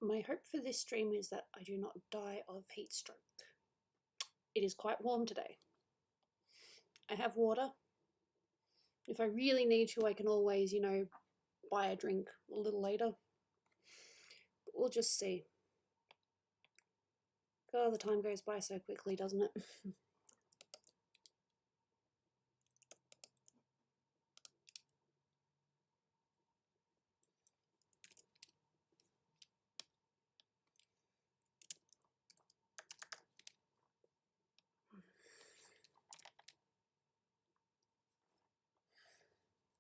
My hope for this stream is that I do not die of heat stroke. It is quite warm today. I have water. If I really need to, I can always, you know, buy a drink a little later. But we'll just see. God, the time goes by so quickly, doesn't it?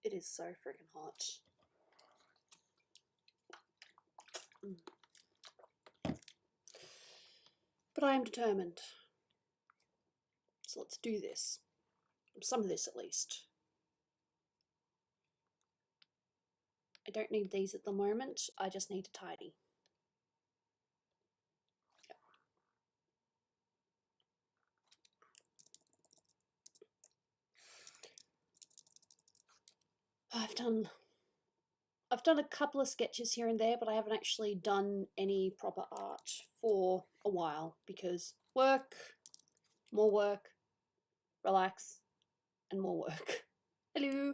It is so freaking hot. But I am determined. So let's do this. Some of this at least. I don't need these at the moment. I just need to tidy. I've done a couple of sketches here and there, but I haven't actually done any proper art for a while because work, more work, relax, and more work. Hello.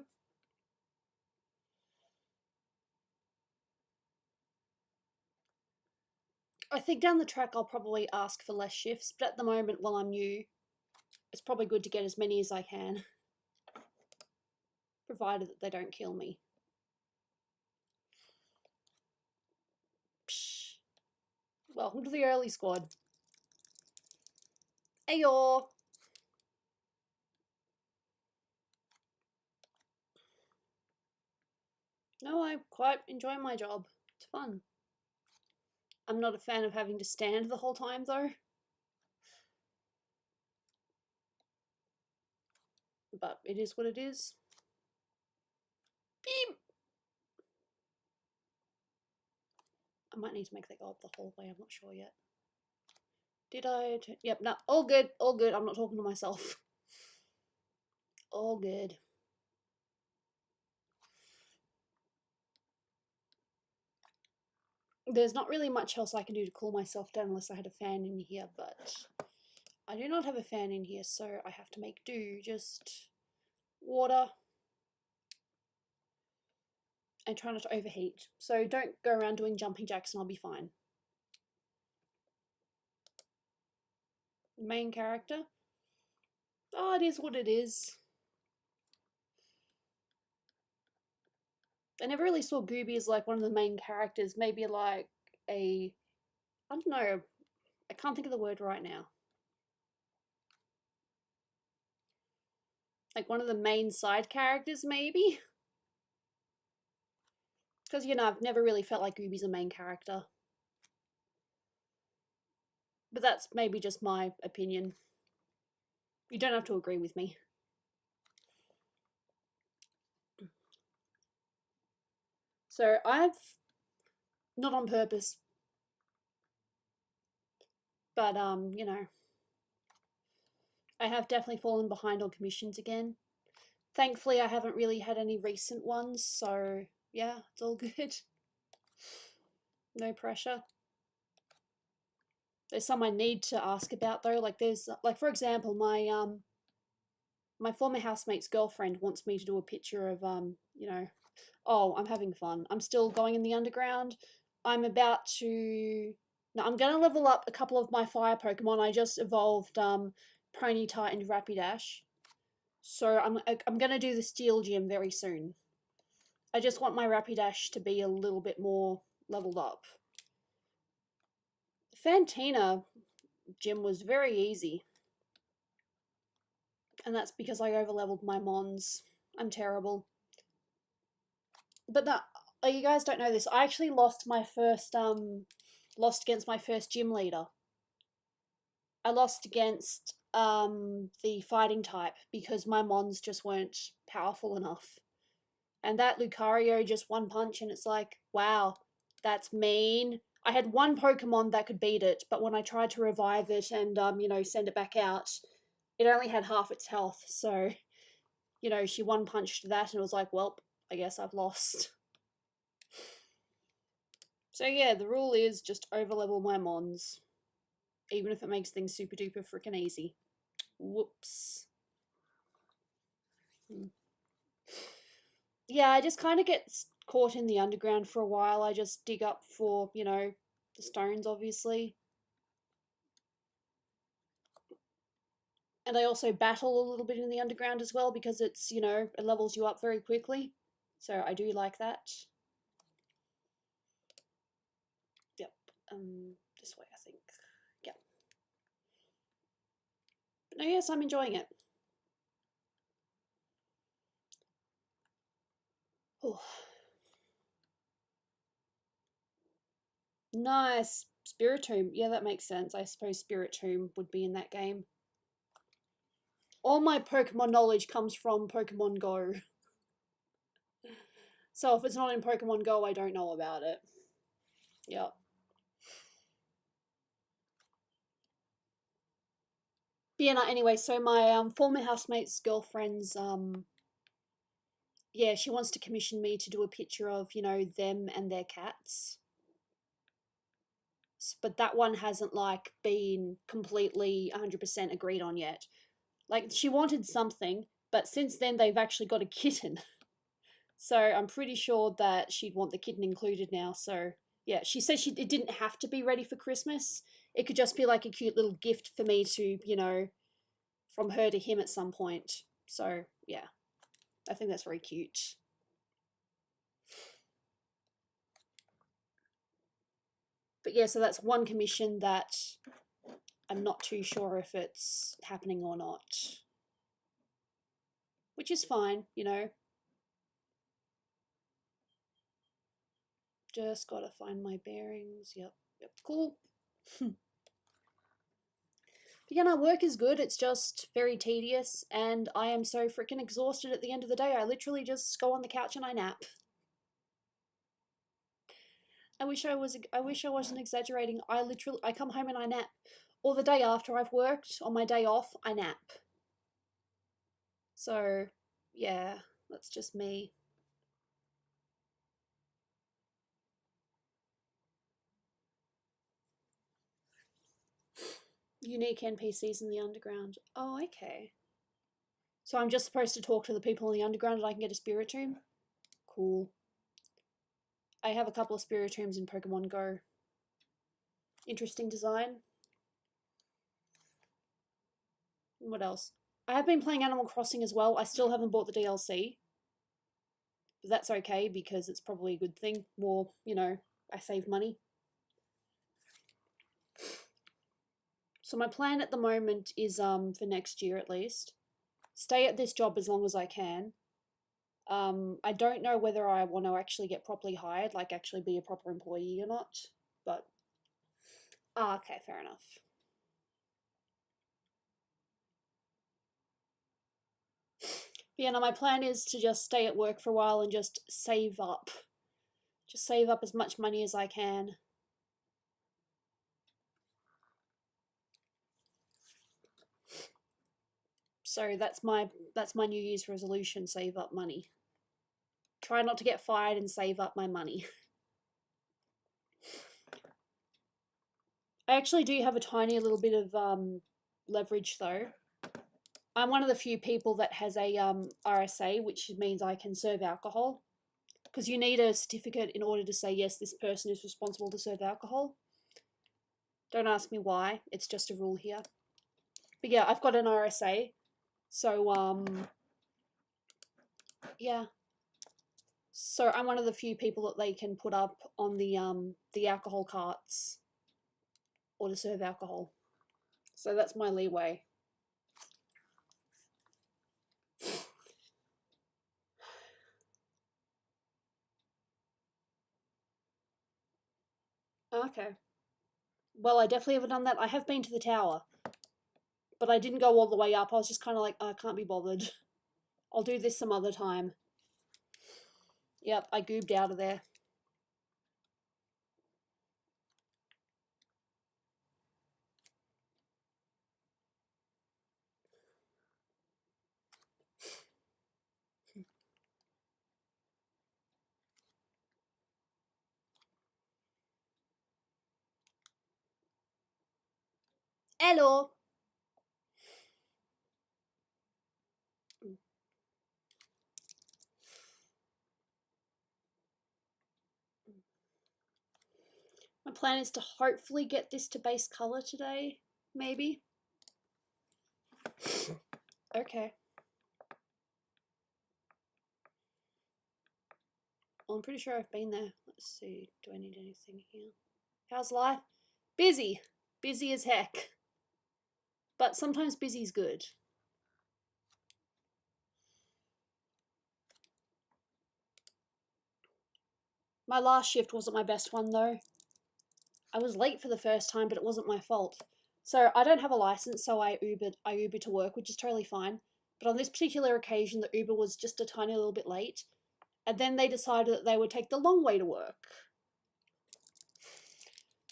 I think down the track I'll probably ask for less shifts, but at the moment while I'm new, it's probably good to get as many as I can, provided that they don't kill me. Psh. Welcome to the early squad. Ayo! No, I quite enjoy my job. It's fun. I'm not a fan of having to stand the whole time though. But it is what it is. Beep! I might need to make that go up the whole way, I'm not sure yet. Did I? Yep, no, all good, all good. I'm not talking to myself. All good. There's not really much else I can do to cool myself down unless I had a fan in here, but I do not have a fan in here, so I have to make do. Just water and try not to overheat. So don't go around doing jumping jacks and I'll be fine. Main character? Oh, it is what it is. I never really saw Gooby as like one of the main characters. Maybe like a, I don't know, I can't think of the word right now. Like one of the main side characters, maybe? Because, you know, I've never really felt like Gooby's a main character. But that's maybe just my opinion. You don't have to agree with me. So I've, not on purpose, but you know, I have definitely fallen behind on commissions again. Thankfully, I haven't really had any recent ones, so yeah, it's all good. No pressure. There's some I need to ask about though. Like there's, like for example, my former housemate's girlfriend wants me to do a picture of you know, oh, I'm having fun. I'm still going in the underground. I'm about to, no, I'm gonna level up a couple of my fire Pokemon. I just evolved Ponyta and Rapidash. So I'm gonna do the Steel Gym very soon. I just want my Rapidash to be a little bit more leveled up. Fantina gym was very easy. And that's because I overleveled my Mons. I'm terrible. But that, you guys don't know this. I actually lost my first, lost against my first gym leader. I lost against the fighting type because my Mons just weren't powerful enough. And that Lucario just one punch and it's like, wow, that's mean. I had one Pokemon that could beat it, but when I tried to revive it and, you know, send it back out, it only had half its health. So, you know, she one punched that and it was like, well, I guess I've lost. So yeah, the rule is just overlevel my mons, even if it makes things super duper freaking easy. Whoops. Yeah, I just kind of get caught in the underground for a while. I just dig up for, you know, the stones, obviously. And I also battle a little bit in the underground as well because it's, you know, it levels you up very quickly. So I do like that. Yep. This way, I think. Yep. But no, yes, I'm enjoying it. Oh. Nice. Spirit Tomb. Yeah, that makes sense. I suppose Spirit Tomb would be in that game. All my Pokemon knowledge comes from Pokemon Go. So if it's not in Pokemon Go, I don't know about it. Yep. But yeah, no, anyway, so my former housemate's girlfriend's yeah, she wants to commission me to do a picture of, you know, them and their cats. But that one hasn't like been completely 100% agreed on yet. Like she wanted something, but since then they've actually got a kitten. So I'm pretty sure that she'd want the kitten included now. So yeah, she said it didn't have to be ready for Christmas. It could just be like a cute little gift for me to, you know, from her to him at some point. So yeah, I think that's very cute. But yeah, so that's one commission that I'm not too sure if it's happening or not. Which is fine, you know. Just gotta find my bearings. Yep, cool. Yeah, no, work is good. It's just very tedious, and I am so freaking exhausted at the end of the day. I literally just go on the couch and I nap. I wish I wasn't exaggerating. I come home and I nap. Or the day after I've worked, on my day off, I nap. So, yeah, that's just me. Unique NPCs in the underground. Oh, okay. So I'm just supposed to talk to the people in the underground and I can get a spirit tomb? Cool. I have a couple of spirit tombs in Pokemon Go. Interesting design. What else? I have been playing Animal Crossing as well. I still haven't bought the DLC. But that's okay because it's probably a good thing. More, you know, I save money. So my plan at the moment is for next year at least, stay at this job as long as I can. I don't know whether I want to actually get properly hired, like actually be a proper employee or not, but okay, fair enough. But yeah, no, my plan is to just stay at work for a while and just save up. Just save up as much money as I can. So that's my New Year's resolution, save up money. Try not to get fired and save up my money. I actually do have a tiny little bit of leverage though. I'm one of the few people that has a RSA, which means I can serve alcohol. Because you need a certificate in order to say, yes, this person is responsible to serve alcohol. Don't ask me why, it's just a rule here. But yeah, I've got an RSA. So, yeah. So I'm one of the few people that they can put up on the alcohol carts or to serve alcohol. So that's my leeway. Okay. Well, I definitely haven't done that. I have been to the tower, but I didn't go all the way up. I was just kind of like, I can't be bothered. I'll do this some other time. Yep, I goobed out of there. Hello. My plan is to hopefully get this to base color today, maybe. Okay. Well, I'm pretty sure I've been there. Let's see, do I need anything here? How's life? Busy. Busy as heck. But sometimes busy's good. My last shift wasn't my best one though. I was late for the first time, but it wasn't my fault. So I don't have a license, so I Uber to work, which is totally fine. But on this particular occasion, the Uber was just a tiny little bit late. And then they decided that they would take the long way to work.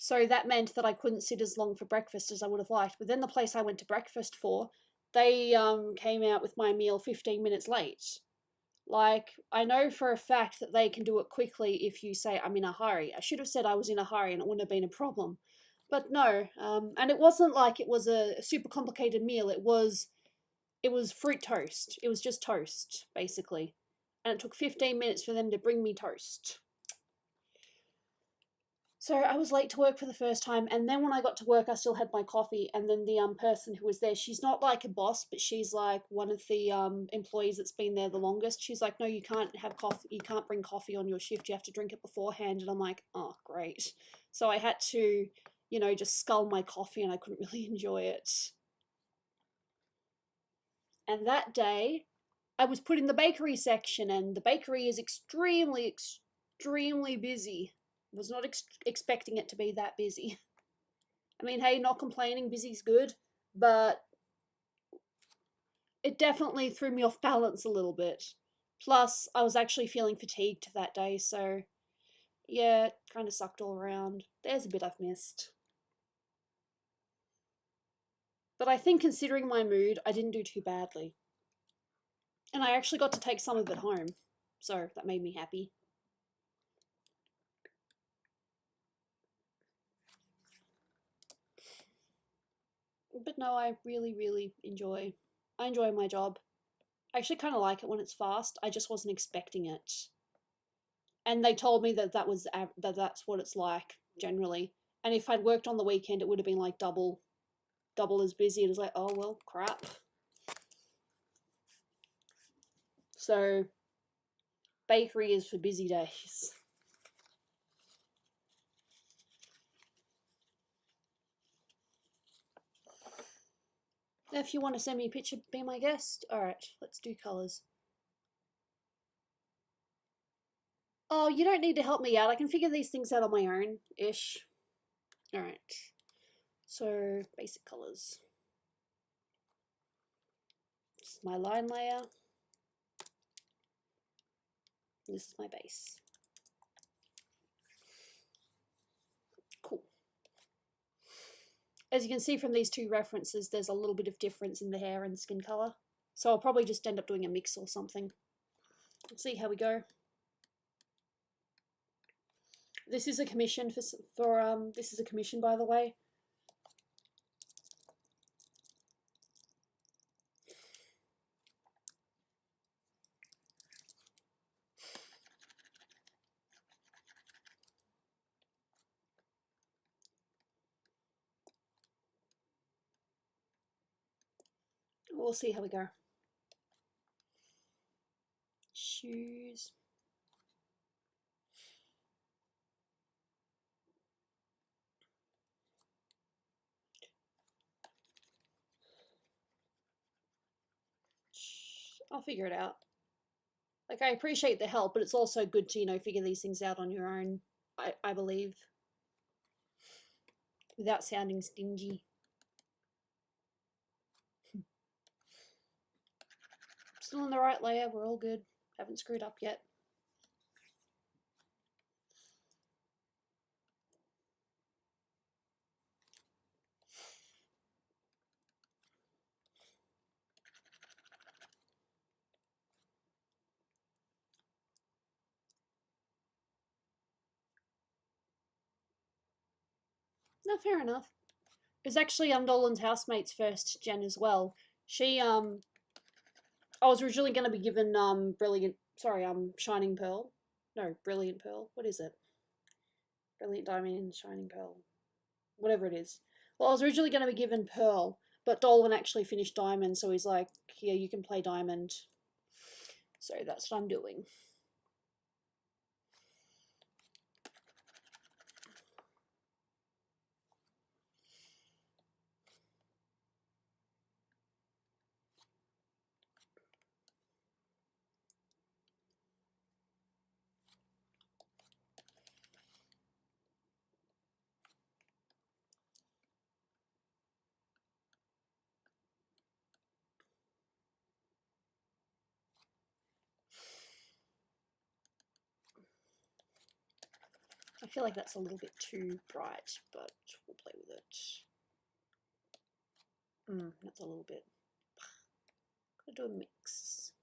So that meant that I couldn't sit as long for breakfast as I would have liked. But then the place I went to breakfast for, they came out with my meal 15 minutes late. Like, I know for a fact that they can do it quickly if you say, I'm in a hurry. I should have said I was in a hurry and it wouldn't have been a problem. But no, and it wasn't like it was a super complicated meal. It was fruit toast. It was just toast, basically. And it took 15 minutes for them to bring me toast. So I was late to work for the first time, and then when I got to work, I still had my coffee. And then the person who was there, she's not like a boss, but she's like one of the employees that's been there the longest. She's like, no, you can't have coffee. You can't bring coffee on your shift. You have to drink it beforehand. And I'm like, oh, great. So I had to, you know, just scull my coffee, and I couldn't really enjoy it. And that day, I was put in the bakery section, and the bakery is extremely, extremely busy. Was not expecting it to be that busy. I mean, hey, not complaining, busy's good, but it definitely threw me off balance a little bit. Plus, I was actually feeling fatigued that day, so yeah, it kind of sucked all around. There's a bit I've missed. But I think considering my mood, I didn't do too badly. And I actually got to take some of it home, so that made me happy. But no, I really, really enjoy my job. I actually kind of like it when it's fast. I just wasn't expecting it. And they told me that that's what it's like generally. And if I'd worked on the weekend, it would have been like double as busy. It was like, oh well, crap. So bakery is for busy days. If you want to send me a picture, be my guest. Alright, let's do colours. Oh, you don't need to help me out. I can figure these things out on my own-ish. Alright. So, basic colours. This is my line layer. This is my base. Cool. As you can see from these two references, there's a little bit of difference in the hair and skin colour. So I'll probably just end up doing a mix or something. Let's see how we go. This is a commission this is a commission, by the way. We'll see how we go. Shoes. I'll figure it out. Like, I appreciate the help, but it's also good to, you know, figure these things out on your own, I believe. Without sounding stingy. Still in the right layer, we're all good. Haven't screwed up yet. No, fair enough. It's actually Dolan's housemate's first gen as well. She I was originally going to be given Shining Pearl. No, Brilliant Pearl. What is it? Brilliant Diamond and Shining Pearl. Whatever it is. Well, I was originally going to be given Pearl, but Dolan actually finished Diamond, so he's like, here, you can play Diamond. So that's what I'm doing. I feel like that's a little bit too bright, but we'll play with it. That's a little bit. Gotta do a mix.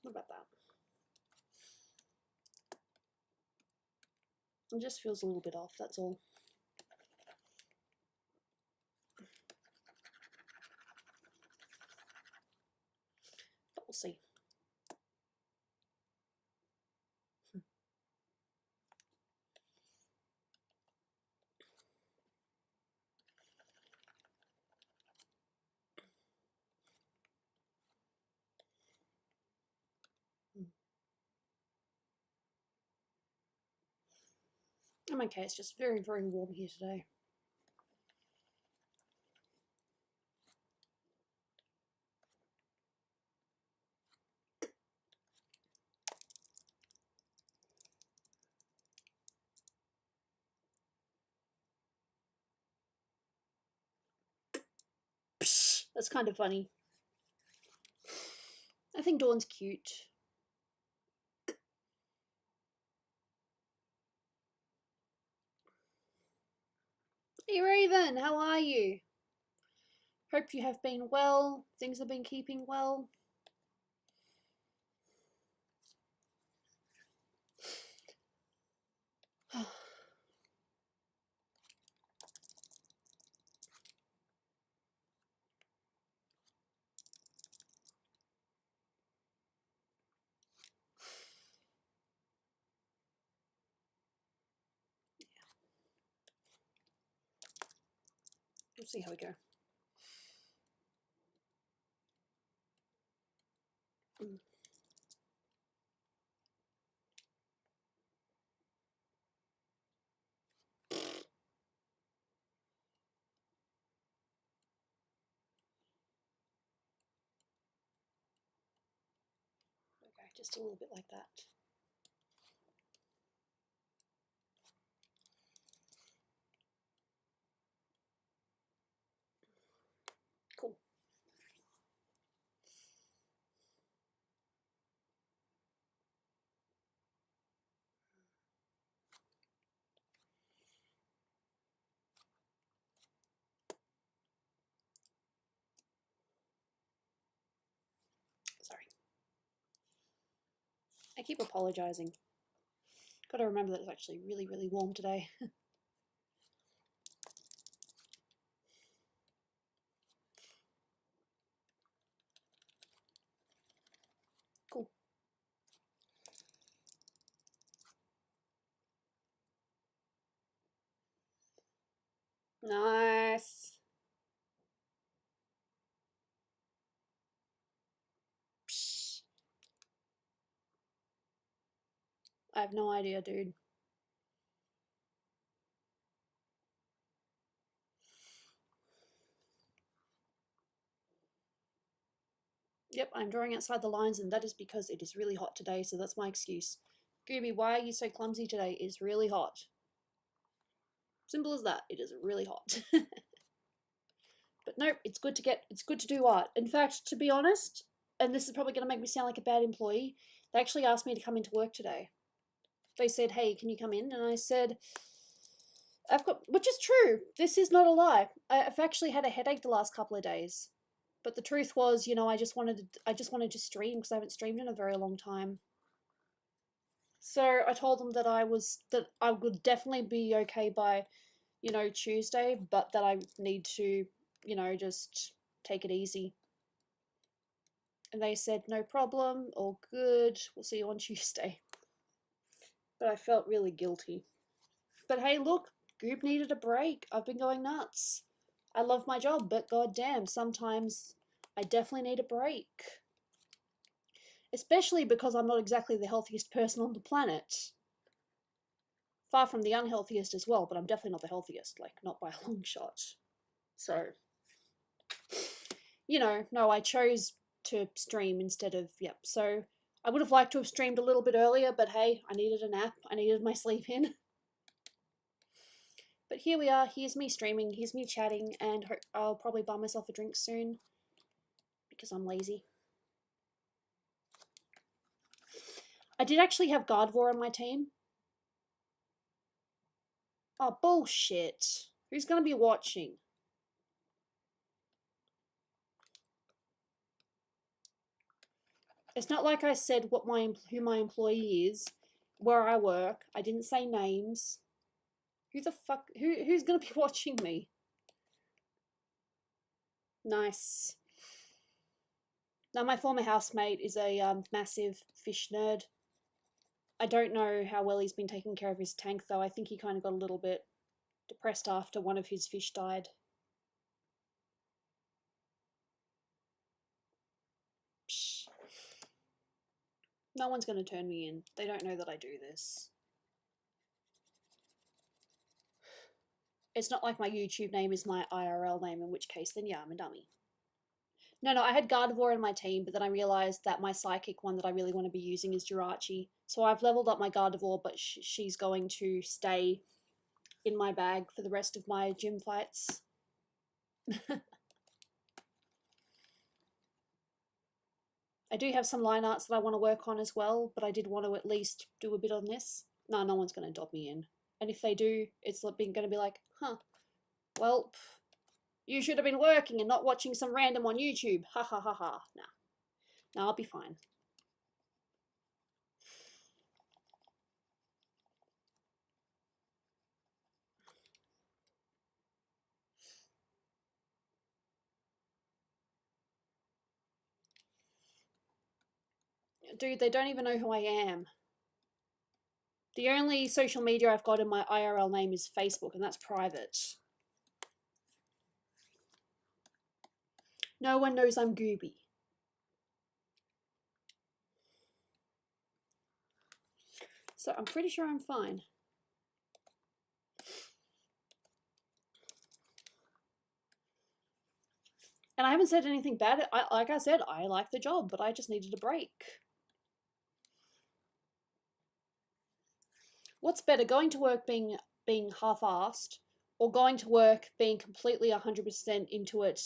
What about that? It just feels a little bit off, that's all. But we'll see. I'm okay, it's just very, very warm here today. Psh, that's kind of funny. I think Dawn's cute. Hey Raven, how are you? Hope you have been well. Things have been keeping well. We'll see how we go. Okay, just a little bit like that. Cool. Sorry. I keep apologizing. Gotta remember that it's actually really, really warm today. Cool. Nice. Psh. I have no idea, dude. Yep, I'm drawing outside the lines, and that is because it is really hot today, so that's my excuse. Gooby, why are you so clumsy today? It's really hot. Simple as that. It is really hot. But nope, it's good to do art. In fact, to be honest, and this is probably going to make me sound like a bad employee, they actually asked me to come into work today. They said, hey, can you come in? And I said, which is true. This is not a lie. I've actually had a headache the last couple of days. But the truth was, you know, I just wanted to stream because I haven't streamed in a very long time. So I told them that I would definitely be okay by, you know, Tuesday, but that I need to, you know, just take it easy. And they said, no problem, all good, we'll see you on Tuesday. But I felt really guilty. But hey, look, Goob needed a break. I've been going nuts. I love my job, but goddamn, sometimes I definitely need a break. Especially because I'm not exactly the healthiest person on the planet. Far from the unhealthiest as well, but I'm definitely not the healthiest, like, not by a long shot. So, you know, no, I chose to stream instead of, yep. So, I would have liked to have streamed a little bit earlier, but hey, I needed a nap. I needed my sleep in. But here we are, here's me streaming, here's me chatting, and I'll probably buy myself a drink soon. Because I'm lazy. I did actually have Gardevoir on my team. Oh, bullshit. Who's going to be watching? It's not like I said who my employee is, where I work. I didn't say names. Who the fuck? Who's going to be watching me? Nice. Now, my former housemate is a massive fish nerd. I don't know how well he's been taking care of his tank, though. I think he kind of got a little bit depressed after one of his fish died. Psh. No one's going to turn me in. They don't know that I do this. It's not like my YouTube name is my IRL name, in which case, then yeah, I'm a dummy. No, I had Gardevoir in my team, but then I realized that my psychic one that I really want to be using is Jirachi. So I've leveled up my Gardevoir, but she's going to stay in my bag for the rest of my gym fights. I do have some line arts that I want to work on as well, but I did want to at least do a bit on this. No one's going to dob me in. And if they do, it's going to be like, huh, well, you should have been working and not watching some random on YouTube. Ha ha ha ha. Nah, I'll be fine. Dude, they don't even know who I am. The only social media I've got in my IRL name is Facebook, and that's private. No one knows I'm Gooby. So I'm pretty sure I'm fine. And I haven't said anything bad. Like I said, I like the job, but I just needed a break. What's better, going to work being half-assed, or going to work being completely 100% into it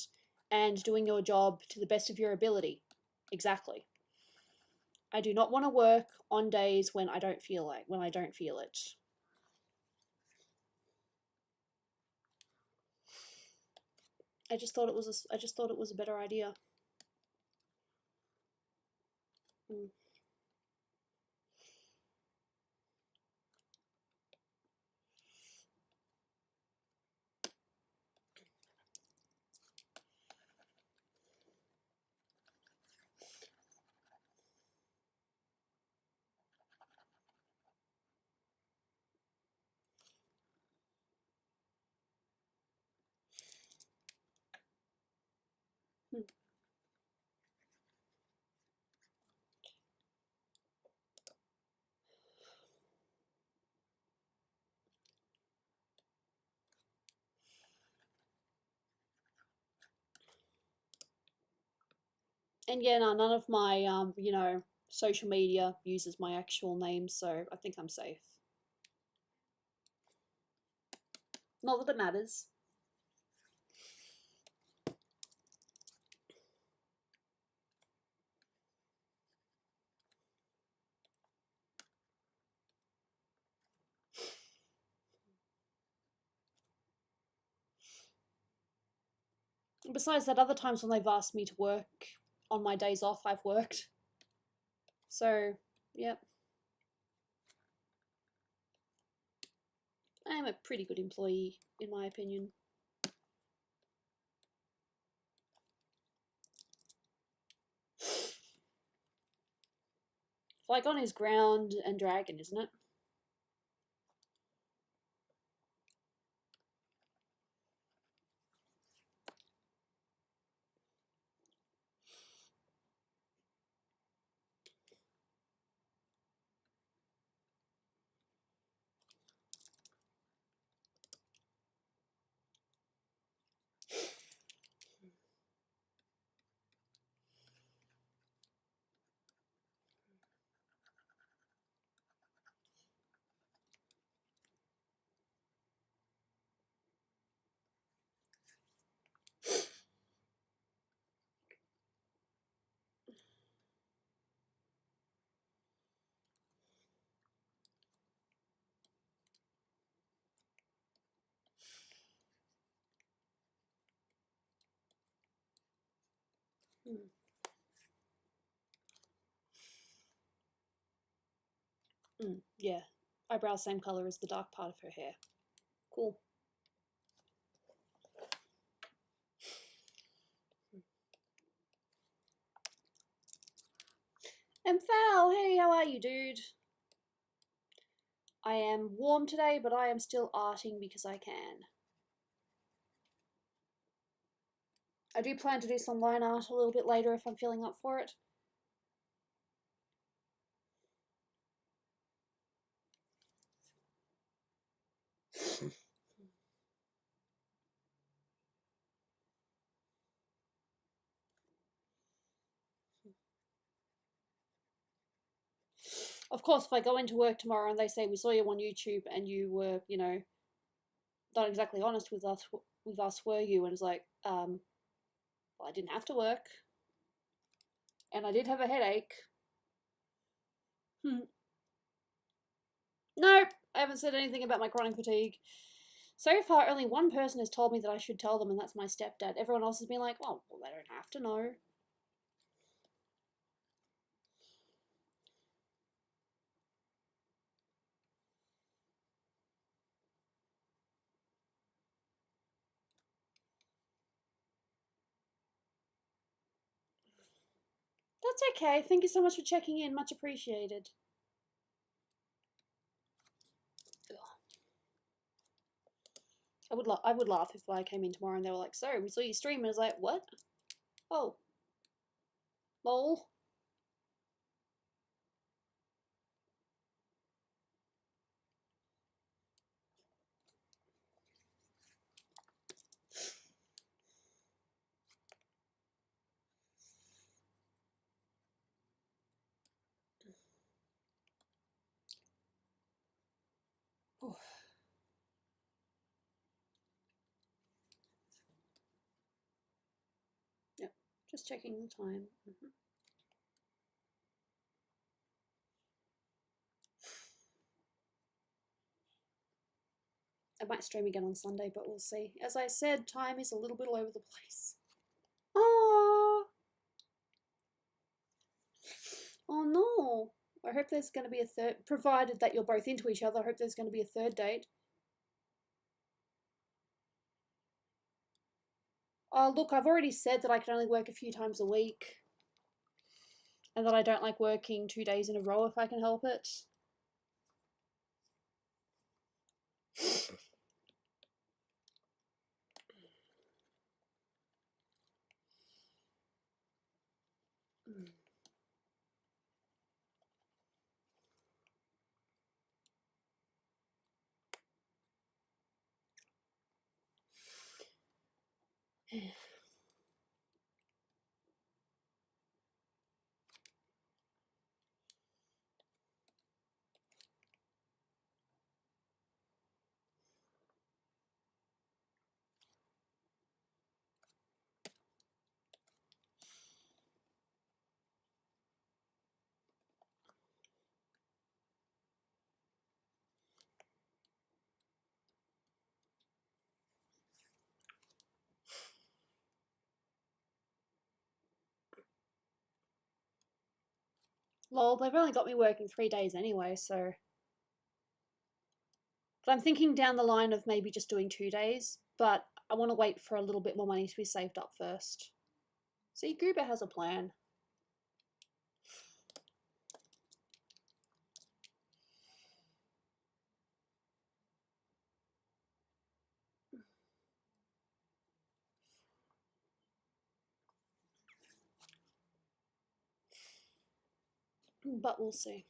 and doing your job to the best of your ability? Exactly. I do not want to work on days when I don't feel it. I just thought it was a better idea. Mm. And yeah, no, none of my you know, social media uses my actual name, so I think I'm safe. Not that it matters. Besides that, other times when they've asked me to work on my days off, I've worked. So, yep. I am a pretty good employee, in my opinion. Flygon is ground and dragon, isn't it? Yeah. Eyebrows same colour as the dark part of her hair. Cool. And Foul, hey, how are you, dude? I am warm today, but I am still arting because I can. I do plan to do some line art a little bit later if I'm feeling up for it. Of course, if I go into work tomorrow and they say we saw you on YouTube and you were, you know, not exactly honest with us, were you? And it's like, well, I didn't have to work, and I did have a headache. Nope, I haven't said anything about my chronic fatigue. So far, only one person has told me that I should tell them, and that's my stepdad. Everyone else has been like, oh, well, they don't have to know. That's okay. Thank you so much for checking in. Much appreciated. I would laugh if I came in tomorrow and they were like, so, we saw you stream, and I was like, what? Oh. Lol. Yep, just checking the time. I might stream again on Sunday, but we'll see. As I said, time is a little bit all over the place. Oh, oh no. I hope there's going to be a third, provided that you're both into each other, I hope there's going to be a third date. Oh, look, I've already said that I can only work a few times a week. And that I don't like working 2 days in a row if I can help it. Lol, they've only got me working 3 days anyway, so... But I'm thinking down the line of maybe just doing 2 days, but I want to wait for a little bit more money to be saved up first. See, Gooby has a plan. But we'll see.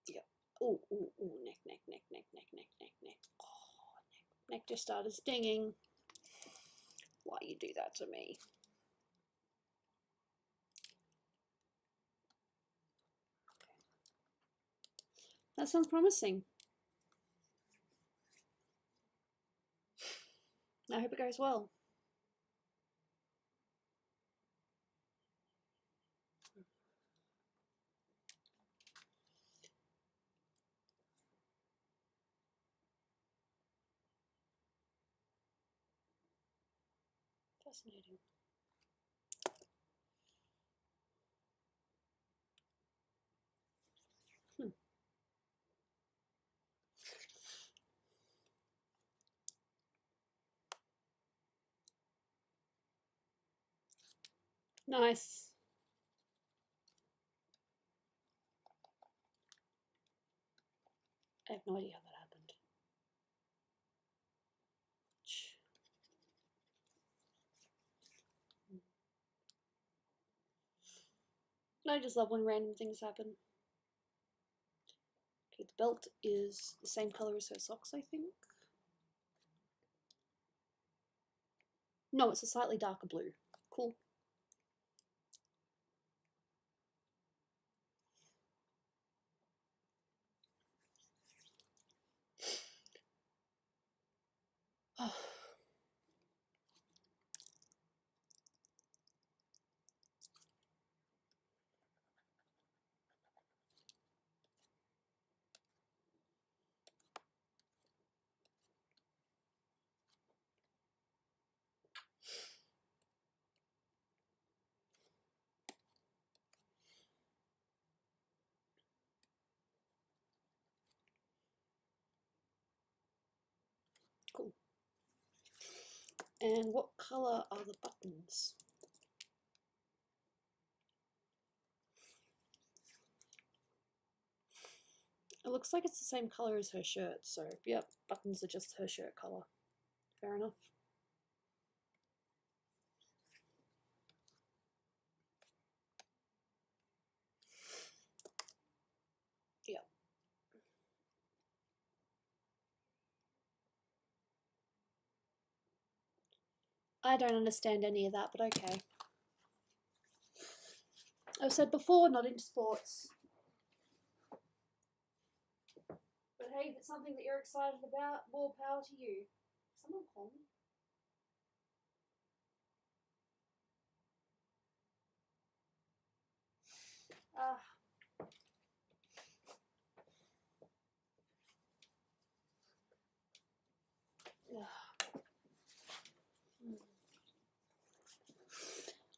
Yep. Ooh, ooh, ooh, neck, neck, neck, neck, neck, neck, neck, neck. Oh, neck just started stinging. Why you do that to me? That sounds promising. I hope it goes well. Fascinating. Nice. I have no idea how that happened. I just love when random things happen. Okay, the belt is the same color as her socks, I think. No, it's a slightly darker blue. Cool. Cool. And what color are the buttons? It looks like it's the same color as her shirt, so yep, buttons are just her shirt color. Fair enough. Yep. I don't understand any of that, but okay. I've said before, not into sports. But hey, if it's something that you're excited about, more power to you. Someone call me.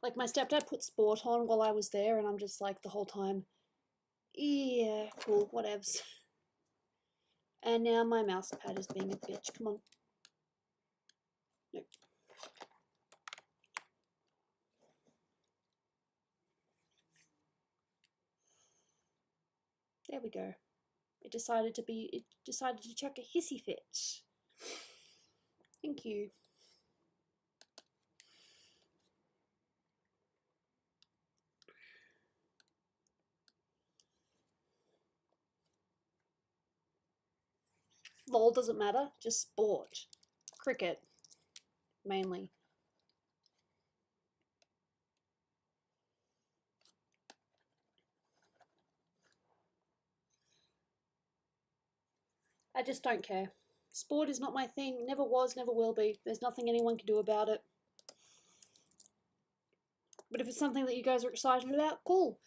Like, my stepdad put sport on while I was there, and I'm just like the whole time, yeah, cool, whatevs. And now my mouse pad is being a bitch. Come on. Nope. There we go. It decided to chuck a hissy fit. Thank you. Lol doesn't matter, just sport. Cricket, mainly. I just don't care. Sport is not my thing, never was, never will be. There's nothing anyone can do about it. But if it's something that you guys are excited about, cool.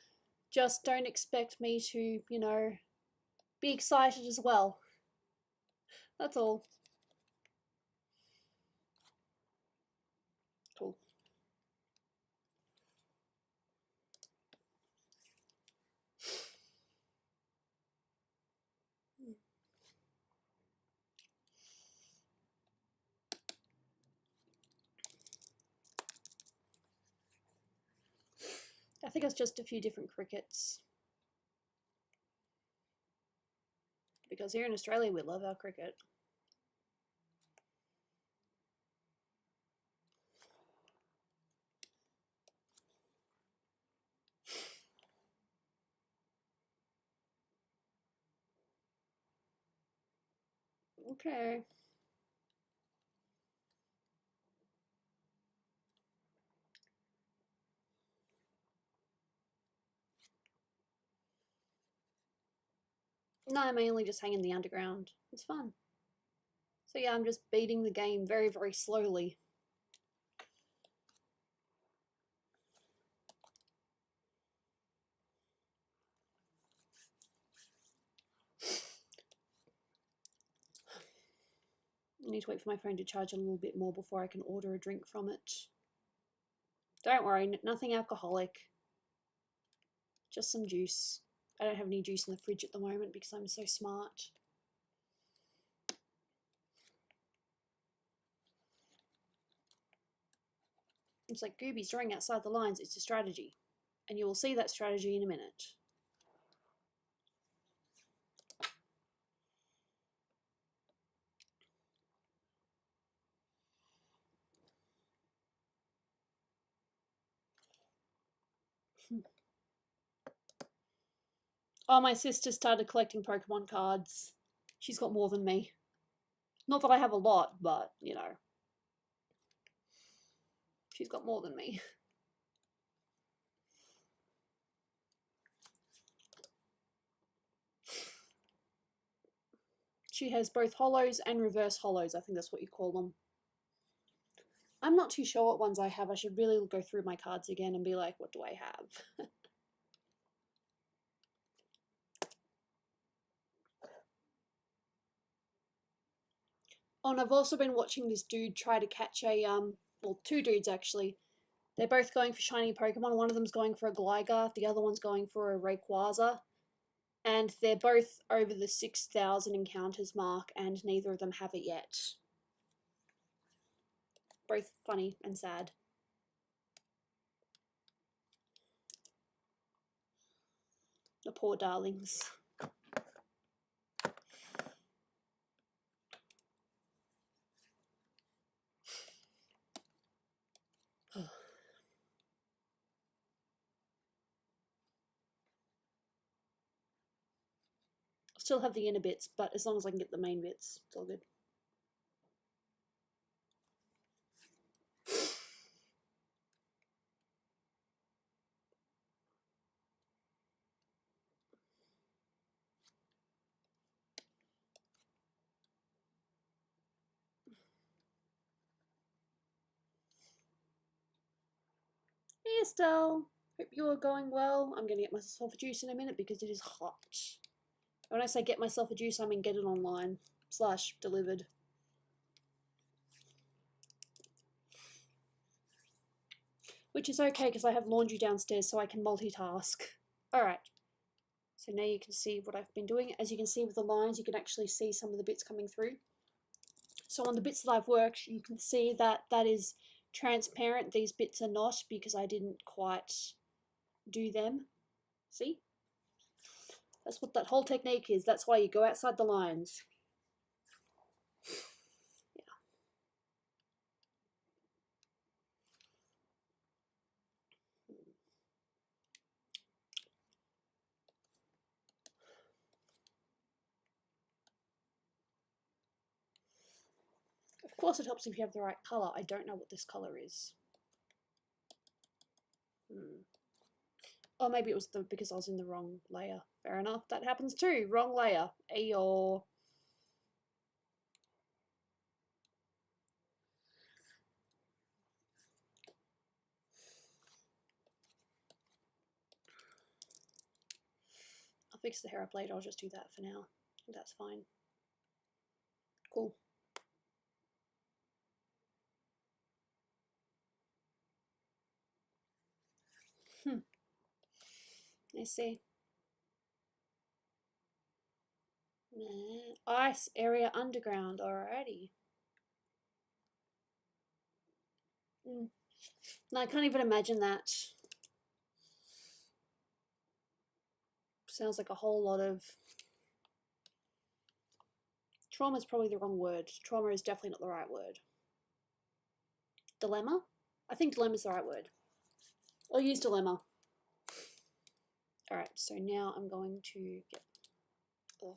Just don't expect me to, you know, be excited as well. That's all. Cool. I think it's just a few different crickets. Because here in Australia we love our cricket. Okay. No, I'm mainly just hanging the underground. It's fun. So yeah, I'm just beating the game very, very slowly. I need to wait for my phone to charge a little bit more before I can order a drink from it. Don't worry, nothing alcoholic. Just some juice. I don't have any juice in the fridge at the moment because I'm so smart. It's like Gooby's drawing outside the lines. It's a strategy. And you will see that strategy in a minute. Oh, my sister started collecting Pokemon cards. She's got more than me. Not that I have a lot, but, you know. She's got more than me. She has both holos and reverse holos. I think that's what you call them. I'm not too sure what ones I have. I should really go through my cards again and be like, what do I have? Oh, and I've also been watching this dude try to catch a, well, two dudes actually. They're both going for shiny Pokemon. One of them's going for a Gligar, the other one's going for a Rayquaza. And they're both over the 6,000 encounters mark, and neither of them have it yet. Both funny and sad. The poor darlings. Still have the inner bits, but as long as I can get the main bits, it's all good. Hey Estelle, hope you're going well. I'm going to get myself a juice in a minute because it is hot. When I say get myself a juice, I mean get it online / delivered. Which is okay because I have laundry downstairs so I can multitask. Alright, so now you can see what I've been doing. As you can see with the lines, you can actually see some of the bits coming through. So on the bits that I've worked, you can see that that is transparent. These bits are not because I didn't quite do them. See? That's what that whole technique is. That's why you go outside the lines. Yeah. Of course it helps if you have the right colour. I don't know what this colour is. Or maybe it was because I was in the wrong layer. Fair enough. That happens too. Wrong layer. Ayor. fix the hair up later. I'll just do that for now. That's fine. Cool. Let's see. Ice area underground. Alrighty. No, I can't even imagine that. Sounds like a whole lot of... Trauma is probably the wrong word. Trauma is definitely not the right word. Dilemma? I think dilemma is the right word. I'll use dilemma. Alright, so now I'm going to get... Ugh.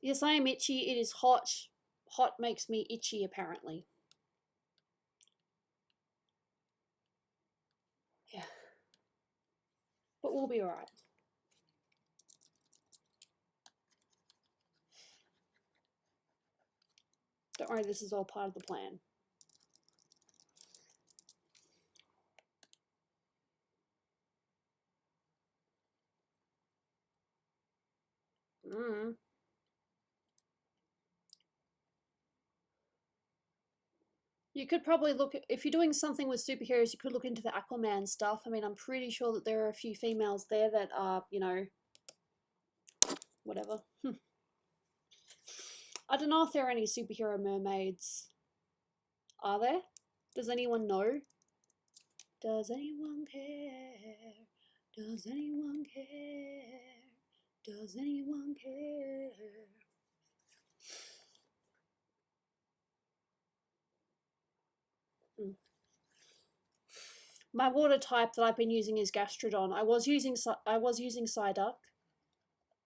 Yes, I am itchy. It is hot. Hot makes me itchy, apparently. Yeah. But we'll be alright. Don't worry, this is all part of the plan. You could probably look at, if you're doing something with superheroes, you could look into the Aquaman stuff. I mean, I'm pretty sure that there are a few females there that are, you know, whatever. I don't know if there are any superhero mermaids. Are there? Does anyone know? Does anyone care? Does anyone care? Does anyone care? My water type that I've been using is Gastrodon. I was using Psyduck,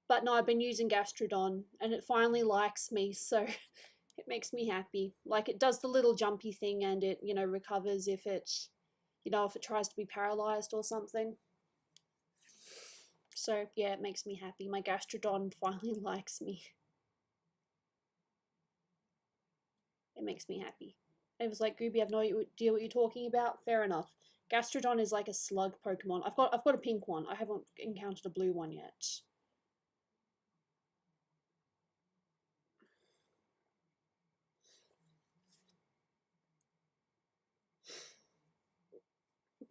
but no, I've been using Gastrodon, and it finally likes me, so it makes me happy. Like, it does the little jumpy thing, and it, you know, recovers if it, you know, if it tries to be paralyzed or something. So yeah, it makes me happy. My Gastrodon finally likes me. It makes me happy. It was like, Gooby, I have no idea what you're talking about. Fair enough. Gastrodon is like a slug Pokemon. I've got a pink one. I haven't encountered a blue one yet.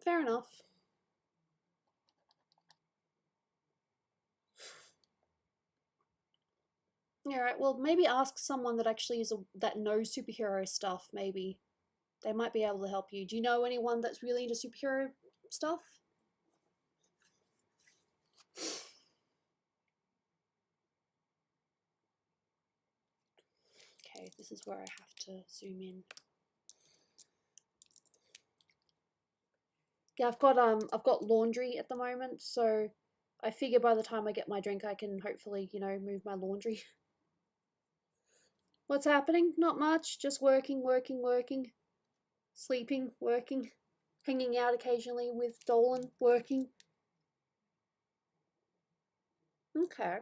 Fair enough. Alright, well, maybe ask someone that actually is that knows superhero stuff, maybe. They might be able to help you. Do you know anyone that's really into superhero stuff? Okay, this is where I have to zoom in. Yeah, I've got laundry at the moment, so I figure by the time I get my drink I can hopefully, you know, move my laundry. What's happening? Not much, just working, sleeping, working, hanging out occasionally with Dolan, working. Okay.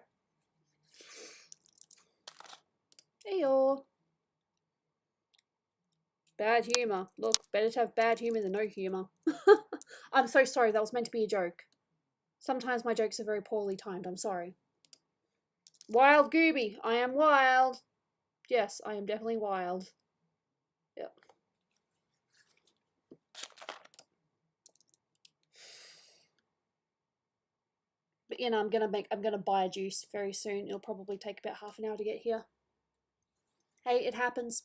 Heyo. Bad humour. Look, better to have bad humour than no humour. I'm so sorry, that was meant to be a joke. Sometimes my jokes are very poorly timed, I'm sorry. Wild Gooby. I am wild. Yes, I am definitely wild. Yep. But you know, I'm gonna buy a juice very soon. It'll probably take about half an hour to get here. Hey, it happens.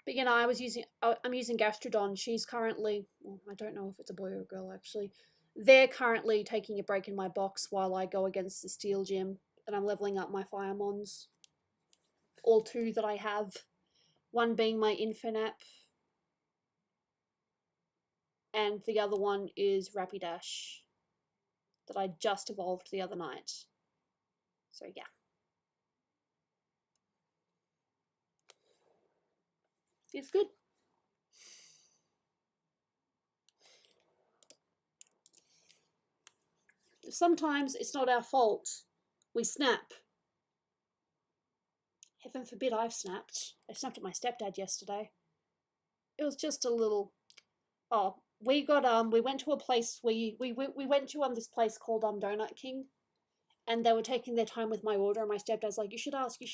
But you know, I'm using Gastrodon. She's currently, well, I don't know if it's a boy or a girl actually. They're currently taking a break in my box while I go against the Steel Gym, and I'm leveling up my Firemons. All two that I have. One being my Infinap, and the other one is Rapidash that I just evolved the other night. So yeah. It's good. Sometimes it's not our fault. We snap. Heaven forbid I've snapped. I snapped at my stepdad yesterday. It was just a little... Oh, we went to a place, we went to this place called Donut King, and they were taking their time with my order, and my stepdad's like, you should ask, you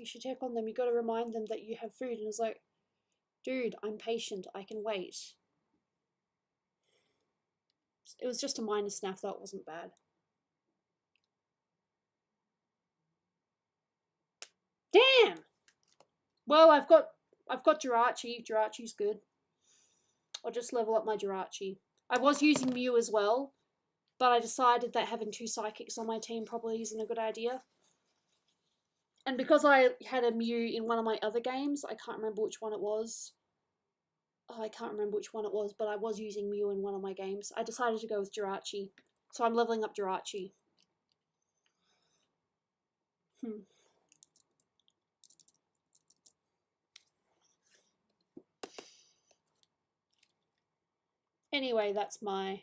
should check on them, you gotta remind them that you have food. And I was like, dude, I'm patient, I can wait. It was just a minor snap, though. It wasn't bad. Damn! Well, I've got Jirachi. Jirachi's good. I'll just level up my Jirachi. I was using Mew as well, but I decided that having 2 psychics on my team probably isn't a good idea. And because I had a Mew in one of my other games, I can't remember which one it was. Oh, I can't remember which one it was, but I was using Mew in one of my games. I decided to go with Jirachi. So I'm leveling up Jirachi. Anyway, that's my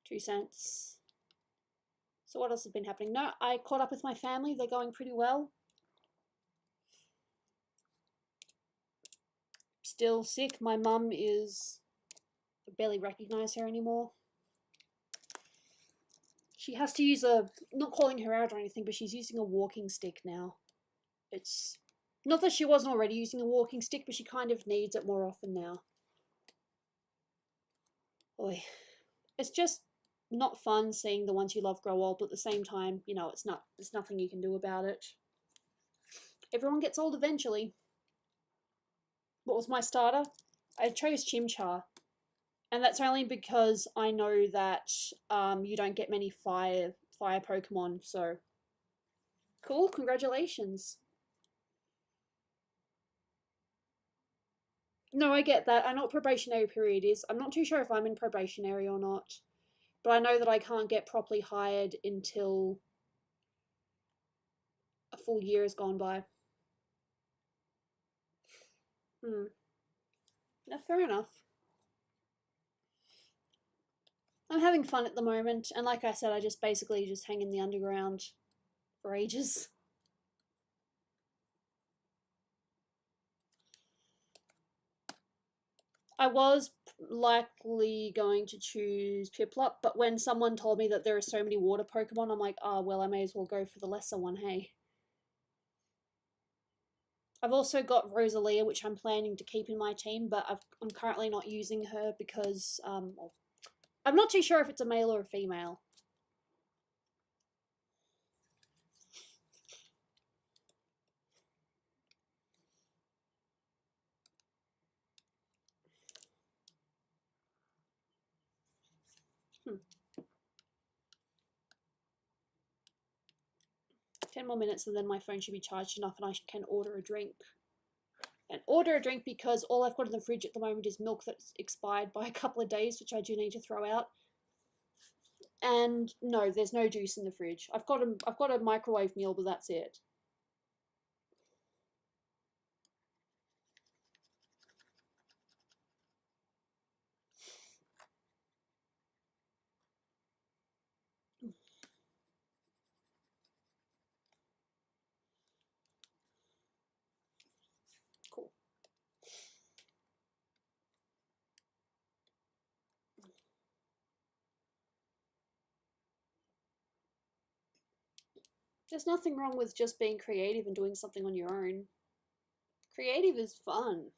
2 cents. So what else has been happening? No, I caught up with my family. They're going pretty well. Still sick. My mum is... I barely recognise her anymore. She has to use a... Not calling her out or anything, but she's using a walking stick now. It's... Not that she wasn't already using a walking stick, but she kind of needs it more often now. Oy. It's just not fun seeing the ones you love grow old, but at the same time, you know, there's nothing you can do about it. Everyone gets old eventually. What was my starter? I chose Chimchar. And that's only because I know that you don't get many fire Pokemon, so... Cool, congratulations. No, I get that. I know what probationary period is. I'm not too sure if I'm in probationary or not. But I know that I can't get properly hired until a full year has gone by. Yeah, fair enough. I'm having fun at the moment, and like I said, I just basically just hang in the underground for ages. I was likely going to choose Piplup, but when someone told me that there are so many water Pokemon, I'm like, oh, well, I may as well go for the lesser one, hey. I've also got Rosalia, which I'm planning to keep in my team, but I'm currently not using her because I'm not too sure if it's a male or a female. Hmm. 10 more minutes and then my phone should be charged enough and I can order a drink. And order a drink because all I've got in the fridge at the moment is milk that's expired by a couple of days, which I do need to throw out. And no, there's no juice in the fridge. I've got a microwave meal, but that's it. Cool. There's nothing wrong with just being creative and doing something on your own. Creative is fun.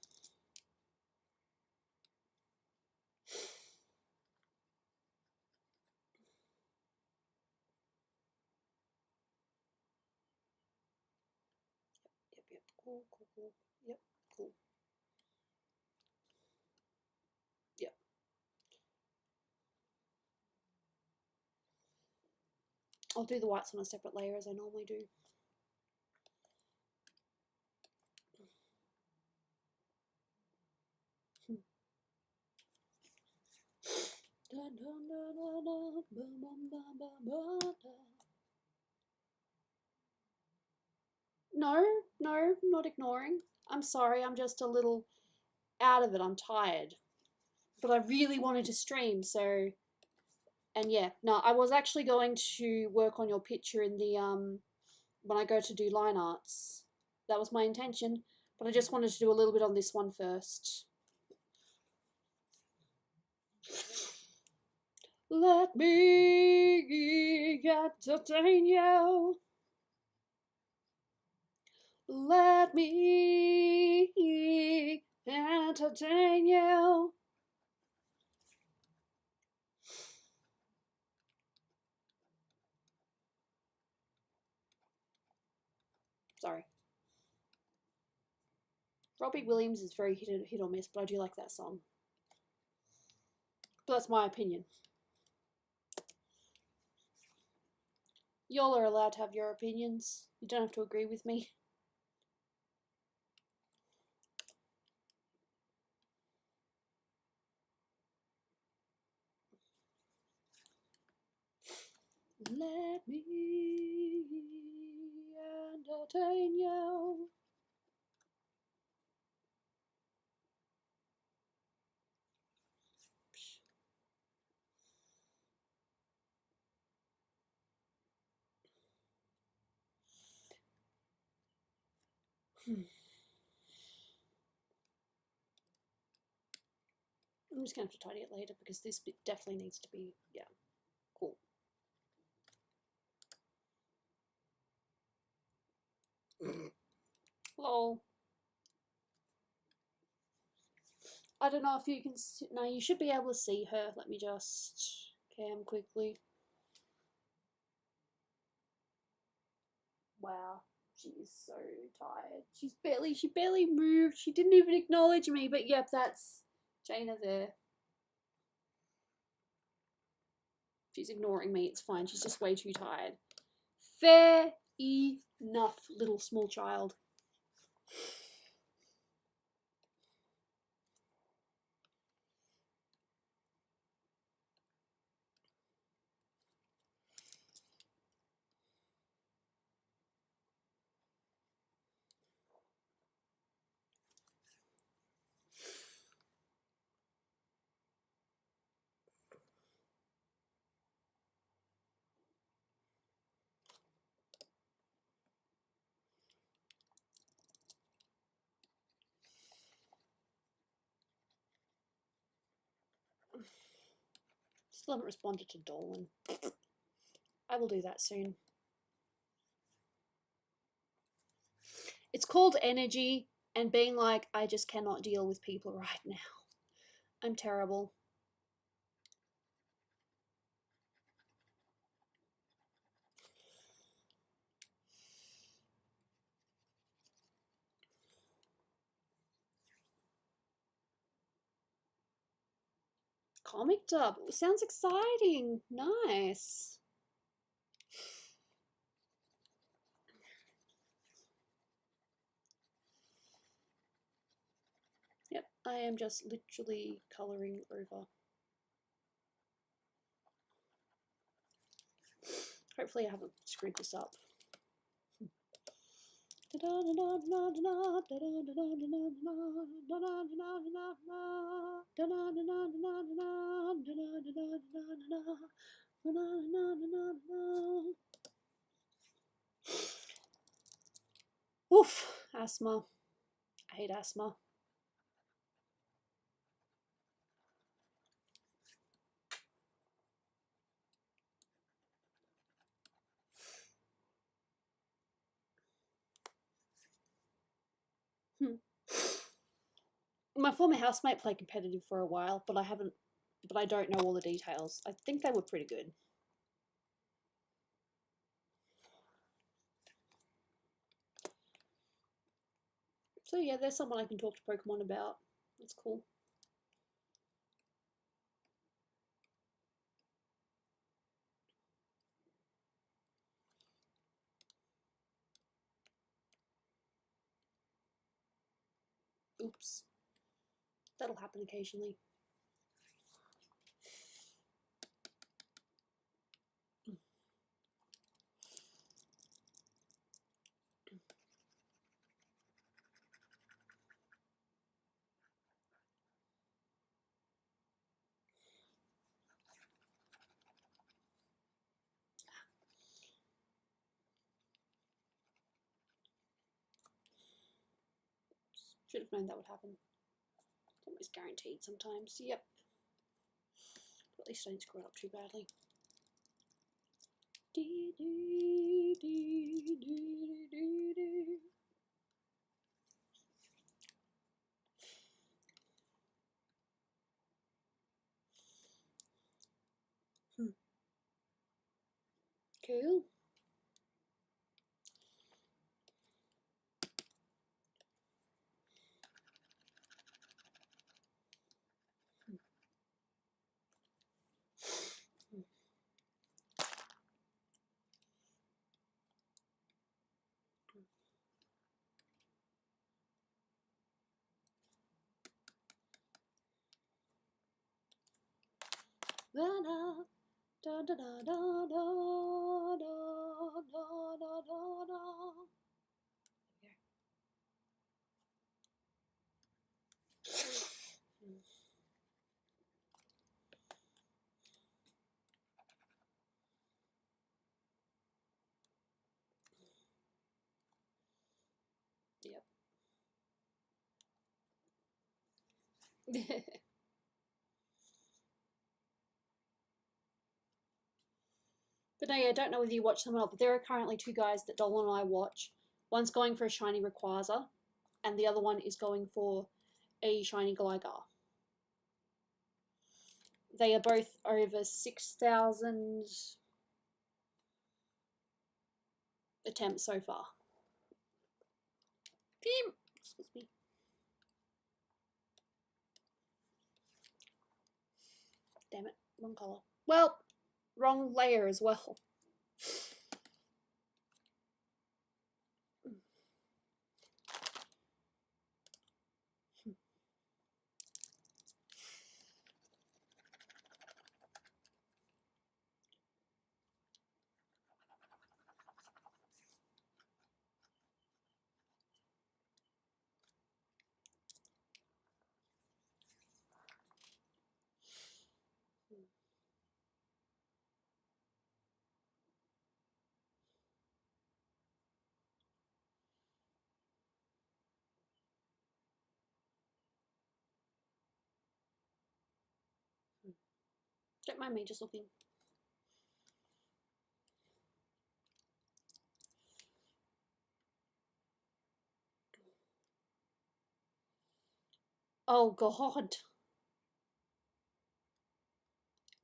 Yep, cool. Yep, cool. Yep. I'll do the whites on a separate layer as I normally do. No, not ignoring. I'm sorry, I'm just a little out of it. I'm tired. But I really wanted to stream, so... And yeah, no, I was actually going to work on your picture in the when I go to do line arts. That was my intention, but I just wanted to do a little bit on this one first. Let me entertain you. Let me entertain you. Sorry. Robbie Williams is very hit or miss, but I do like that song. But that's my opinion. Y'all are allowed to have your opinions. You don't have to agree with me. Let me entertain you. I'm just going to have to tidy it later because this bit definitely needs to be, yeah, cool. Lol. I don't know if you can, no, you should be able to see her. Let me just cam quickly. Wow, she is so tired. She barely moved. She didn't even acknowledge me, but yep, that's Jaina there. She's ignoring me, it's fine. She's just way too tired. Fair enough, little small child. Still haven't responded to Dolan. I will do that soon. It's called energy and being like, I just cannot deal with people right now. I'm terrible. Comic dub. Sounds exciting. Nice. Yep, I am just literally colouring over. Hopefully I haven't screwed this up. Oof, asthma. I hate asthma. My former housemate played competitive for a while, but I don't know all the details. I think they were pretty good. So yeah, there's someone I can talk to Pokemon about. That's cool. Oops. That'll happen occasionally. Should have known that would happen. It's almost guaranteed sometimes. Yep. But at least I didn't screw it up too badly. Cool. Da da da da da da da da da da. Yep. But no, yeah, I don't know whether you watch them or not, but there are currently two guys that Dolan and I watch. One's going for a shiny Rayquaza, and the other one is going for a shiny Gligar. They are both over 6,000 attempts so far. Excuse me. Damn it, wrong colour. Well, wrong layer as well. Don't mind me just looking. Oh god.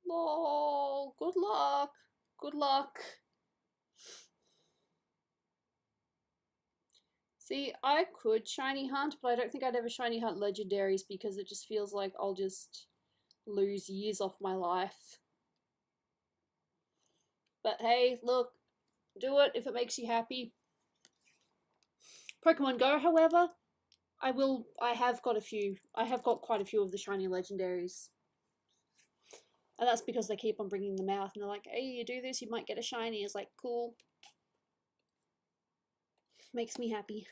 Lol, good luck. Good luck. See, I could shiny hunt, but I don't think I'd ever shiny hunt legendaries because it just feels like I'll just lose years off my life. But hey, look, do it if it makes you happy. Pokemon Go, however, I have got quite a few of the shiny legendaries. And that's because they keep on bringing them out and they're like, hey, you do this, you might get a shiny. It's like, cool. Makes me happy.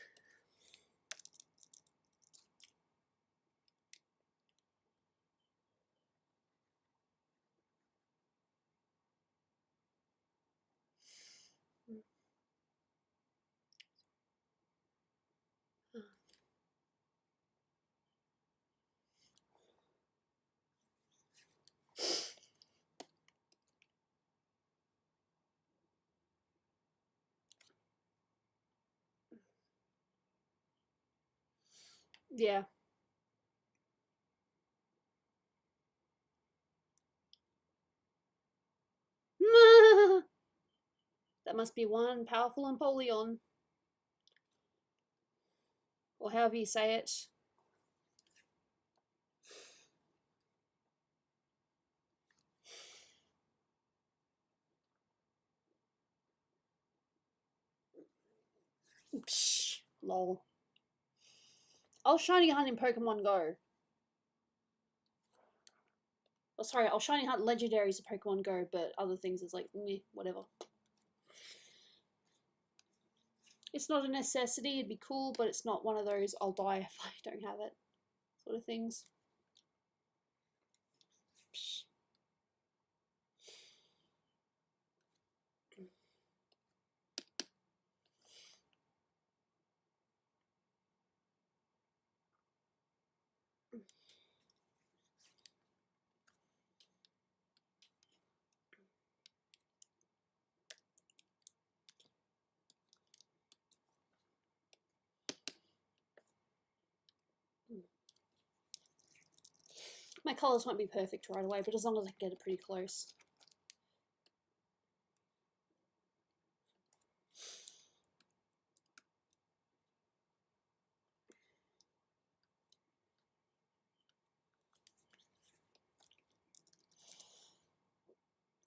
Yeah. That must be one powerful Empoleon. Or however you say it. Psh, lol. I'll shiny hunt in Pokemon Go. Oh, sorry, I'll shiny hunt legendaries in Pokemon Go, but other things is like, meh, whatever. It's not a necessity, it'd be cool, but it's not one of those I'll die if I don't have it sort of things. Psh. My colours won't be perfect right away, but as long as I can get it pretty close.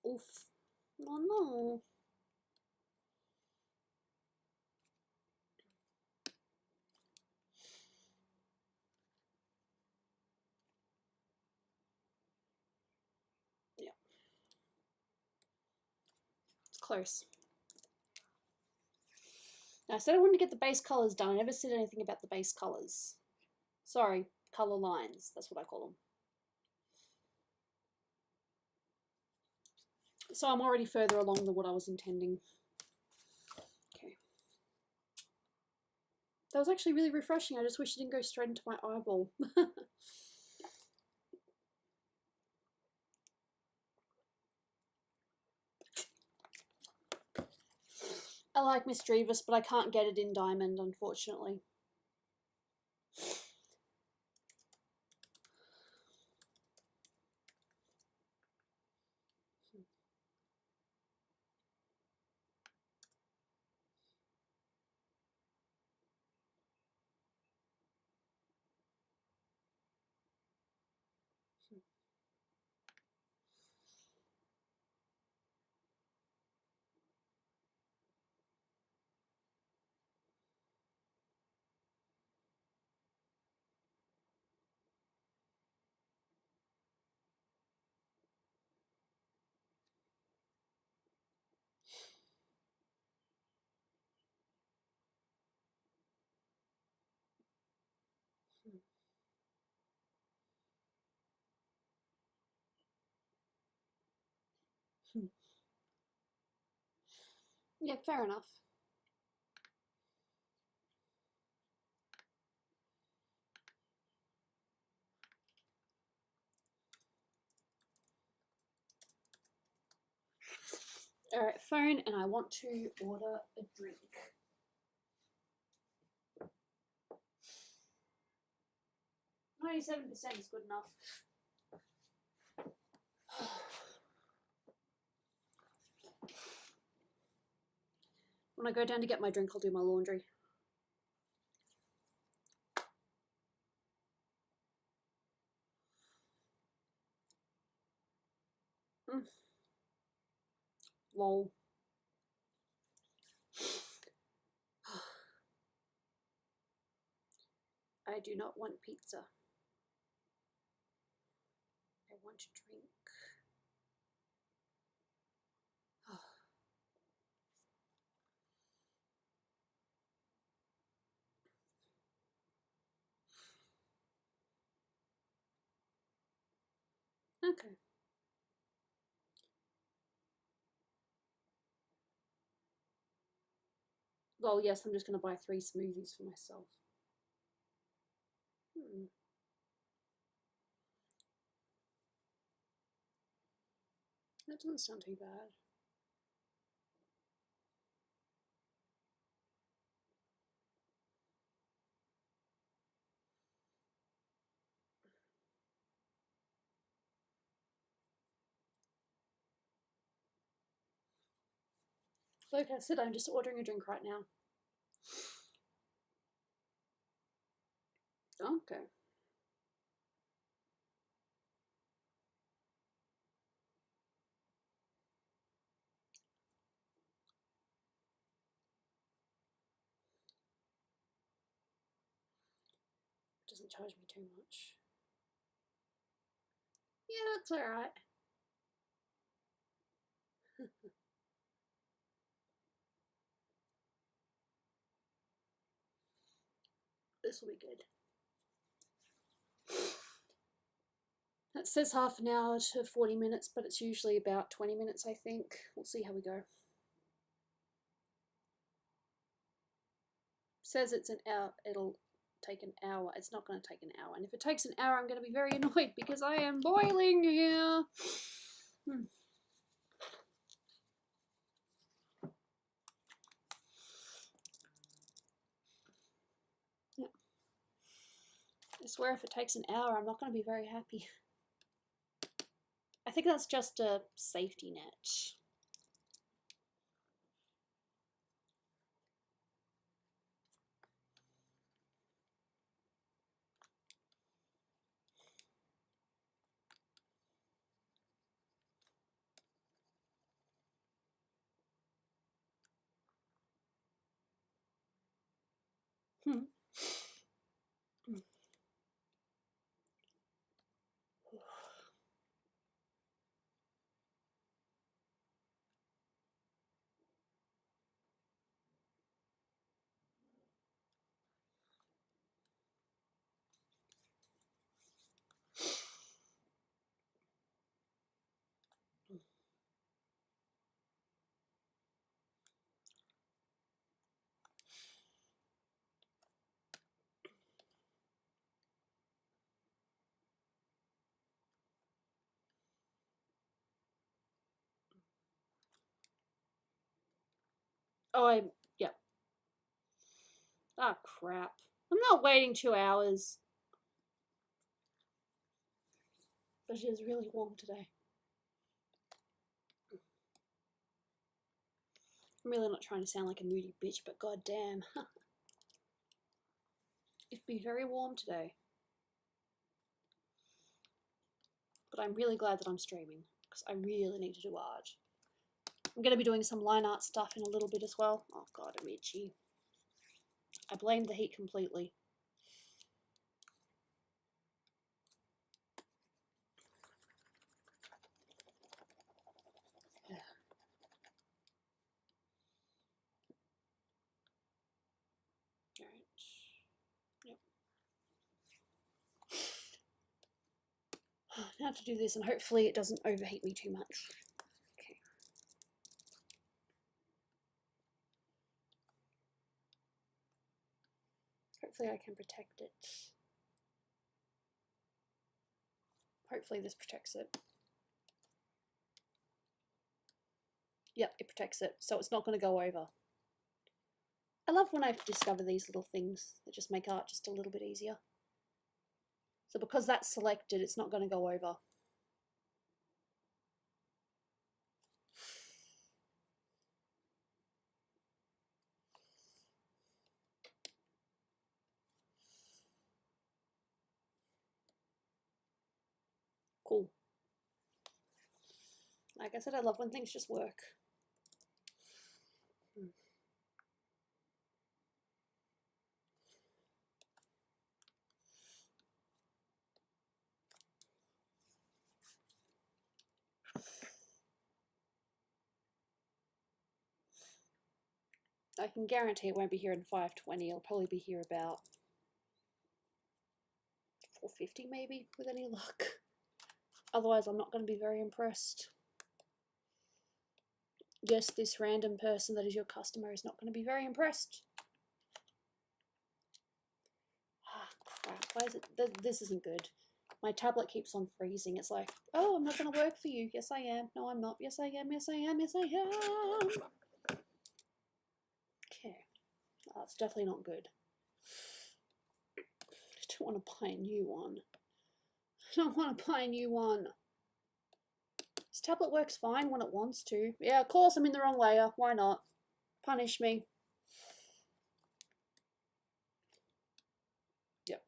Oof. Oh no. Yeah. It's close. Now, I said I wanted to get the base colours done. I never said anything about the base colours. Sorry, colour lines. That's what I call them. So I'm already further along than what I was intending. Okay. That was actually really refreshing. I just wish it didn't go straight into my eyeball. I like Miss Drevis, but I can't get it in diamond, unfortunately. Yeah, fair enough. Alright, phone, and I want to order a drink. 97% is good enough. When I go down to get my drink, I'll do my laundry. Lol. I do not want pizza. I want to drink. Okay. Well, yes, I'm just going to buy 3 smoothies for myself. That doesn't sound too bad. Like I said, I'm just ordering a drink right now. Okay. It doesn't charge me too much. Yeah, that's alright. This will be good. It says half an hour to 40 minutes, but it's usually about 20 minutes, I think. We'll see how we go. It says it's an hour. It'll take an hour. It's not going to take an hour. And if it takes an hour, I'm going to be very annoyed because I am boiling here. Yeah. I swear if it takes an hour, I'm not going to be very happy. I think that's just a safety net. Hmm. Oh, yep. Ah, crap. I'm not waiting 2 hours. But it is really warm today. I'm really not trying to sound like a moody bitch, but goddamn. It'd be very warm today. But I'm really glad that I'm streaming, because I really need to do art. I'm going to be doing some line art stuff in a little bit as well. Oh god, I'm itchy. I blame the heat completely. Alright. Yep. Now to do this, and hopefully it doesn't overheat me too much. Okay. Hopefully I can protect it. Hopefully this protects it. Yep, it protects it, so it's not going to go over. I love when I discover these little things that just make art just a little bit easier. So because that's selected, it's not going to go over. Cool. Like I said, I love when things just work. I can guarantee it won't be here in 5:20. It'll probably be here about 4:50 maybe, with any luck. Otherwise, I'm not going to be very impressed. Yes, this random person that is your customer is not going to be very impressed. Ah, crap. Why is it? This isn't good. My tablet keeps on freezing. It's like, oh, I'm not going to work for you. Yes, I am. No, I'm not. Yes, I am. Yes, I am. Yes, I am. Okay. Oh, that's definitely not good. I don't want to buy a new one. I don't want to buy a new one. This tablet works fine when it wants to. Yeah, of course I'm in the wrong layer. Why not? Punish me. Yep.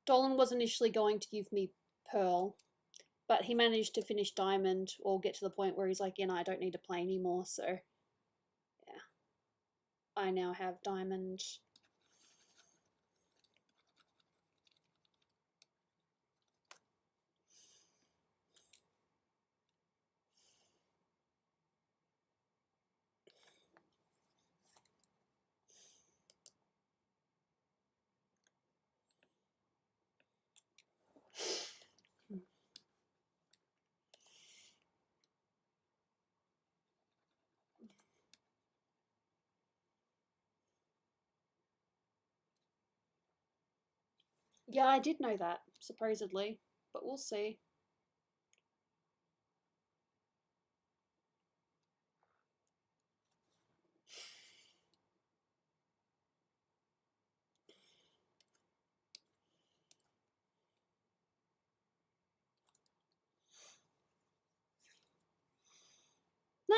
Dolan was initially going to give me Pearl, but he managed to finish Diamond or get to the point where he's like, I don't need to play anymore, so yeah. I now have Diamond. Yeah, I did know that, supposedly, but we'll see.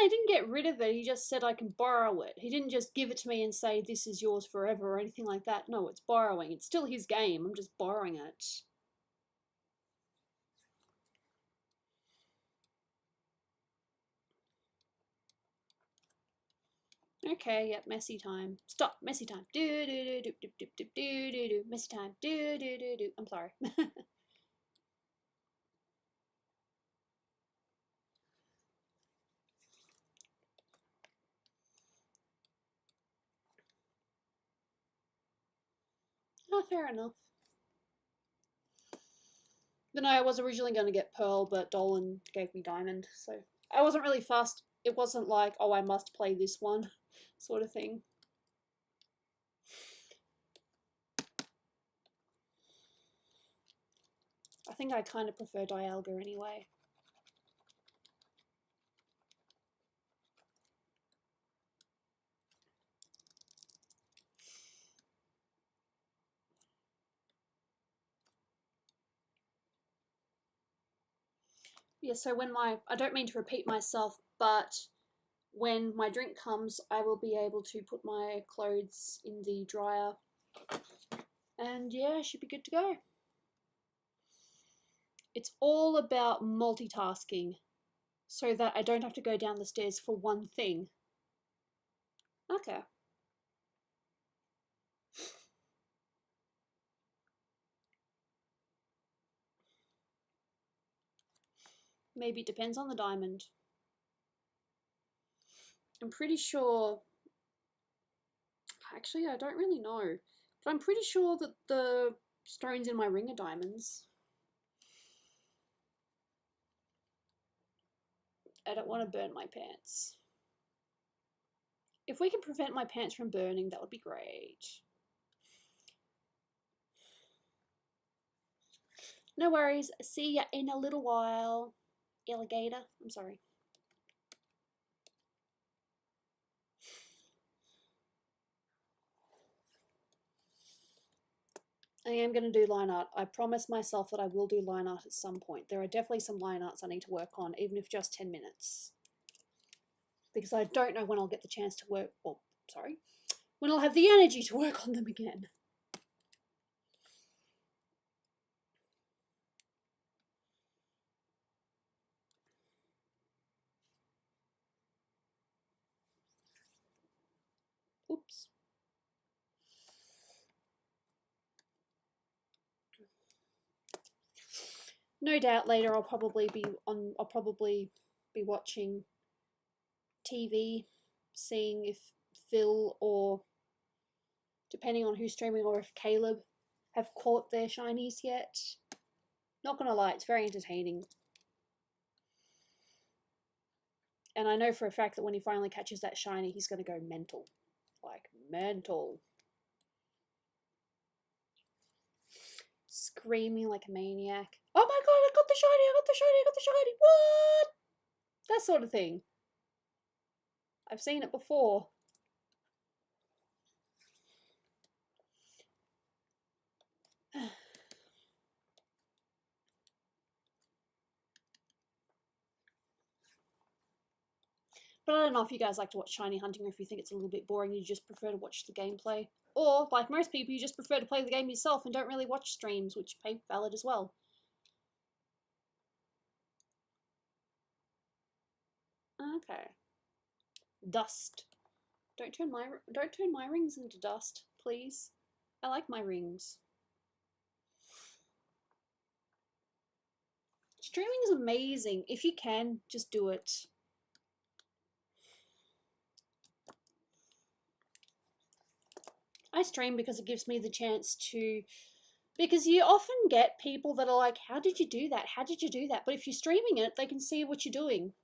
he didn't get rid of it. He just said I can borrow it. He didn't just give it to me and say this is yours forever or anything like that. No, it's borrowing. It's still his game. I'm just borrowing it. Okay, yep, messy time. Stop, messy time. Do do do do do do do do do do. Messy time. Do do do do. I'm sorry. Oh, fair enough. But no, I was originally going to get Pearl, but Dolan gave me Diamond, so I wasn't really fussed. It wasn't like, oh, I must play this one, sort of thing. I think I kind of prefer Dialga anyway. Yeah, so when I don't mean to repeat myself, but when my drink comes, I will be able to put my clothes in the dryer. And yeah, I should be good to go. It's all about multitasking so that I don't have to go down the stairs for one thing. Okay. Maybe it depends on the diamond. I'm pretty sure... Actually, I don't really know. But I'm pretty sure that the stones in my ring are diamonds. I don't want to burn my pants. If we can prevent my pants from burning, that would be great. No worries. See ya in a little while. Alligator. I'm sorry. I am going to do line art. I promised myself that I will do line art at some point. There are definitely some line arts I need to work on, even if just 10 minutes. Because I don't know when I'll get the chance to work, or, sorry, when I'll have the energy to work on them again. Oops. No doubt later I'll probably be watching TV, seeing if Phil or, depending on who's streaming, or if Caleb have caught their shinies yet. Not gonna lie, it's very entertaining. And I know for a fact that when he finally catches that shiny, he's gonna go mental. Like, mental. Screaming like a maniac. Oh my god, I got the shiny, I got the shiny, I got the shiny, what? That sort of thing. I've seen it before. But I don't know if you guys like to watch shiny hunting, or if you think it's a little bit boring, you just prefer to watch the gameplay. Or, like most people, you just prefer to play the game yourself and don't really watch streams, which are valid as well. Okay. Dust. Don't turn my rings into dust, please. I like my rings. Streaming is amazing. If you can, just do it. I stream because it gives me the chance to... Because you often get people that are like, how did you do that? How did you do that? But if you're streaming it, they can see what you're doing.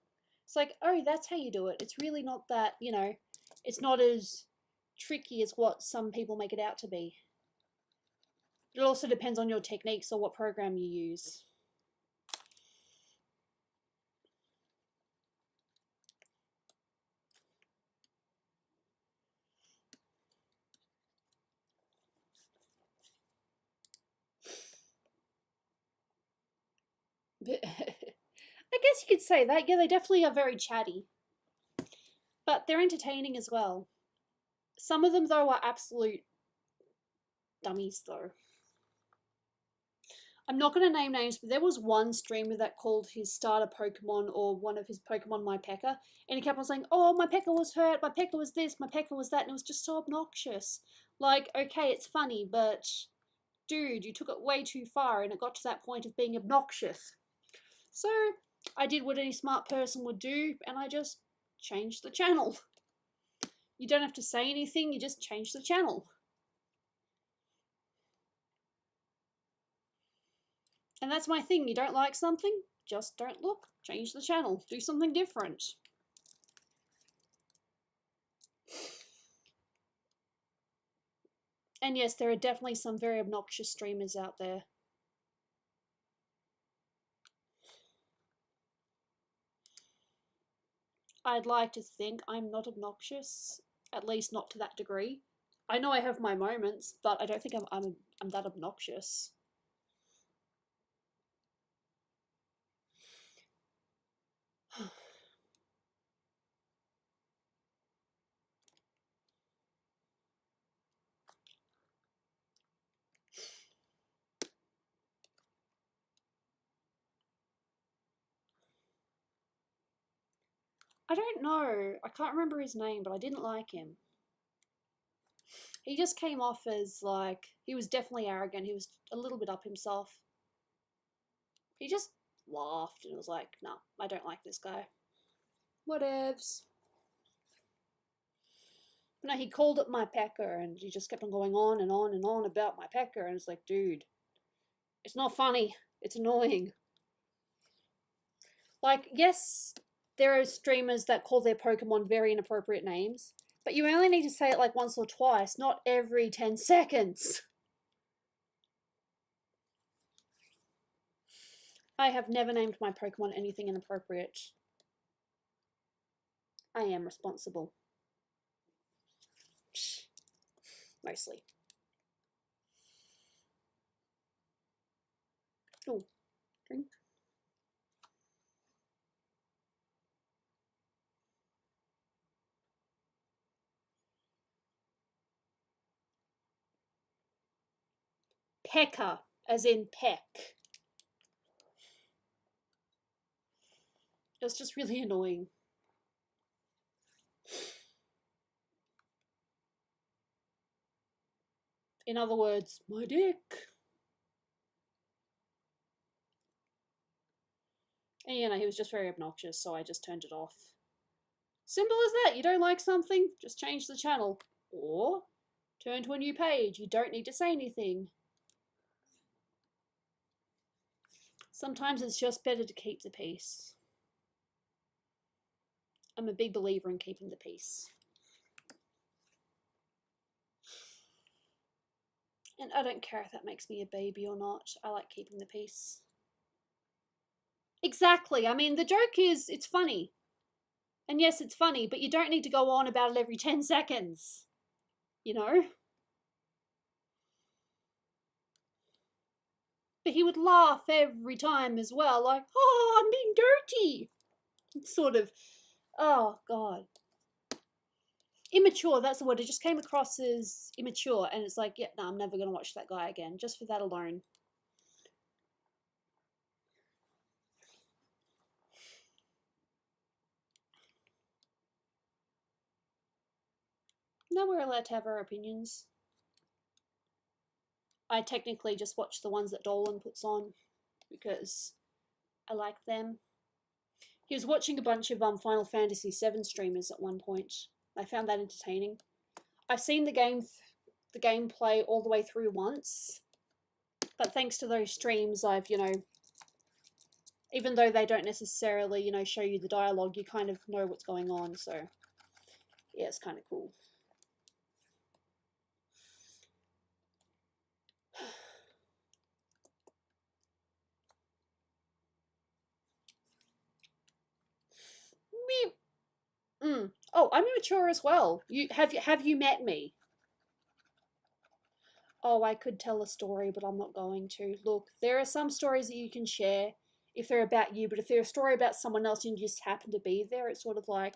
It's like, oh, that's how you do it. It's really not that, you know, it's not as tricky as what some people make it out to be. It also depends on your techniques or what program you use. But I guess you could say that. Yeah, they definitely are very chatty. But they're entertaining as well. Some of them, though, are absolute dummies, though. I'm not going to name names, but there was one streamer that called his starter Pokemon or one of his Pokemon my P.E.K.K.A. And he kept on saying, oh, my P.E.K.K.A was hurt, my P.E.K.K.A was this, my P.E.K.K.A was that. And it was just so obnoxious. Like, okay, it's funny, but dude, you took it way too far and it got to that point of being obnoxious. So I did what any smart person would do and I just changed the channel. You don't have to say anything, you just change the channel. And that's my thing. You don't like something? Just don't look. Change the channel. Do something different. And yes, there are definitely some very obnoxious streamers out there. I'd like to think I'm not obnoxious, at least not to that degree. I know I have my moments, but I don't think I'm that obnoxious. I don't know. I can't remember his name, but I didn't like him. He just came off as like, he was definitely arrogant. He was a little bit up himself. He just laughed and was like, no, I don't like this guy. Whatevs. But no, he called it my P.E.K.K.A and he just kept on going on and on and on about my P.E.K.K.A and it's like, dude, it's not funny. It's annoying. Like, yes, there are streamers that call their Pokemon very inappropriate names, but you only need to say it like once or twice, not every 10 seconds. I have never named my Pokemon anything inappropriate. I am responsible. Mostly. Oh, drink. P.E.K.K.A, as in peck. It's just really annoying. In other words, my dick. And you know, he was just very obnoxious, so I just turned it off. Simple as that. You don't like something, just change the channel. Or turn to a new page. You don't need to say anything. Sometimes it's just better to keep the peace. I'm a big believer in keeping the peace. And I don't care if that makes me a baby or not. I like keeping the peace. Exactly. I mean, the joke is, it's funny. And yes, it's funny, but you don't need to go on about it every 10 seconds. You know? But he would laugh every time as well, like, oh, I'm being dirty. It's sort of, oh, God. Immature, that's the word. It just came across as immature, and it's like, yeah, no, I'm never going to watch that guy again, just for that alone. No, we're allowed to have our opinions. I technically just watch the ones that Dolan puts on, because I like them. He was watching a bunch of Final Fantasy VII streamers at one point. I found that entertaining. I've seen the gameplay all the way through once, but thanks to those streams, I've, you know, even though they don't necessarily, you know, show you the dialogue, you kind of know what's going on, so yeah, it's kind of cool. Oh, I'm immature as well. Have you met me? Oh, I could tell a story, but I'm not going to. Look, there are some stories that you can share if they're about you, but if they're a story about someone else and you just happen to be there, it's sort of like,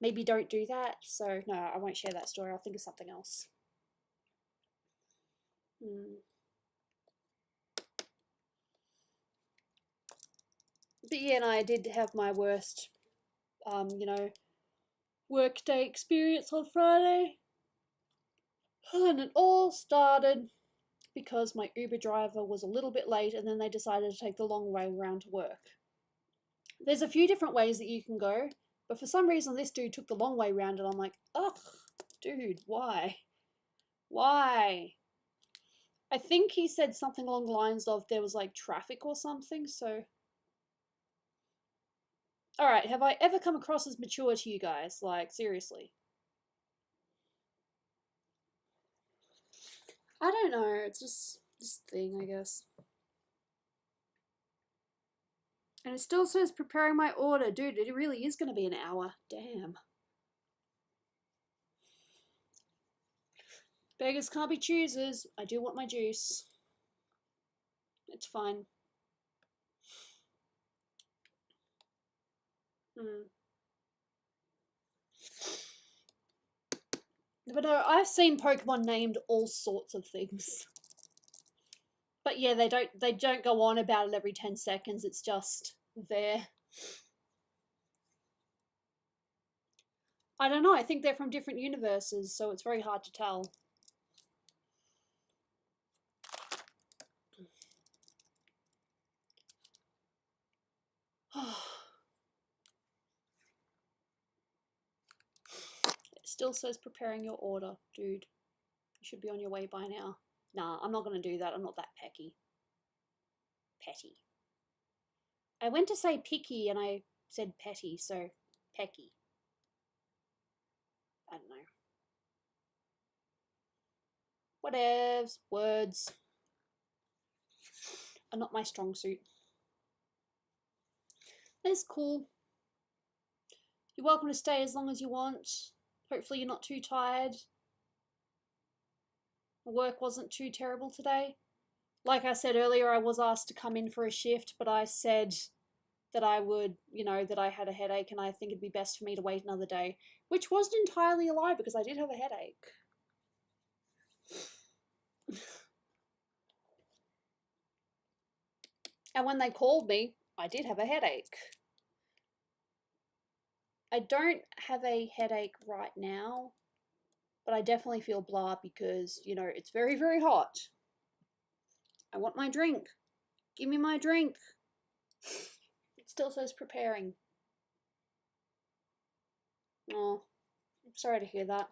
maybe don't do that. So no, I won't share that story. I'll think of something else. But yeah, and I did have my worst, workday experience on Friday. And it all started because my Uber driver was a little bit late and then they decided to take the long way around to work. There's a few different ways that you can go, but for some reason this dude took the long way around and I'm like, ugh, dude, why? Why? I think he said something along the lines of there was like traffic or something, so... Alright, have I ever come across as mature to you guys? Like, seriously. I don't know, it's just this thing, I guess. And it still says preparing my order. Dude, it really is going to be an hour. Damn. Beggars can't be choosers. I do want my juice. It's fine. But no, I've seen Pokemon named all sorts of things. But yeah, they don't go on about it every 10 seconds. It's just there. I don't know. I think they're from different universes, so it's very hard to tell. It still says preparing your order, dude. You should be on your way by now. Nah, I'm not going to do that. I'm not that petty. I went to say picky and I said petty, so pecky. I don't know. Whatevs. Words are not my strong suit. It's cool. You're welcome to stay as long as you want. Hopefully you're not too tired. The work wasn't too terrible today. Like I said earlier, I was asked to come in for a shift, but I said that I would, that I had a headache and I think it'd be best for me to wait another day, which wasn't entirely a lie because I did have a headache. And when they called me, I did have a headache. I don't have a headache right now, but I definitely feel blah because, it's very, very hot. I want my drink. Give me my drink. It still says preparing. Oh, I'm sorry to hear that.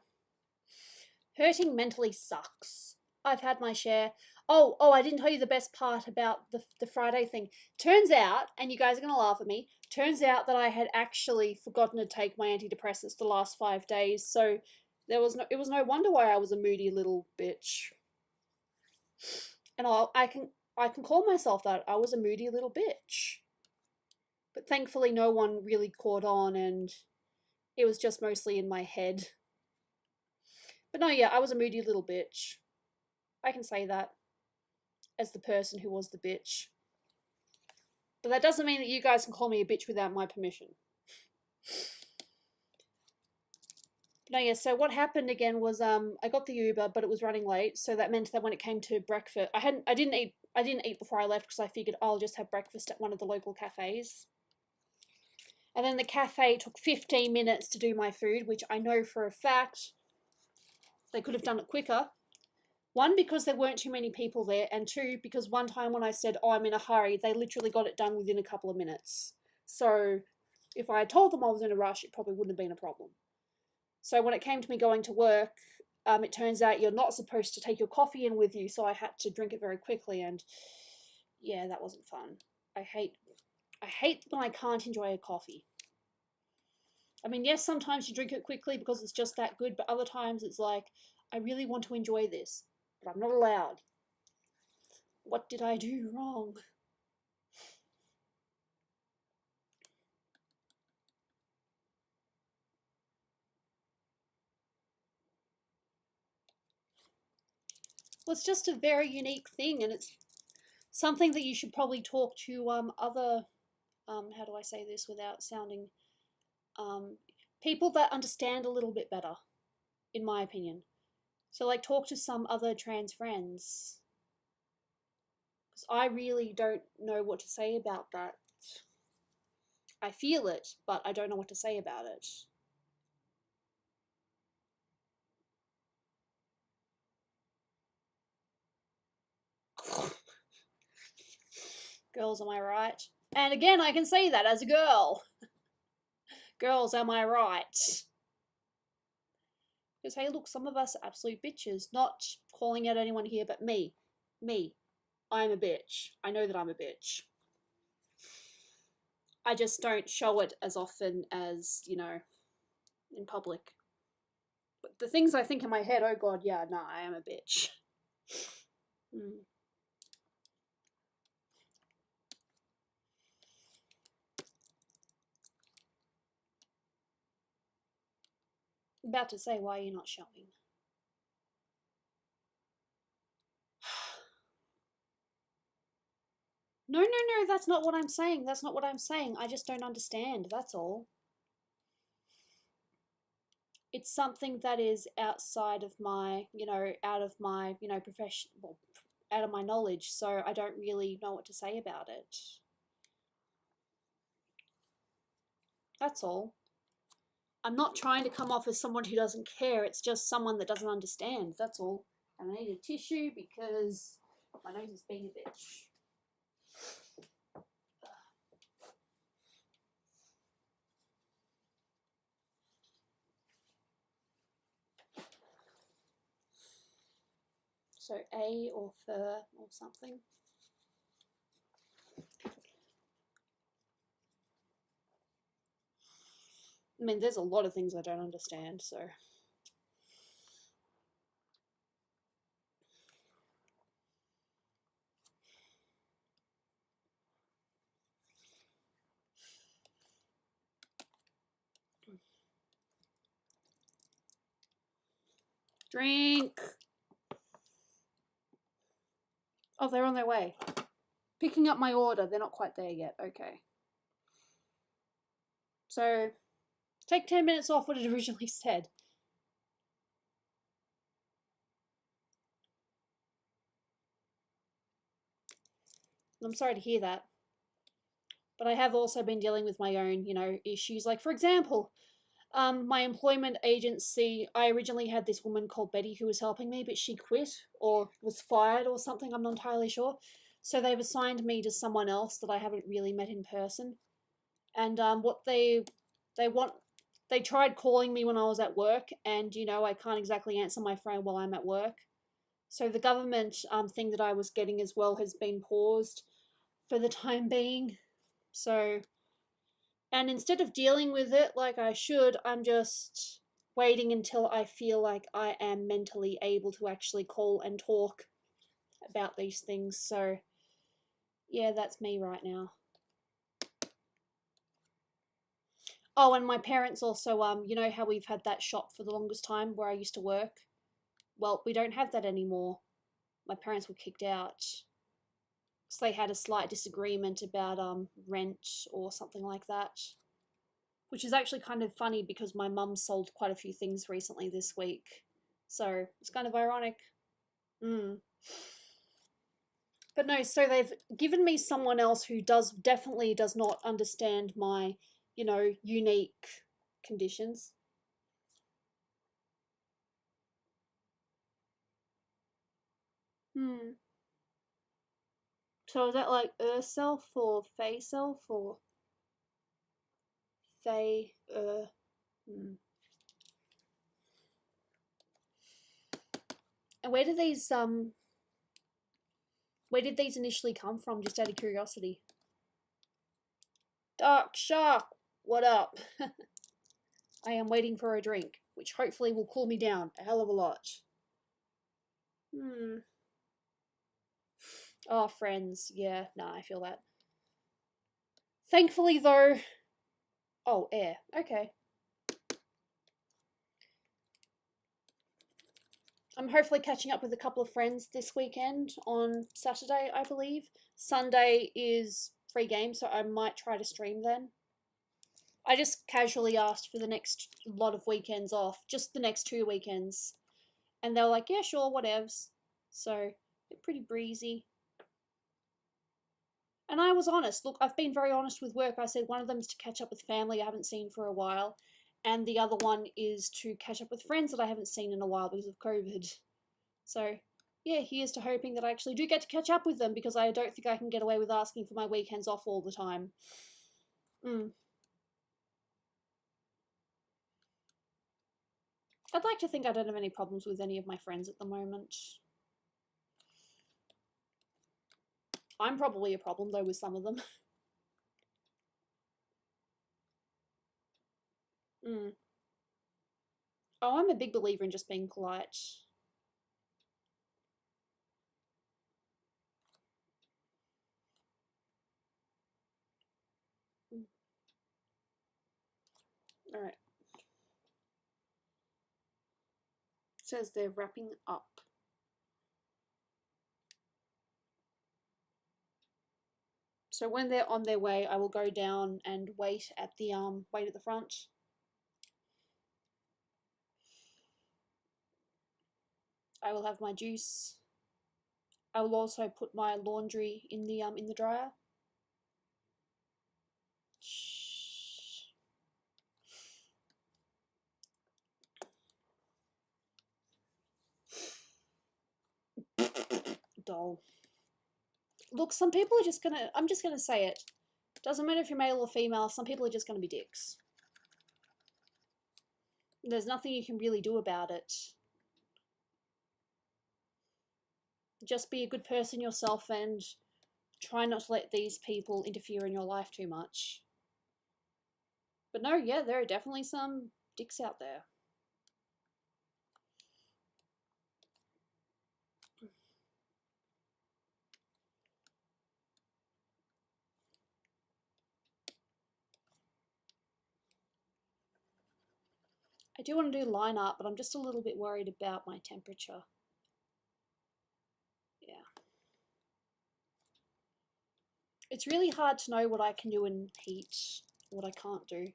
Hurting mentally sucks. I've had my share. Oh, I didn't tell you the best part about the Friday thing. Turns out, and you guys are going to laugh at me, turns out that I had actually forgotten to take my antidepressants the last 5 days, so it was no wonder why I was a moody little bitch. And I can call myself that. I was a moody little bitch. But thankfully no one really caught on and it was just mostly in my head. But no, yeah, I was a moody little bitch. I can say that as the person who was the bitch. But that doesn't mean that you guys can call me a bitch without my permission. No, yeah, so what happened again was I got the Uber, but it was running late, so that meant that when it came to breakfast, I didn't eat before I left because I figured I'll just have breakfast at one of the local cafes. And then the cafe took 15 minutes to do my food, which I know for a fact they could have done it quicker. One, because there weren't too many people there, and two, because one time when I said, oh, I'm in a hurry, they literally got it done within a couple of minutes. So if I had told them I was in a rush, it probably wouldn't have been a problem. So when it came to me going to work, it turns out you're not supposed to take your coffee in with you, so I had to drink it very quickly, and yeah, that wasn't fun. I hate when I can't enjoy a coffee. I mean, yes, sometimes you drink it quickly because it's just that good, but other times it's like, I really want to enjoy this, but I'm not allowed. What did I do wrong? Well, it's just a very unique thing, and it's something that you should probably talk to other, how do I say this without sounding, people that understand a little bit better, in my opinion. So, like, talk to some other trans friends. Because I really don't know what to say about that. I feel it, but I don't know what to say about it. Girls, am I right? And again, I can say that as a girl. Girls, am I right? Because, hey, look, some of us are absolute bitches. Not calling out anyone here, but me. Me. I'm a bitch. I know that I'm a bitch. I just don't show it as often as, you know, in public. But the things I think in my head, oh god, yeah, nah, I am a bitch. About to say, why are you not showing? No, no, no, that's not what I'm saying. That's not what I'm saying. I just don't understand, that's all. It's something that is outside of my, you know, out of my, you know, profession, well, out of my knowledge, so I don't really know what to say about it. That's all. I'm not trying to come off as someone who doesn't care, it's just someone that doesn't understand, that's all. And I need a tissue because my nose is being a bitch. So A or fur or something. I mean, there's a lot of things I don't understand, so. Drink! Oh, they're on their way. Picking up my order. They're not quite there yet. Okay. So, take 10 minutes off what it originally said. I'm sorry to hear that. But I have also been dealing with my own, you know, issues. Like, for example, my employment agency, I originally had this woman called Betty who was helping me, but she quit or was fired or something, I'm not entirely sure. So they've assigned me to someone else that I haven't really met in person. And what they want, they tried calling me when I was at work, and, you know, I can't exactly answer my phone while I'm at work. So the government thing that I was getting as well has been paused for the time being. So, and instead of dealing with it like I should, I'm just waiting until I feel like I am mentally able to actually call and talk about these things. So, yeah, that's me right now. Oh, and my parents also, you know how we've had that shop for the longest time where I used to work? Well, we don't have that anymore. My parents were kicked out. So they had a slight disagreement about rent or something like that. Which is actually kind of funny because my mum sold quite a few things recently this week. So it's kind of ironic. But no, so they've given me someone else who definitely does not understand my, you know, unique conditions. So is that like self or Fey self or Fey And where did these initially come from, just out of curiosity? Dark Shark, what up? I am waiting for a drink, which hopefully will cool me down a hell of a lot. Oh, friends. Yeah, nah, I feel that. Thankfully, though... Oh, air. Okay. I'm hopefully catching up with a couple of friends this weekend on Saturday, I believe. Sunday is free game, so I might try to stream then. I just casually asked for the next lot of weekends off, just the next 2 weekends. And they were like, yeah, sure, whatevs. So, pretty breezy. And I was honest. Look, I've been very honest with work. I said one of them is to catch up with family I haven't seen for a while, and the other one is to catch up with friends that I haven't seen in a while because of COVID. So, yeah, here's to hoping that I actually do get to catch up with them, because I don't think I can get away with asking for my weekends off all the time. I'd like to think I don't have any problems with any of my friends at the moment. I'm probably a problem, though, with some of them. Oh, I'm a big believer in just being polite. Alright. It says they're wrapping up. So when they're on their way, I will go down and wait at the front. I will have my juice. I will also put my laundry in the dryer. Dull. Look, some people are just gonna, I'm just gonna say it. Doesn't matter if you're male or female, some people are just gonna be dicks. There's nothing you can really do about it. Just be a good person yourself and try not to let these people interfere in your life too much. But no, yeah, there are definitely some dicks out there. I do want to do line art, but I'm just a little bit worried about my temperature. Yeah. It's really hard to know what I can do in heat, what I can't do. I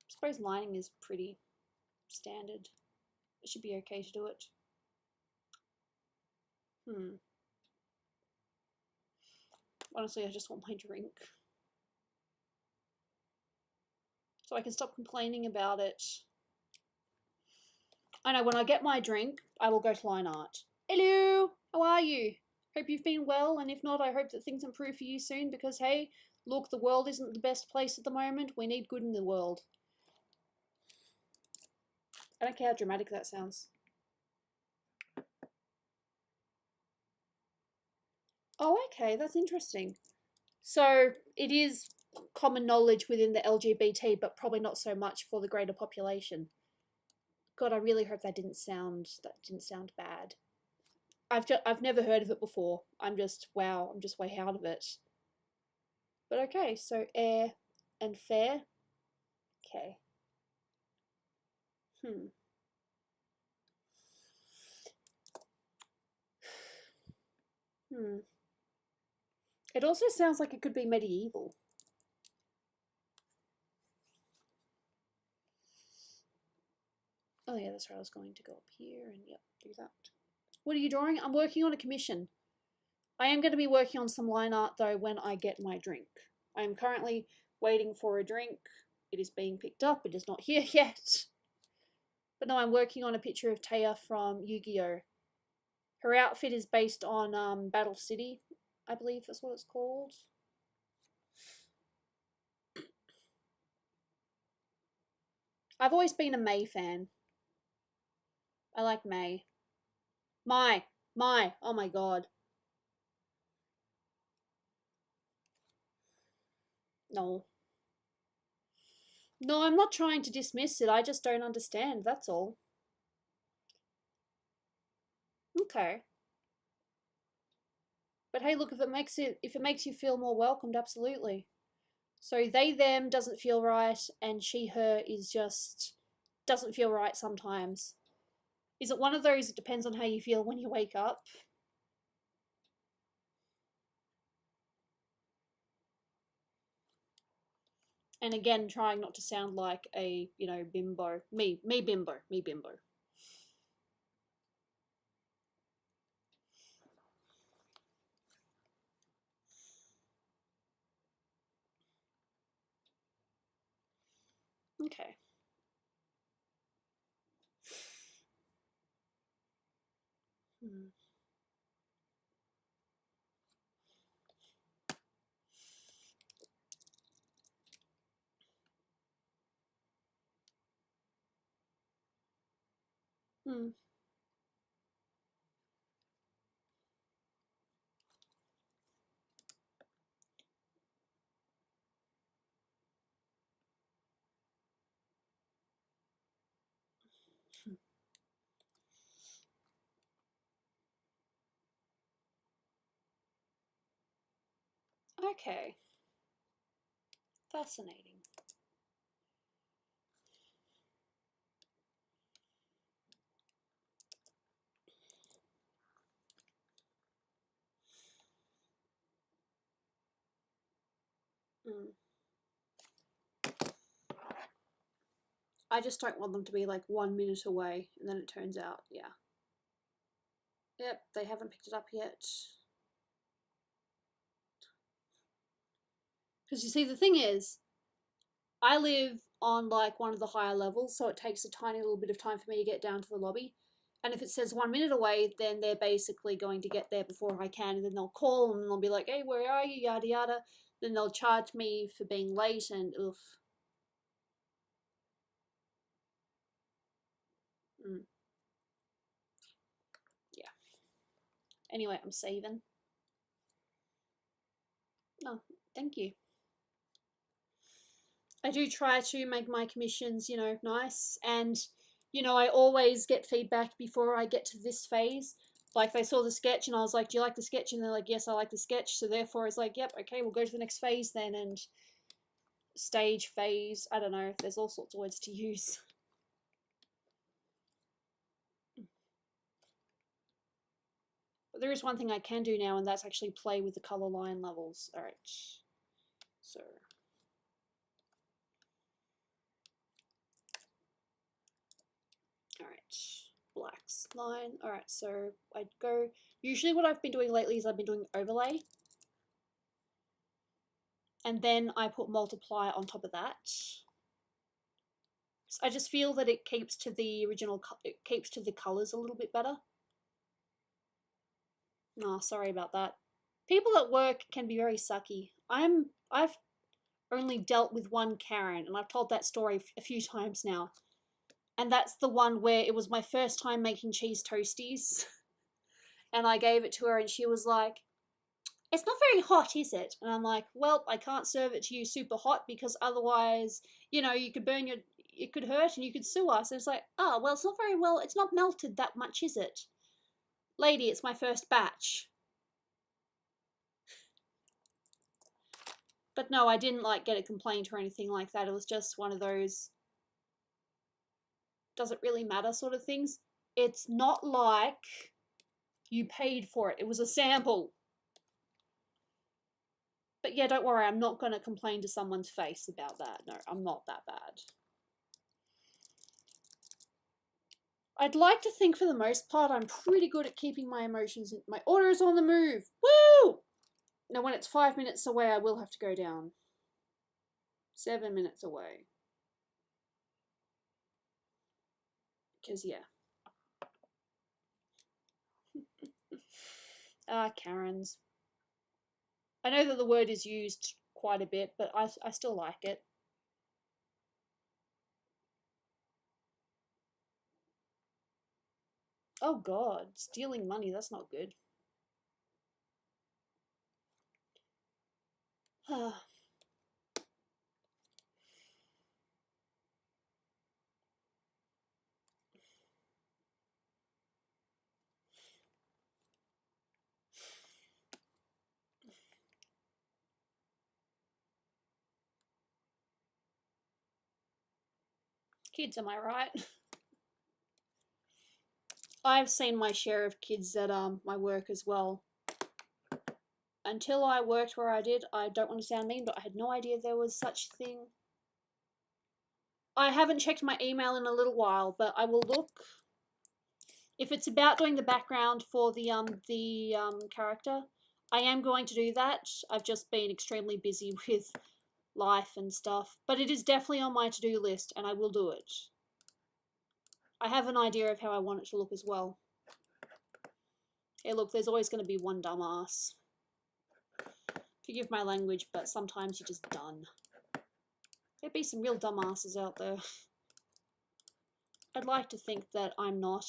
suppose lining is pretty standard. It should be okay to do it. Honestly, I just want my drink. So I can stop complaining about it. I know, when I get my drink, I will go to line art. Hello! How are you? Hope you've been well, and if not, I hope that things improve for you soon, because hey, look, the world isn't the best place at the moment. We need good in the world. I don't care how dramatic that sounds. Oh, okay, that's interesting. So it is common knowledge within the LGBT, but probably not so much for the greater population. God, I really hope that didn't sound bad. I've never heard of it before. I'm just way out of it. But okay, so air and fair. Okay. It also sounds like it could be medieval. Oh yeah, that's right. I was going to go up here and yep, do that. What are you drawing? I'm working on a commission. I am going to be working on some line art though when I get my drink. I am currently waiting for a drink. It is being picked up. It is not here yet. But no, I'm working on a picture of Taya from Yu-Gi-Oh! Her outfit is based on Battle City, I believe that's what it's called. I've always been a Mei fan. I like Mei. My, oh my god. No. No, I'm not trying to dismiss it. I just don't understand, that's all. Okay. But hey, look, if it makes you feel more welcomed, absolutely. So they them doesn't feel right, and she her is just doesn't feel right sometimes. Is it one of those, it depends on how you feel when you wake up? And again, trying not to sound like a, you know, bimbo. Me bimbo. Okay. Hmm. Okay. Fascinating. Mm. I just don't want them to be like 1 minute away, and then it turns out, yeah. Yep, they haven't picked it up yet. Because you see, the thing is, I live on like one of the higher levels, so it takes a tiny little bit of time for me to get down to the lobby. And if it says 1 minute away, then they're basically going to get there before I can, and then they'll call and they'll be like, hey, where are you? Yada yada. Then they'll charge me for being late, and oof. Mm. Yeah. Anyway, I'm saving. No, thank you. I do try to make my commissions, you know, nice. And, you know, I always get feedback before I get to this phase. Like, they saw the sketch and I was like, do you like the sketch? And they're like, yes, I like the sketch. So therefore it's like, yep, okay, we'll go to the next phase then. And stage, phase, I don't know. There's all sorts of words to use. But there is one thing I can do now, and that's actually play with the color line levels. All right. So... Alright, blacks line. Alright, so I'd go, usually what I've been doing lately is I've been doing overlay. And then I put multiply on top of that. So I just feel that it keeps to the original, it keeps to the colours a little bit better. No, sorry about that. People at work can be very sucky. I've only dealt with one Karen, and I've told that story a few times now. And that's the one where it was my first time making cheese toasties. And I gave it to her and she was like, it's not very hot, is it? And I'm like, well, I can't serve it to you super hot because otherwise, you know, you could burn your, it could hurt and you could sue us. And it's like, oh, well, it's not very well, it's not melted that much, is it? Lady, it's my first batch. But no, I didn't like get a complaint or anything like that. It was just one of those, does it really matter sort of things. It's not like you paid for it. It was a sample. But yeah, don't worry, I'm not going to complain to someone's face about that. No, I'm not that bad. I'd like to think for the most part I'm pretty good at keeping my emotions in. My order is on the move. Woo! Now when it's 5 minutes away, I will have to go down. 7 minutes away. Because, yeah. Karens. I know that the word is used quite a bit, but I still like it. Oh god, stealing money, that's not good. Kids, am I right? I've seen my share of kids at my work as well. Until I worked where I did, I don't want to sound mean, but I had no idea there was such thing. I haven't checked my email in a little while, but I will look. If it's about doing the background for the character, I am going to do that. I've just been extremely busy with life and stuff, but it is definitely on my to-do list, and I will do it. I have an idea of how I want it to look as well. Hey, look, there's always going to be one dumbass. Forgive my language, but sometimes you're just done. There'd be some real dumbasses out there. I'd like to think that I'm not.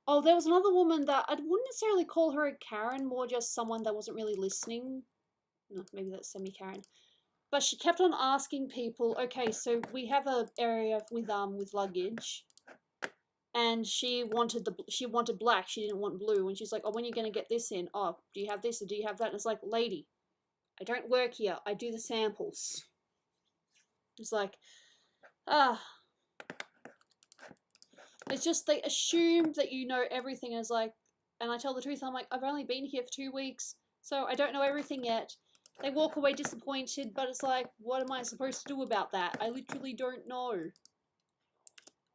Oh, there was another woman that I wouldn't necessarily call her a Karen, more just someone that wasn't really listening. No, maybe that's semi-Karen. But she kept on asking people, okay, so we have a area with luggage, and she wanted black, she didn't want blue, and she's like, oh, when are you gonna get this in? Oh, do you have this or do you have that? And it's like, lady, I don't work here, I do the samples. It's like, it's just they assume that you know everything. And it's like, and I tell the truth, I'm like, I've only been here for 2 weeks, so I don't know everything yet. They walk away disappointed, but it's like, what am I supposed to do about that? I literally don't know.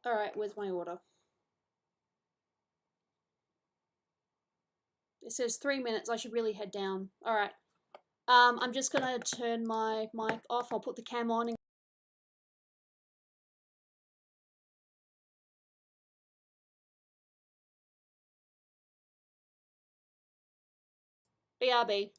Alright, where's my order? It says 3 minutes, I should really head down. Alright. I'm just gonna turn my mic off, I'll put the cam on and BRB.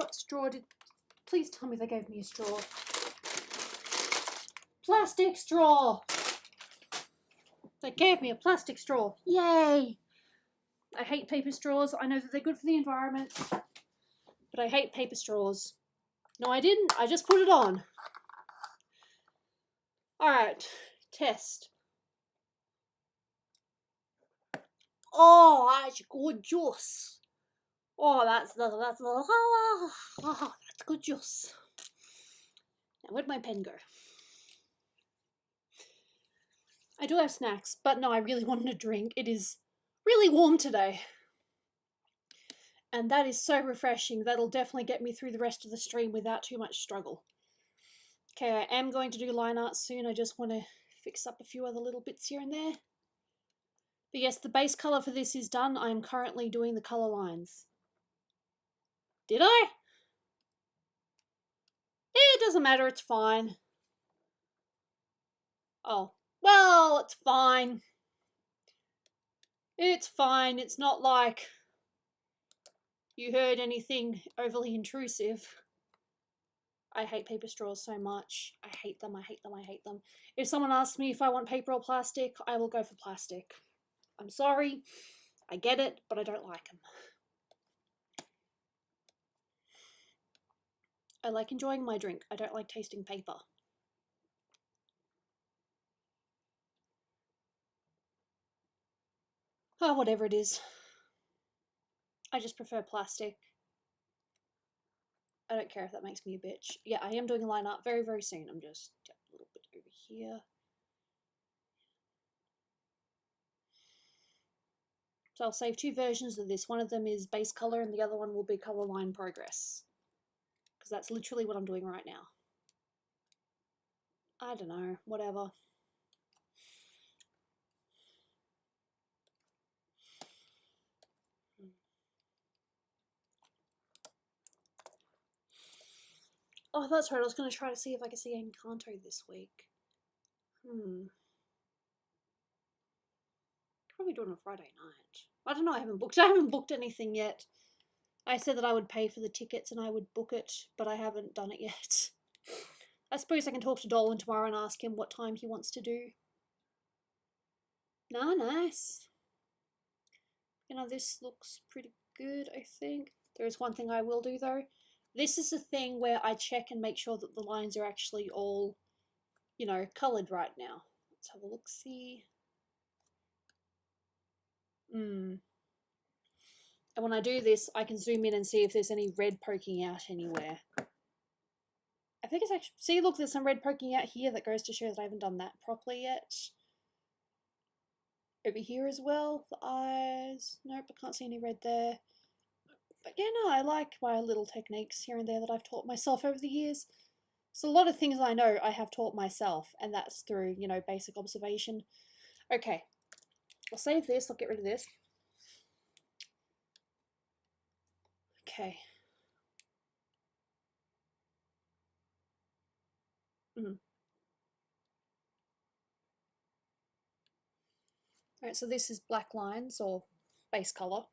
What straw did... Please tell me they gave me a straw. Plastic straw! They gave me a plastic straw. Yay! I hate paper straws. I know that they're good for the environment, but I hate paper straws. No, I didn't. I just put it on. Alright. Test. Oh, that's good juice. Oh, that's good juice. Now, where'd my pen go? I do have snacks, but no, I really wanted a drink. It is really warm today. And that is so refreshing. That'll definitely get me through the rest of the stream without too much struggle. Okay, I am going to do line art soon. I just want to fix up a few other little bits here and there. But yes, the base colour for this is done. I am currently doing the colour lines. Did I? It doesn't matter, it's fine. Oh, well, it's fine. It's fine. It's not like you heard anything overly intrusive. I hate paper straws so much. I hate them, I hate them, I hate them. If someone asks me if I want paper or plastic, I will go for plastic. I'm sorry. I get it, but I don't like them. I like enjoying my drink. I don't like tasting paper. Oh, whatever it is. I just prefer plastic. I don't care if that makes me a bitch. Yeah, I am doing a line art very, very soon. I'm just a little bit over here. So I'll save two versions of this. One of them is base color and the other one will be color line progress. Because that's literally what I'm doing right now. I don't know, whatever. Oh, that's right. I was going to try to see if I could see Encanto this week. Probably do it on a Friday night. I don't know. I haven't booked anything yet. I said that I would pay for the tickets and I would book it, but I haven't done it yet. I suppose I can talk to Dolan tomorrow and ask him what time he wants to do. Nah, nice. You know, this looks pretty good, I think. There is one thing I will do though. This is a thing where I check and make sure that the lines are actually all, you know, coloured right now. Let's have a look-see. And when I do this, I can zoom in and see if there's any red poking out anywhere. I think it's actually... See, look, there's some red poking out here that goes to show that I haven't done that properly yet. Over here as well, the eyes. Nope, I can't see any red there. But yeah, no, I like my little techniques here and there that I've taught myself over the years. So a lot of things I know I have taught myself, and that's through, you know, basic observation. Okay, I'll save this, I'll get rid of this. Okay. Alright, so this is black lines, or base colour,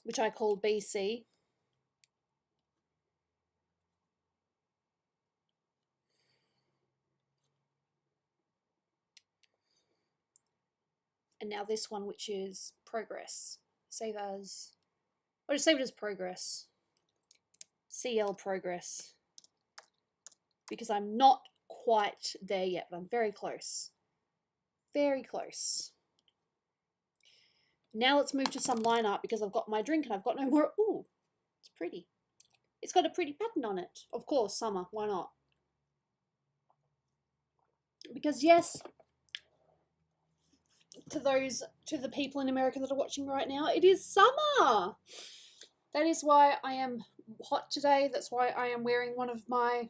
which I call BC. And now this one, which is progress. Save as... I'll just save it as progress. CL progress. Because I'm not quite there yet, but I'm very close. Very close. Now let's move to some line art because I've got my drink and I've got no more... Ooh, it's pretty. It's got a pretty pattern on it. Of course, summer. Why not? Because yes, to the people in America that are watching right now, it is summer. That is why I am hot today. That's why I am wearing one of my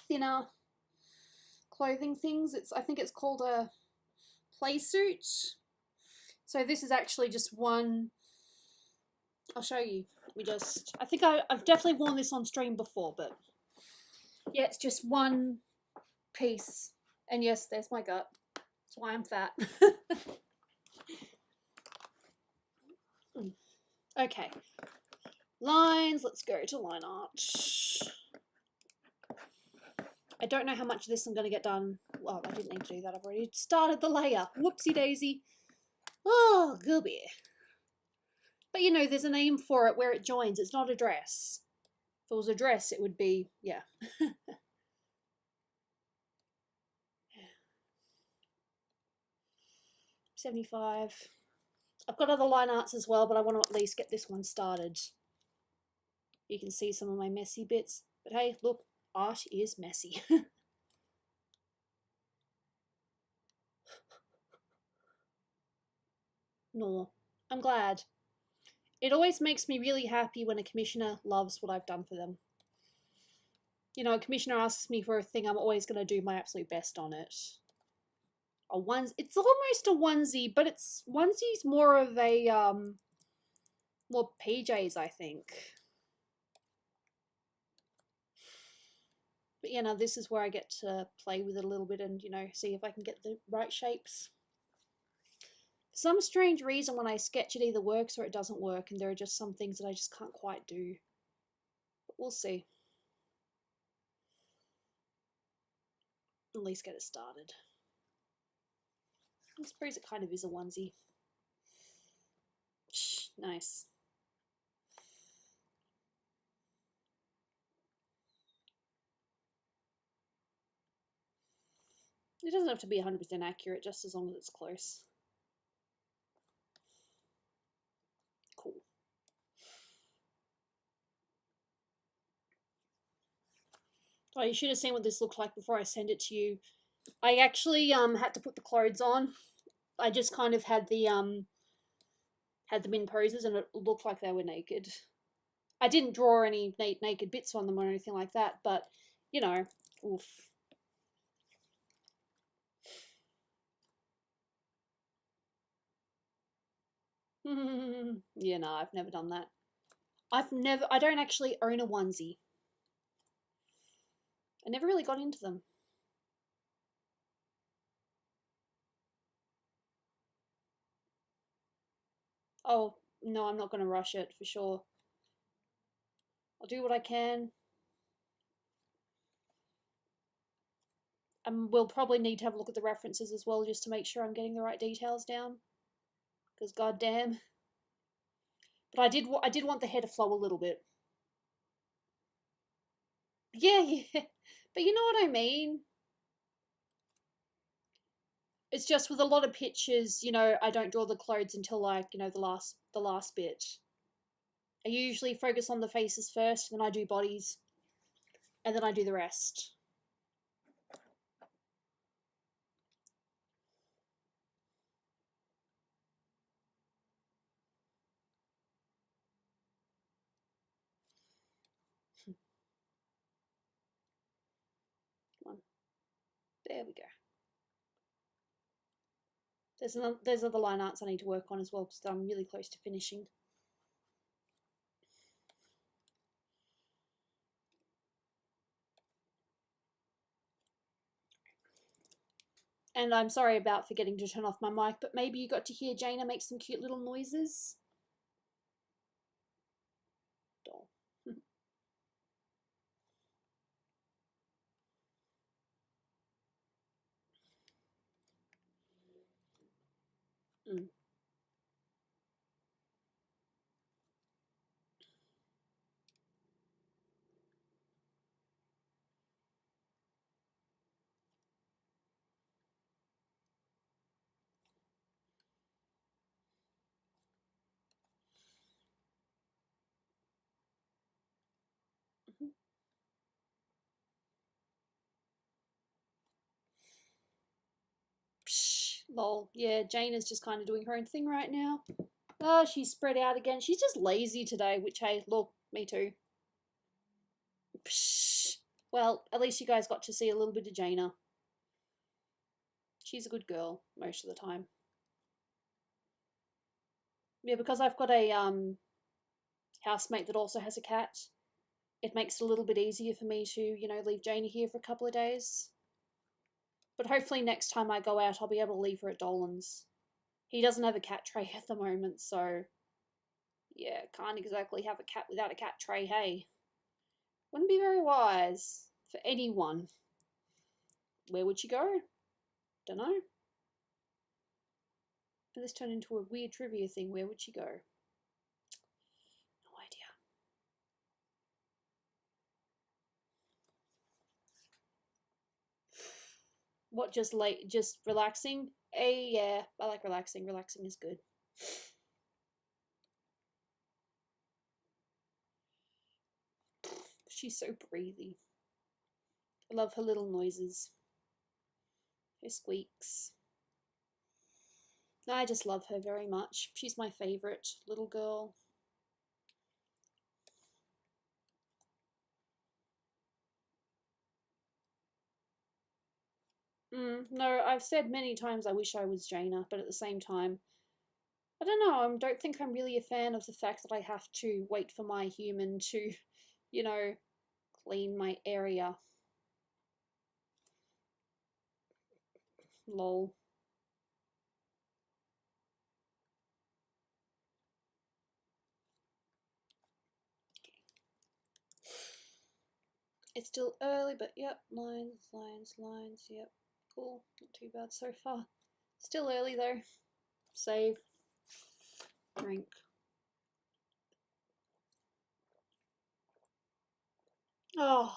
thinner clothing things. I think it's called a play suit. So this is actually just one. I'll show you. I think I've definitely worn this on stream before, but yeah, it's just one piece. And yes, there's my gut. That's why I'm fat. Okay. Lines, let's go to line art. I don't know how much of this I'm going to get done. Well, I didn't need to do that. I've already started the layer. Whoopsie daisy. Oh, Gooby. But you know, there's a name for it where it joins. It's not a dress. If it was a dress, it would be, yeah. 75. I've got other line arts as well, but I want to at least get this one started. You can see some of my messy bits. But hey, look, art is messy. No, I'm glad. It always makes me really happy when a commissioner loves what I've done for them. You know, a commissioner asks me for a thing, I'm always going to do my absolute best on it. It's almost a onesie, but onesie's more of a, more PJs, I think. But you know, this is where I get to play with it a little bit and, you know, see if I can get the right shapes. For some strange reason, when I sketch, it either works or it doesn't work, and there are just some things that I just can't quite do. But we'll see. At least get it started. I suppose it kind of is a onesie. Nice. It doesn't have to be 100% accurate, just as long as it's close. Cool. Oh, you should have seen what this looked like before I send it to you. I actually had to put the clothes on. I just kind of had them in poses, and it looked like they were naked. I didn't draw any naked bits on them or anything like that, but you know, oof. Yeah, no, I've never done that. I don't actually own a onesie. I never really got into them. Oh, no, I'm not going to rush it, for sure. I'll do what I can. We'll probably need to have a look at the references as well, just to make sure I'm getting the right details down. Because goddamn. But I did want the hair to flow a little bit. Yeah, yeah. But you know what I mean? It's just with a lot of pictures, you know, I don't draw the clothes until, like, you know, the last bit. I usually focus on the faces first, then I do bodies, and then I do the rest. Come on. There we go. There's other line arts I need to work on as well, because I'm really close to finishing. And I'm sorry about forgetting to turn off my mic, but maybe you got to hear Jaina make some cute little noises. Doll. Mm. Mm-hmm. Psh, lol. Yeah, Jaina's just kind of doing her own thing right now. Oh, she's spread out again. She's just lazy today, which, hey, look, me too. Psh. Well, at least you guys got to see a little bit of Jaina. She's a good girl most of the time. Yeah, because I've got a housemate that also has a cat, it makes it a little bit easier for me to, you know, leave Jaina here for a couple of days. But hopefully next time I go out, I'll be able to leave her at Dolan's. He doesn't have a cat tray at the moment, so Yeah, can't exactly have a cat without a cat tray, hey. Wouldn't be very wise for anyone. Where would she go? Dunno. And this turned into a weird trivia thing. Where would she go? No idea. What, just relaxing? Yeah, I like relaxing. Relaxing is good. She's so breathy. I love her little noises. Her squeaks. I just love her very much. She's my favourite little girl. No, I've said many times I wish I was Jaina, but at the same time, I don't know, I don't think I'm really a fan of the fact that I have to wait for my human to, you know, clean my area. Lol. It's still early, but yep, lines, yep. Cool, not too bad so far. Still early though. Save. Drink. Oh,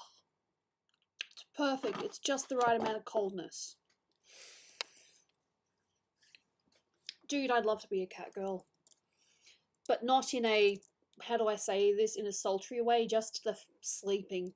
it's perfect. It's just the right amount of coldness. Dude, I'd love to be a cat girl. But not in a, how do I say this, in a sultry way, just the sleeping.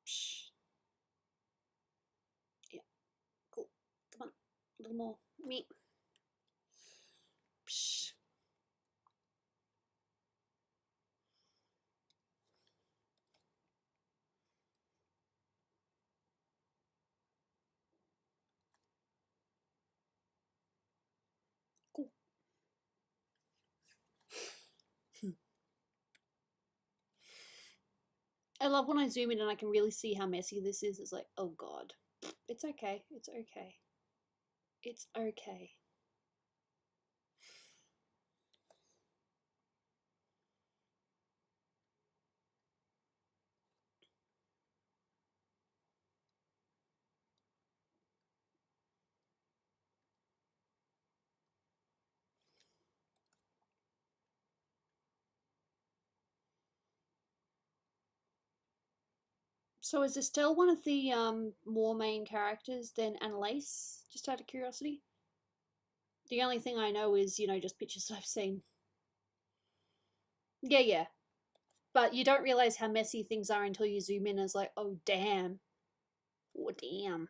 Psh. Yeah, cool. Come on, a little more. Meat. Psh. Cool. I love when I zoom in and I can really see how messy this is. It's like, oh god. It's okay. It's okay. It's okay. So is Estelle one of the more main characters than Annalise? Just out of curiosity. The only thing I know is, you know, just pictures I've seen. Yeah, yeah. But you don't realize how messy things are until you zoom in and it's like, oh damn. Oh damn.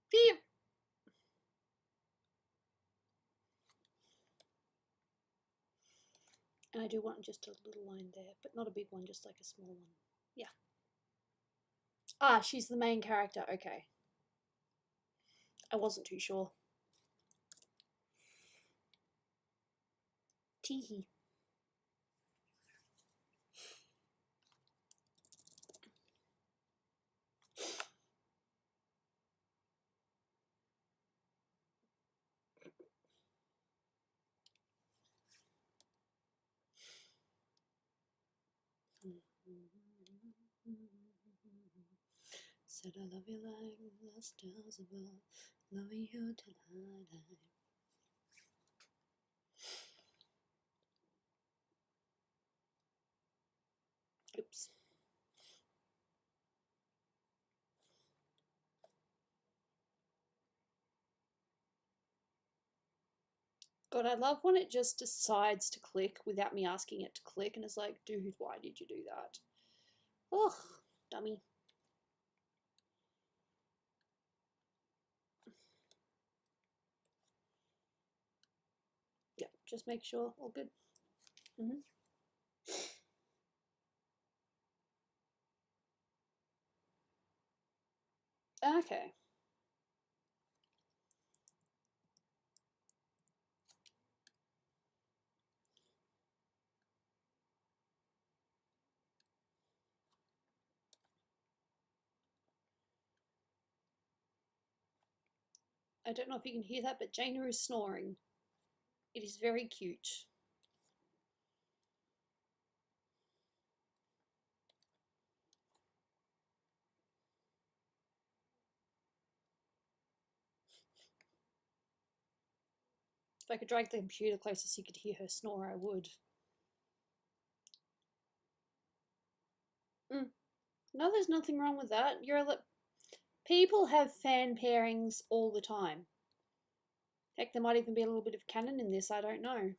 Beep. And I do want just a little line there, but not a big one, just like a small one. Yeah. Ah, she's the main character. Okay. I wasn't too sure. Teehee. Said I love you like the stars above, loving you till I die. Oops. God, I love when it just decides to click without me asking it to click, and it's like, dude, why did you do that? Ugh, dummy. Just make sure, all good. Okay. I don't know if you can hear that, but Jaina is snoring. It is very cute. If I could drag the computer closer so you could hear her snore, I would. No, there's nothing wrong with that. People have fan pairings all the time. Heck, there might even be a little bit of canon in this, I don't know.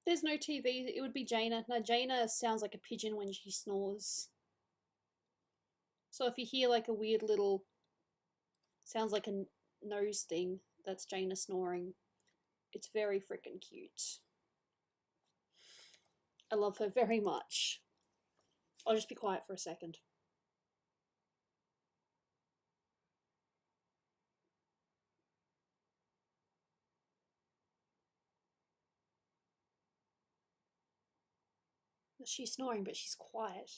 There's no TV, it would be Jaina. Now, Jaina sounds like a pigeon when she snores. So if you hear like a weird little, sounds like a nose thing, that's Jaina snoring. It's very freaking cute. I love her very much. I'll just be quiet for a second. She's snoring, but she's quiet.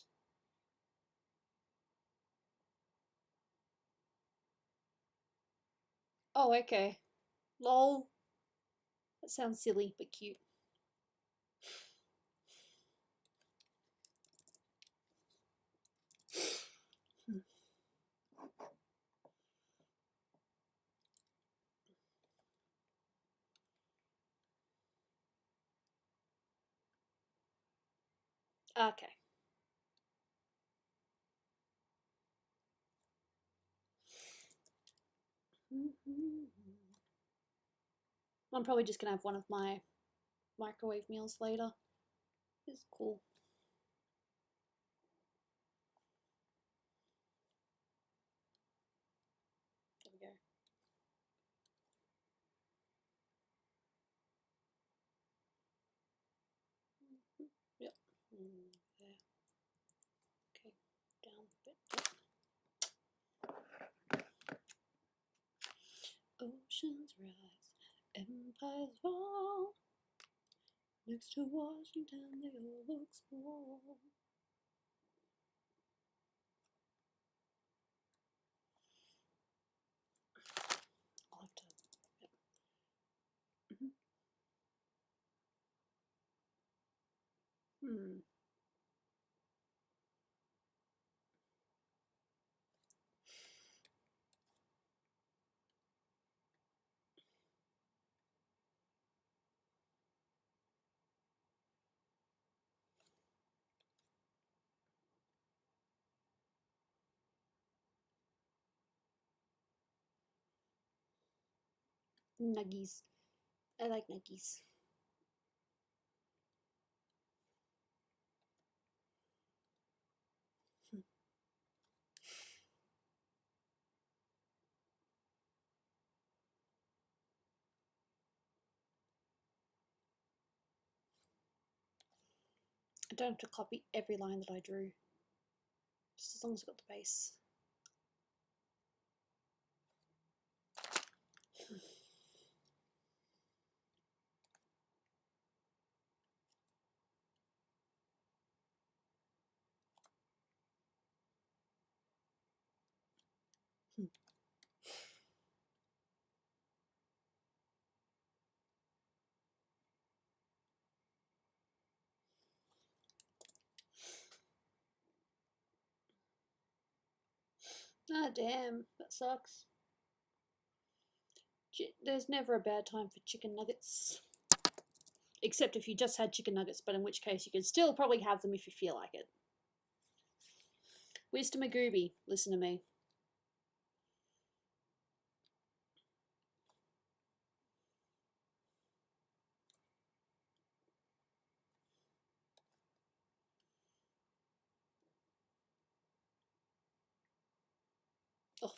Oh, okay. Lol. That sounds silly, but cute. Okay. I'm probably just gonna have one of my microwave meals later. It's cool. There we go. Yep. There. Okay. Down a bit. Yep. Oceans rise, empires fall. Next to Washington, they all look small. I'll have to. Yep. Nuggies. I like nuggies. I don't have to copy every line that I drew, just as long as I've got the base. Ah, damn, that sucks. There's never a bad time for chicken nuggets. Except if you just had chicken nuggets, but in which case you could still probably have them if you feel like it. Wisdom of Gooby, listen to me. Oh,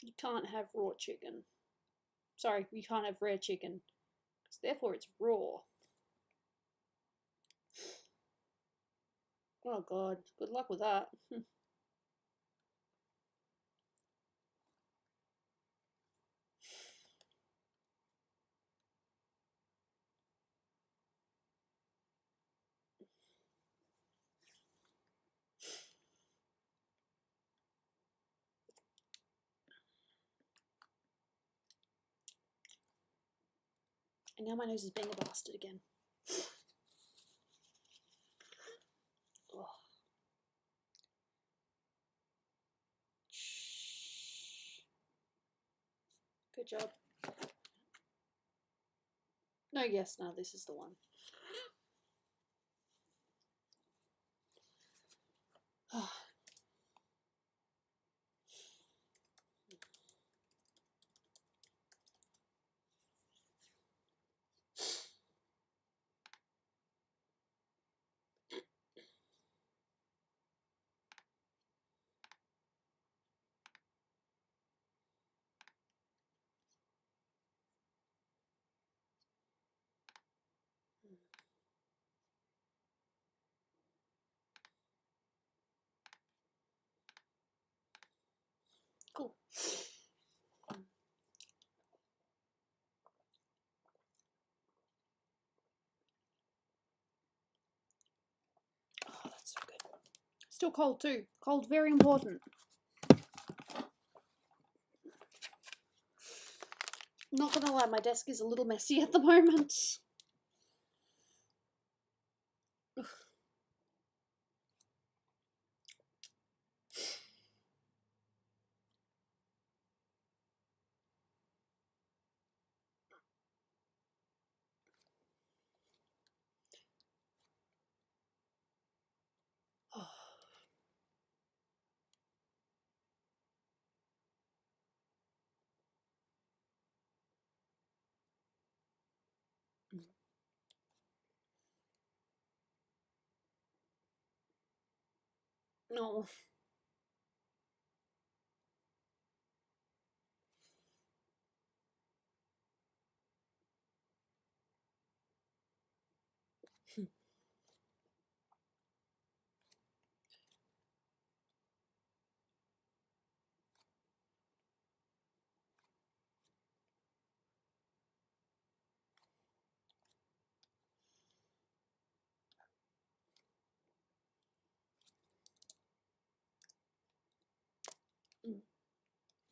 you can't have raw chicken. Sorry, you can't have rare chicken. Because therefore it's raw. Oh god, good luck with that. And now my nose is being a bastard again. Oh. Good job. No, yes, no, this is the one. Cool. Oh, that's so good. Still cold too. Cold, very important. Not gonna lie, my desk is a little messy at the moment. No.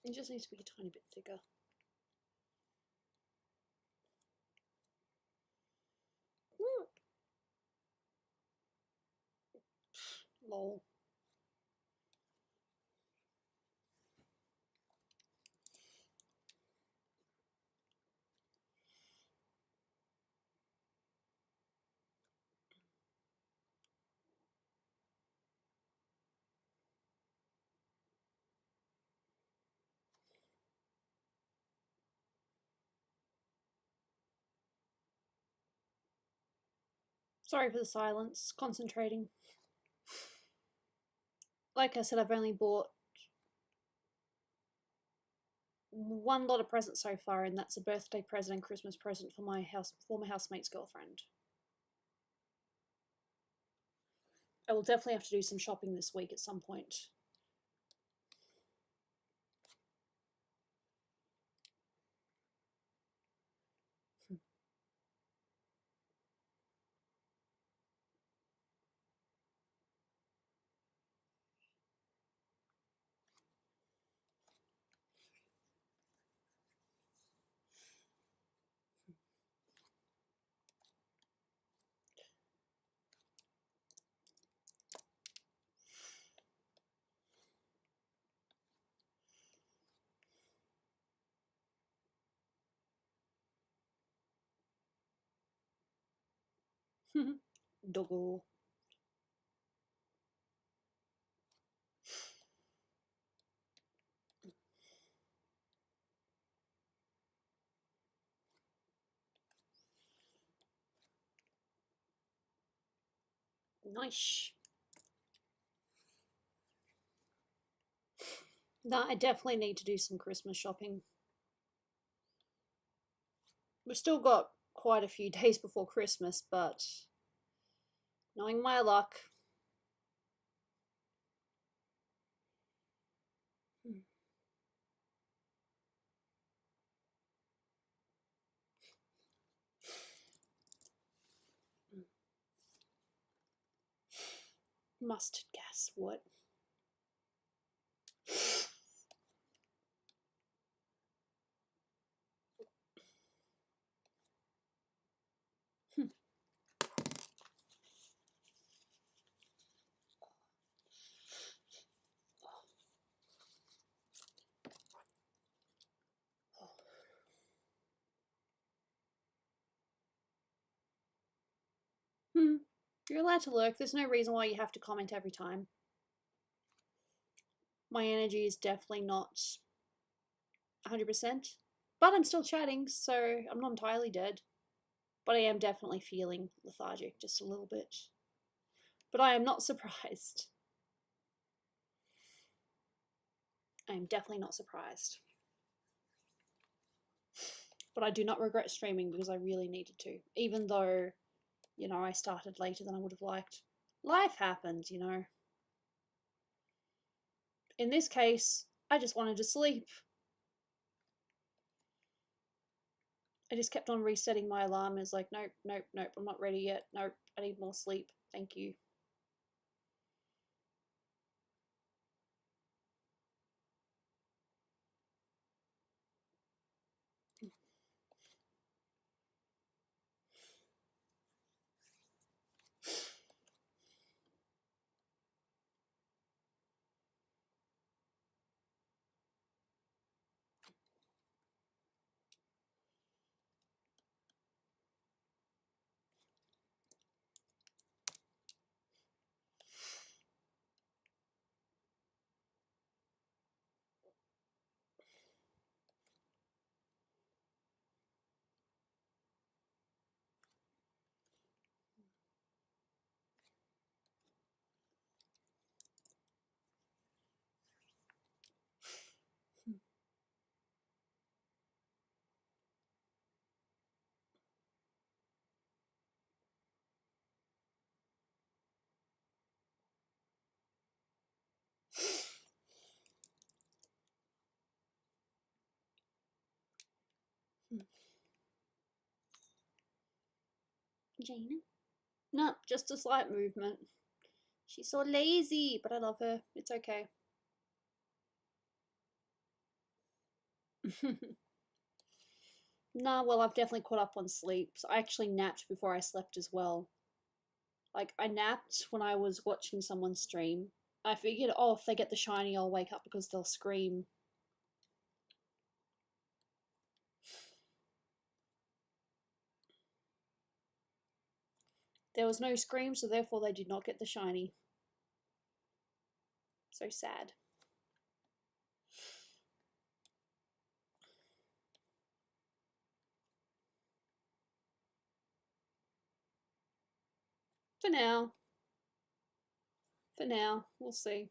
It just needs to be a tiny bit thicker. Lol. Sorry for the silence. Concentrating. Like I said, I've only bought one lot of presents so far, and that's a birthday present and Christmas present for my former housemate's girlfriend. I will definitely have to do some shopping this week at some point. Doggo. Nice. No, I definitely need to do some Christmas shopping. We've still got quite a few days before Christmas, but knowing my luck. Mustard gas, what? You're allowed to lurk. There's no reason why you have to comment every time. My energy is definitely not 100%. But I'm still chatting, so I'm not entirely dead. But I am definitely feeling lethargic just a little bit. But I am not surprised. I am definitely not surprised. But I do not regret streaming because I really needed to. Even though, you know, I started later than I would have liked. Life happens, you know. In this case, I just wanted to sleep. I just kept on resetting my alarm. It's like, nope, nope, nope, I'm not ready yet. Nope, I need more sleep. Thank you. Jane? No, just a slight movement. She's so lazy, but I love her. It's okay. Nah, well, I've definitely caught up on sleep. So I actually napped before I slept as well. Like, I napped when I was watching someone stream. I figured, oh, if they get the shiny, I'll wake up because they'll scream. There was no scream, so therefore they did not get the shiny. So sad. For now. For now. We'll see.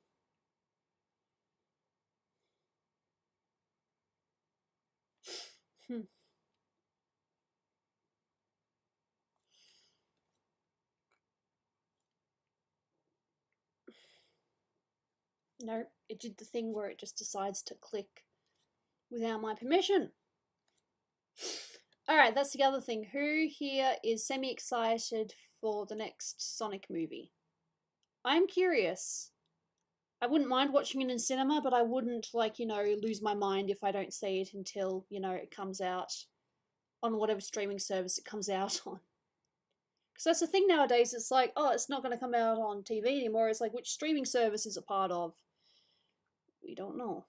No, it did the thing where it just decides to click without my permission. Alright, that's the other thing. Who here is semi-excited for the next Sonic movie? I'm curious. I wouldn't mind watching it in cinema, but I wouldn't, like, you know, lose my mind if I don't see it until, you know, it comes out on whatever streaming service it comes out on. Because that's the thing nowadays, it's like, oh, it's not going to come out on TV anymore. It's like, which streaming service is it part of? We don't know.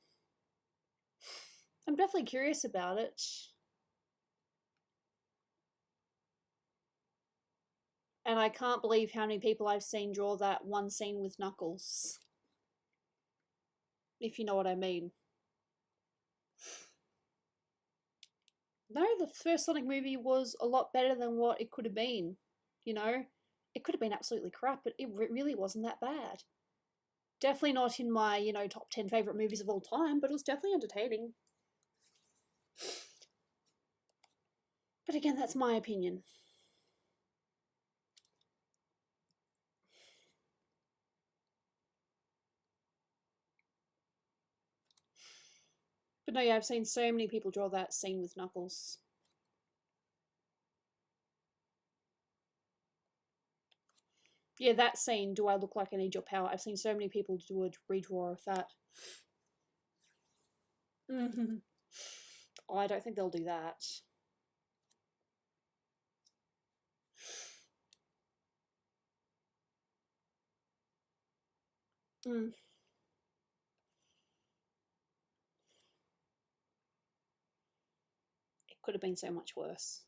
I'm definitely curious about it. And I can't believe how many people I've seen draw that one scene with Knuckles. If you know what I mean. No, the first Sonic movie was a lot better than what it could have been. You know? It could have been absolutely crap, but it really wasn't that bad. Definitely not in my, you know, top 10 favourite movies of all time, but it was definitely entertaining. But again, that's my opinion. But no, yeah, I've seen so many people draw that scene with Knuckles. Yeah, that scene, do I look like I need your power? I've seen so many people do a redraw of that. Oh, I don't think they'll do that. Mm. It could have been so much worse.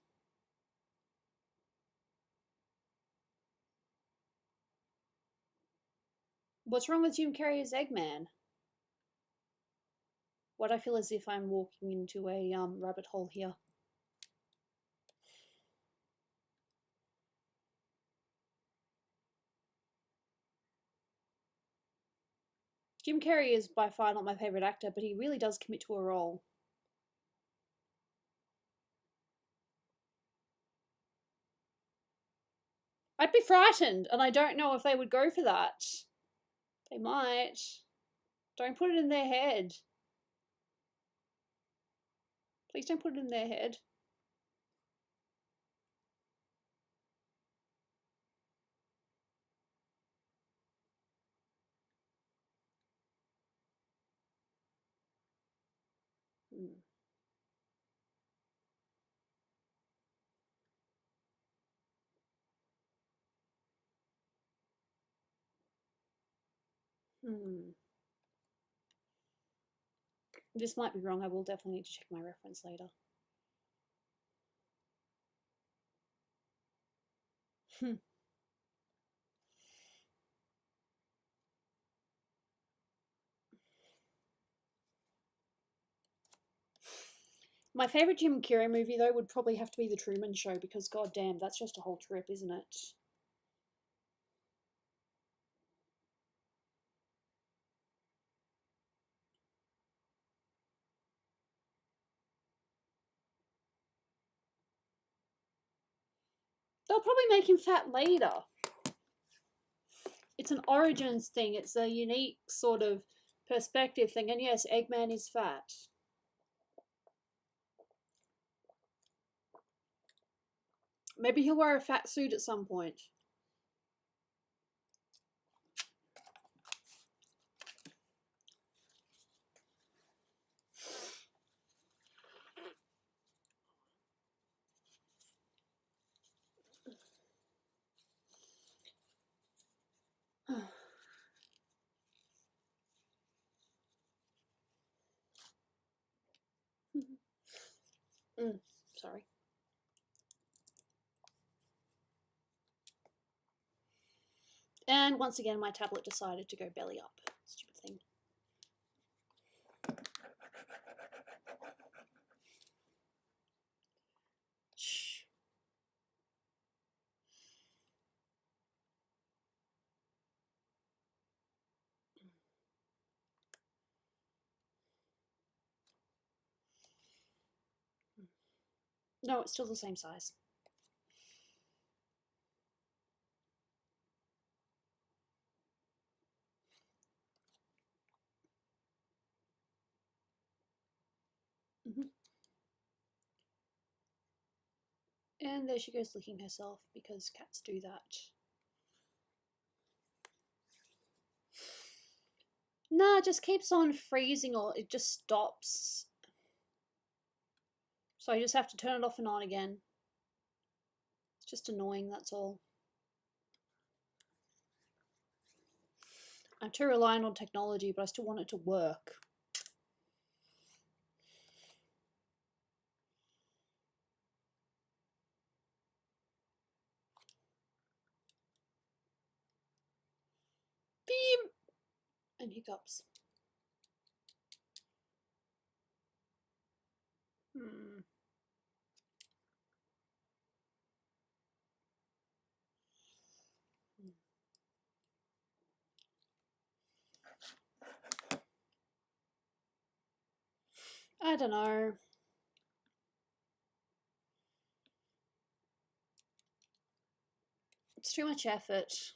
What's wrong with Jim Carrey as Eggman? What I feel as if I'm walking into a rabbit hole here. Jim Carrey is by far not my favourite actor, but he really does commit to a role. I'd be frightened, and I don't know if they would go for that. They might. Don't put it in their head. Please don't put it in their head. Hmm. Hmm. This might be wrong. I will definitely need to check my reference later. Hmm. My favourite Jim Carrey movie, though, would probably have to be The Truman Show, because goddamn, that's just a whole trip, isn't it? They'll probably make him fat later. It's an origins thing. It's a unique sort of perspective thing. And yes, Eggman is fat. Maybe he'll wear a fat suit at some point. Sorry. And once again, my tablet decided to go belly up. Stupid thing. Shh. No, it's still the same size. And there she goes licking herself, because cats do that. Nah, it just keeps on freezing, or it just stops. So I just have to turn it off and on again. It's just annoying, that's all. I'm too reliant on technology, but I still want it to work. Beep! And hiccups. Hmm. I don't know. It's too much effort.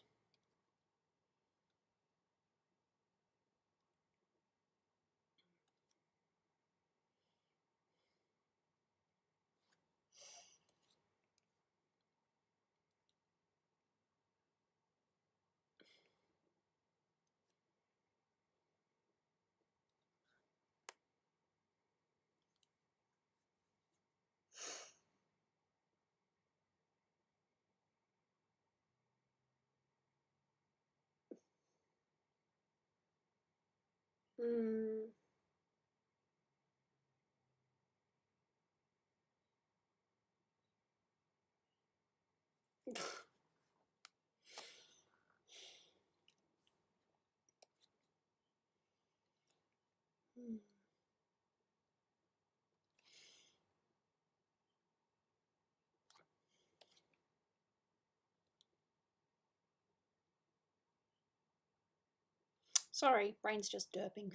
Hmm. Sorry, brain's just derping.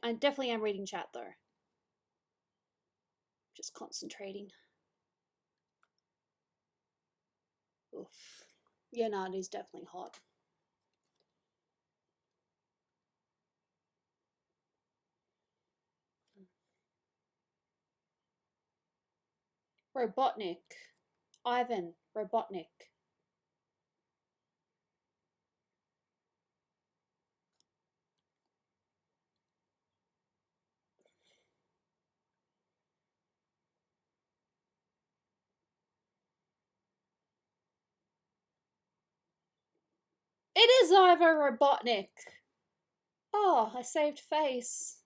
I definitely am reading chat though. Just concentrating. Oof. Yeah, no, it is definitely hot. Robotnik. Ivan, Robotnik. It is Ivan Robotnik. Oh, I saved face.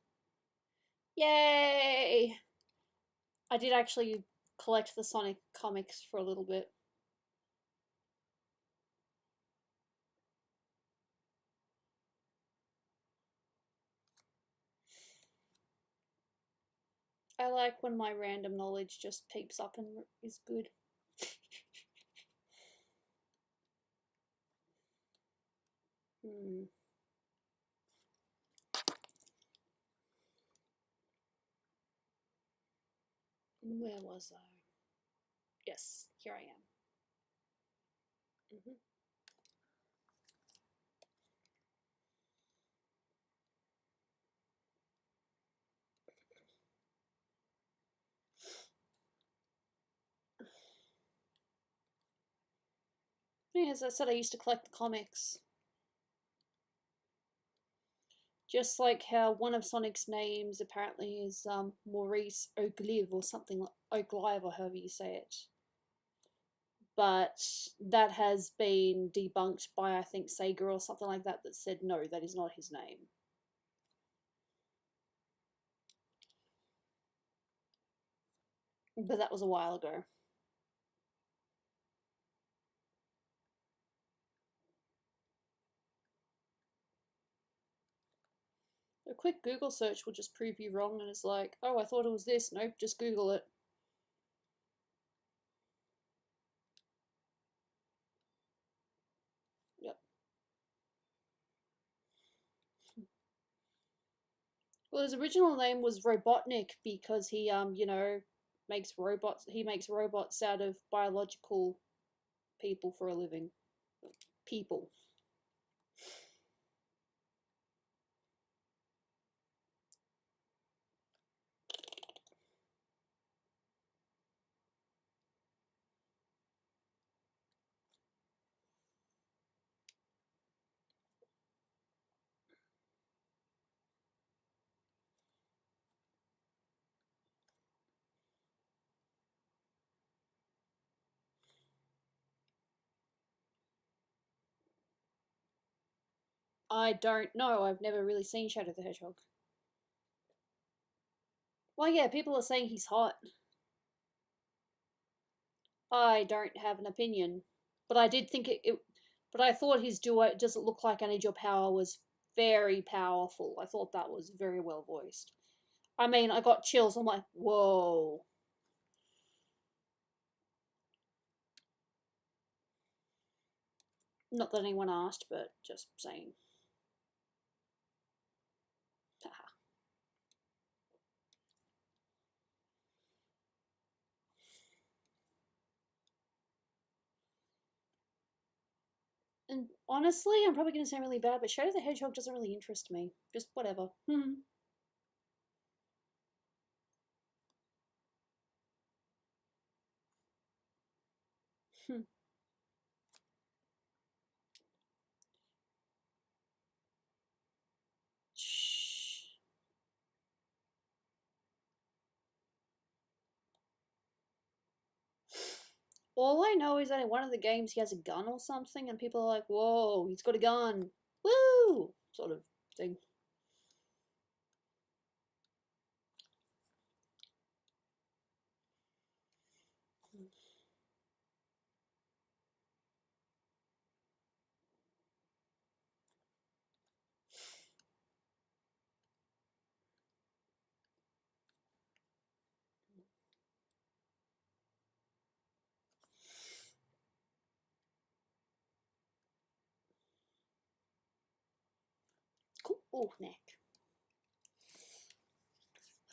Yay! I did actually collect the Sonic comics for a little bit. I like when my random knowledge just peeps up and is good. Hmm. Where was I? Yes, here I am. Mm-hmm. Yeah, as I said, I used to collect the comics. Just like how one of Sonic's names apparently is Maurice Oglive or something like Oglive or however you say it. But that has been debunked by I think Sega or something like that that said no, that is not his name. But that was a while ago. A quick Google search will just prove you wrong and it's like, oh, I thought it was this. Nope, just Google it. Yep. Well, his original name was Robotnik because he, makes robots. He makes robots out of biological people for a living. People. I don't know. I've never really seen Shadow the Hedgehog. Well, yeah, people are saying he's hot. I don't have an opinion, but I did think but I thought his duo "Does It Look Like I Need Your Power" was very powerful. I thought that was very well voiced. I mean, I got chills. I'm like, whoa. Not that anyone asked, but just saying. And honestly, I'm probably going to sound really bad, but Shadow the Hedgehog doesn't really interest me. Just whatever. Shh. All I know is that in one of the games he has a gun or something, and people are like, whoa, he's got a gun. Woo! Sort of thing. Cool. Oh, neck.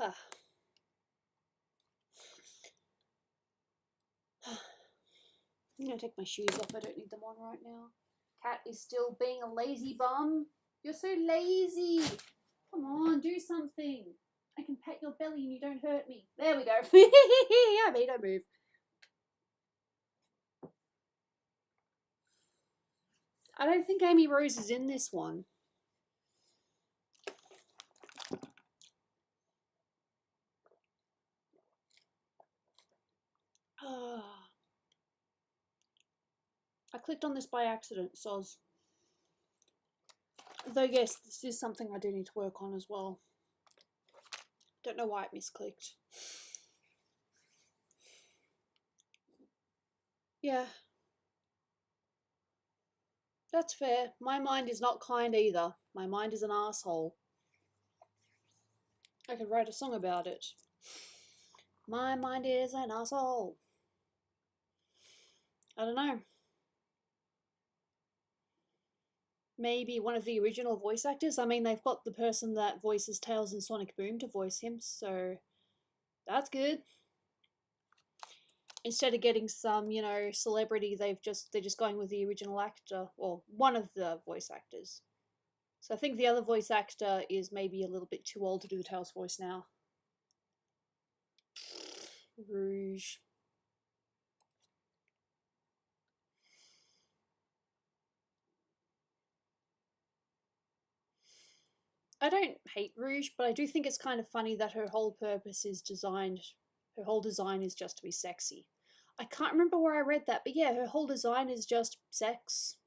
Ah. I'm gonna take my shoes off. I don't need them on right now. Cat is still being a lazy bum. You're so lazy. Come on, do something. I can pet your belly and you don't hurt me. There we go. I made a move. I don't think Amy Rose is in this one. I clicked on this by accident, soz. Though yes, this is something I do need to work on as well. Don't know why it misclicked. Yeah. That's fair. My mind is not kind either. My mind is an asshole. I could write a song about it. My mind is an asshole. I don't know. Maybe one of the original voice actors. I mean, they've got the person that voices Tails in Sonic Boom to voice him, so that's good. Instead of getting some, you know, celebrity, they're just going with the original actor, or one of the voice actors. So I think the other voice actor is maybe a little bit too old to do the Tails voice now. Rouge. I don't hate Rouge, but I do think it's kind of funny that her whole purpose is her whole design is just to be sexy. I can't remember where I read that, but yeah, her whole design is just sex.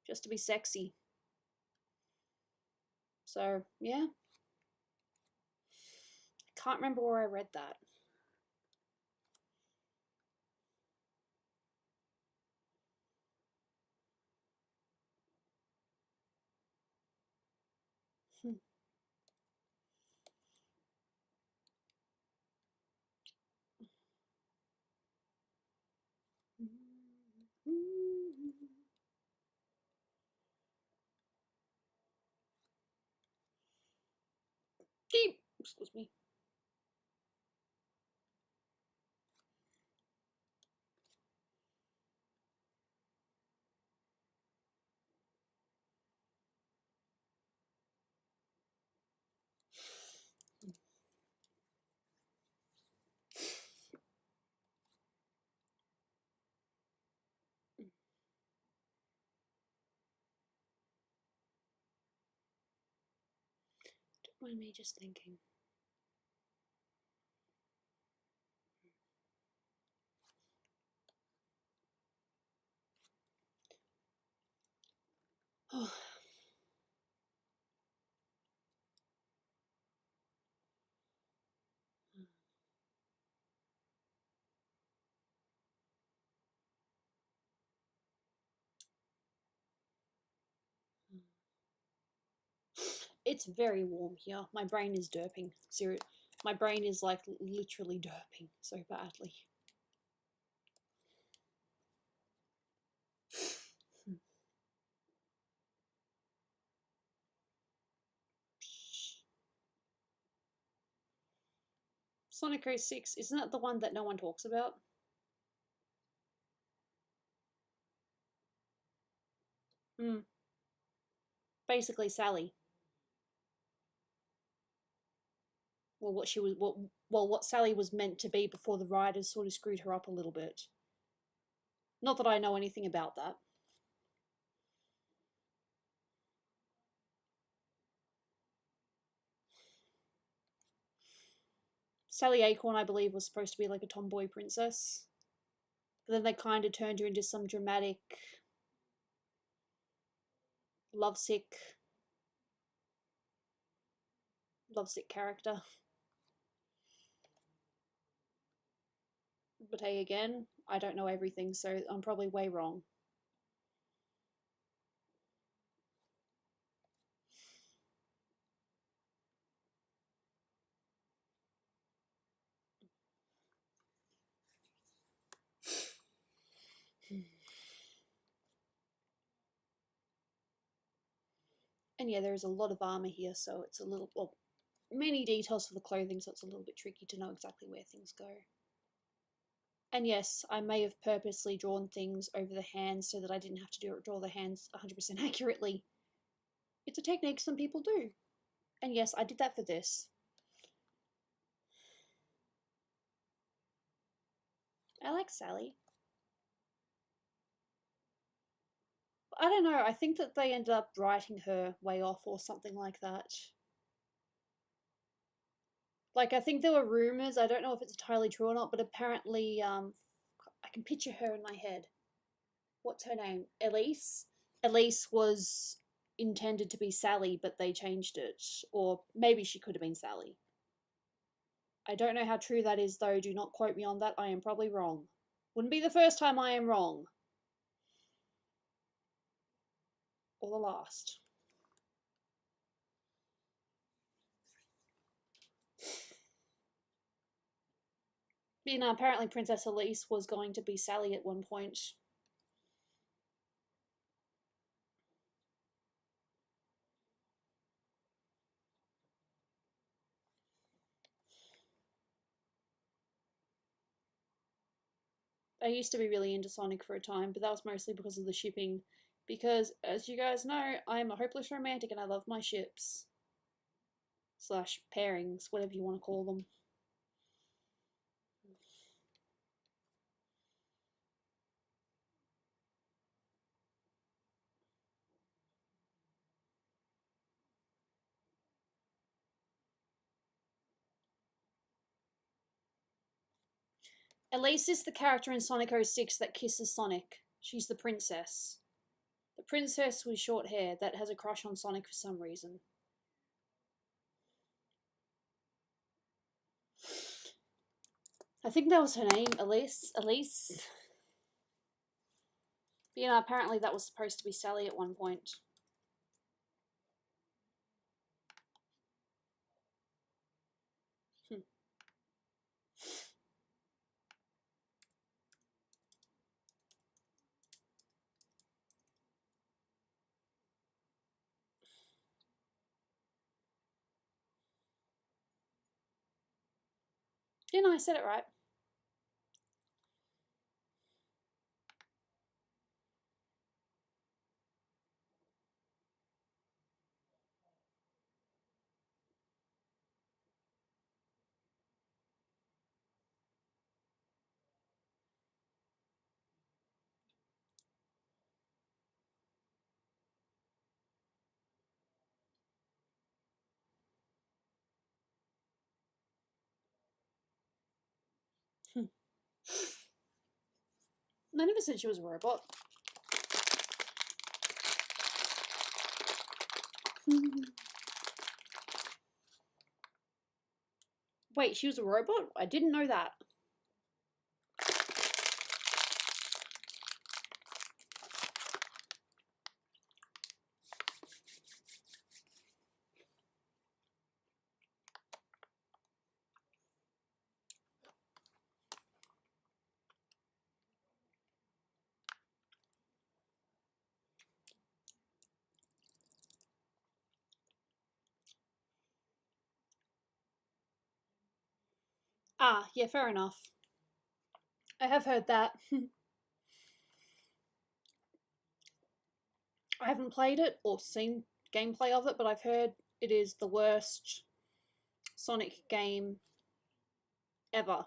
Just to be sexy. So, yeah. I can't remember where I read that. Excuse me. Don't mind me just thinking. Oh. It's very warm here. My brain is derping. Seriously, my brain is like literally derping so badly. Sonic 06, isn't that the one that no one talks about? Mm. Basically, Sally. Well, what Sally was meant to be before the writers sort of screwed her up a little bit. Not that I know anything about that. Sally Acorn, I believe, was supposed to be like a tomboy princess. But then they kind of turned her into some dramatic, lovesick character. But hey, again, I don't know everything, so I'm probably way wrong. And yeah, there's a lot of armor here, so it's a little, well, many details for the clothing, so it's a little bit tricky to know exactly where things go. And yes, I may have purposely drawn things over the hands so that I didn't have to draw the hands 100% accurately. It's a technique some people do. And yes, I did that for this. I like Sally. I don't know, I think that they ended up writing her way off or something like that. Like, I think there were rumors, I don't know if it's entirely true or not, but apparently, I can picture her in my head. What's her name? Elise? Elise was intended to be Sally, but they changed it. Or maybe she could have been Sally. I don't know how true that is, though. Do not quote me on that. I am probably wrong. Wouldn't be the first time I am wrong. Or the last. You know, apparently Princess Elise was going to be Sally at one point. I used to be really into Sonic for a time, but that was mostly because of the shipping. Because, as you guys know, I am a hopeless romantic and I love my ships. Slash pairings, whatever you want to call them. Elise is the character in Sonic 06 that kisses Sonic. She's the princess. The princess with short hair that has a crush on Sonic for some reason. I think that was her name, Elise. But, you know, apparently that was supposed to be Sally at one point. You know, I said it right. I never said she was a robot. Wait, she was a robot? I didn't know that. Ah, yeah, fair enough. I have heard that. I haven't played it or seen gameplay of it, but I've heard it is the worst Sonic game ever.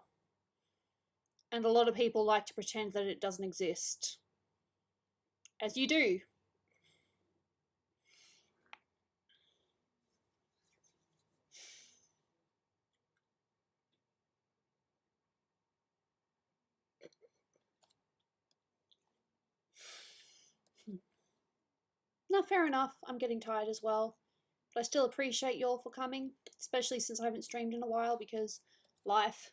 And a lot of people like to pretend that it doesn't exist. As you do. No, fair enough. I'm getting tired as well. But I still appreciate y'all for coming, especially since I haven't streamed in a while because life.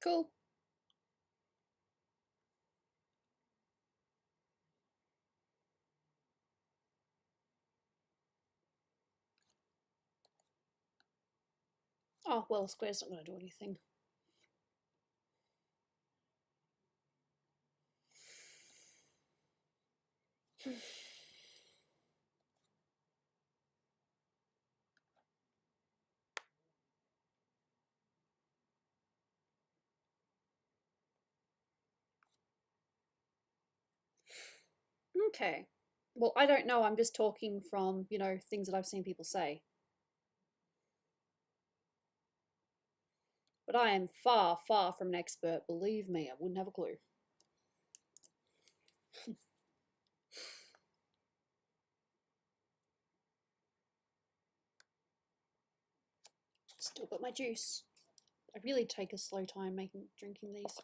Cool. Oh, well, Square's not going to do anything. Okay. Well, I don't know. I'm just talking from, things that I've seen people say. But I am far, far from an expert. Believe me, I wouldn't have a clue. Still got my juice. I really take a slow time drinking these.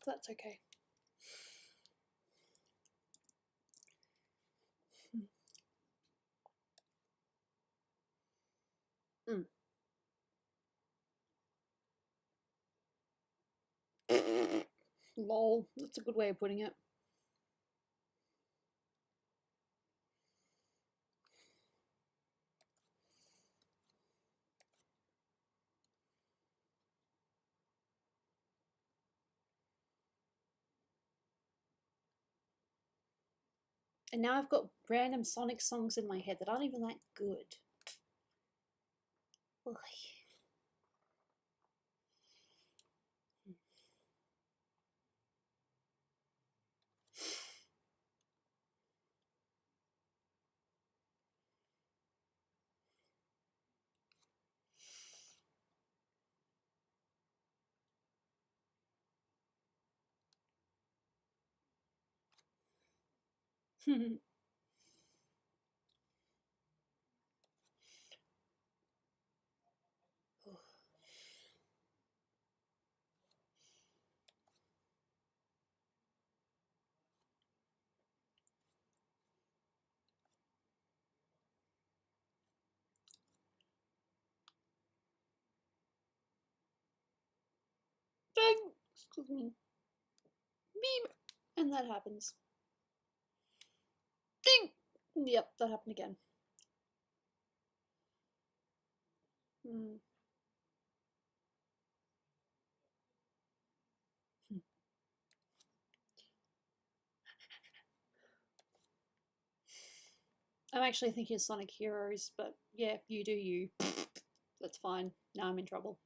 That's okay. Mm. Lol, that's a good way of putting it. And now I've got random Sonic songs in my head that aren't even that good. Ugh. Excuse me. Beep. And that happens. Ding! Yep, that happened again. Hmm. I'm actually thinking of Sonic Heroes, but yeah, you do you. That's fine. Now I'm in trouble.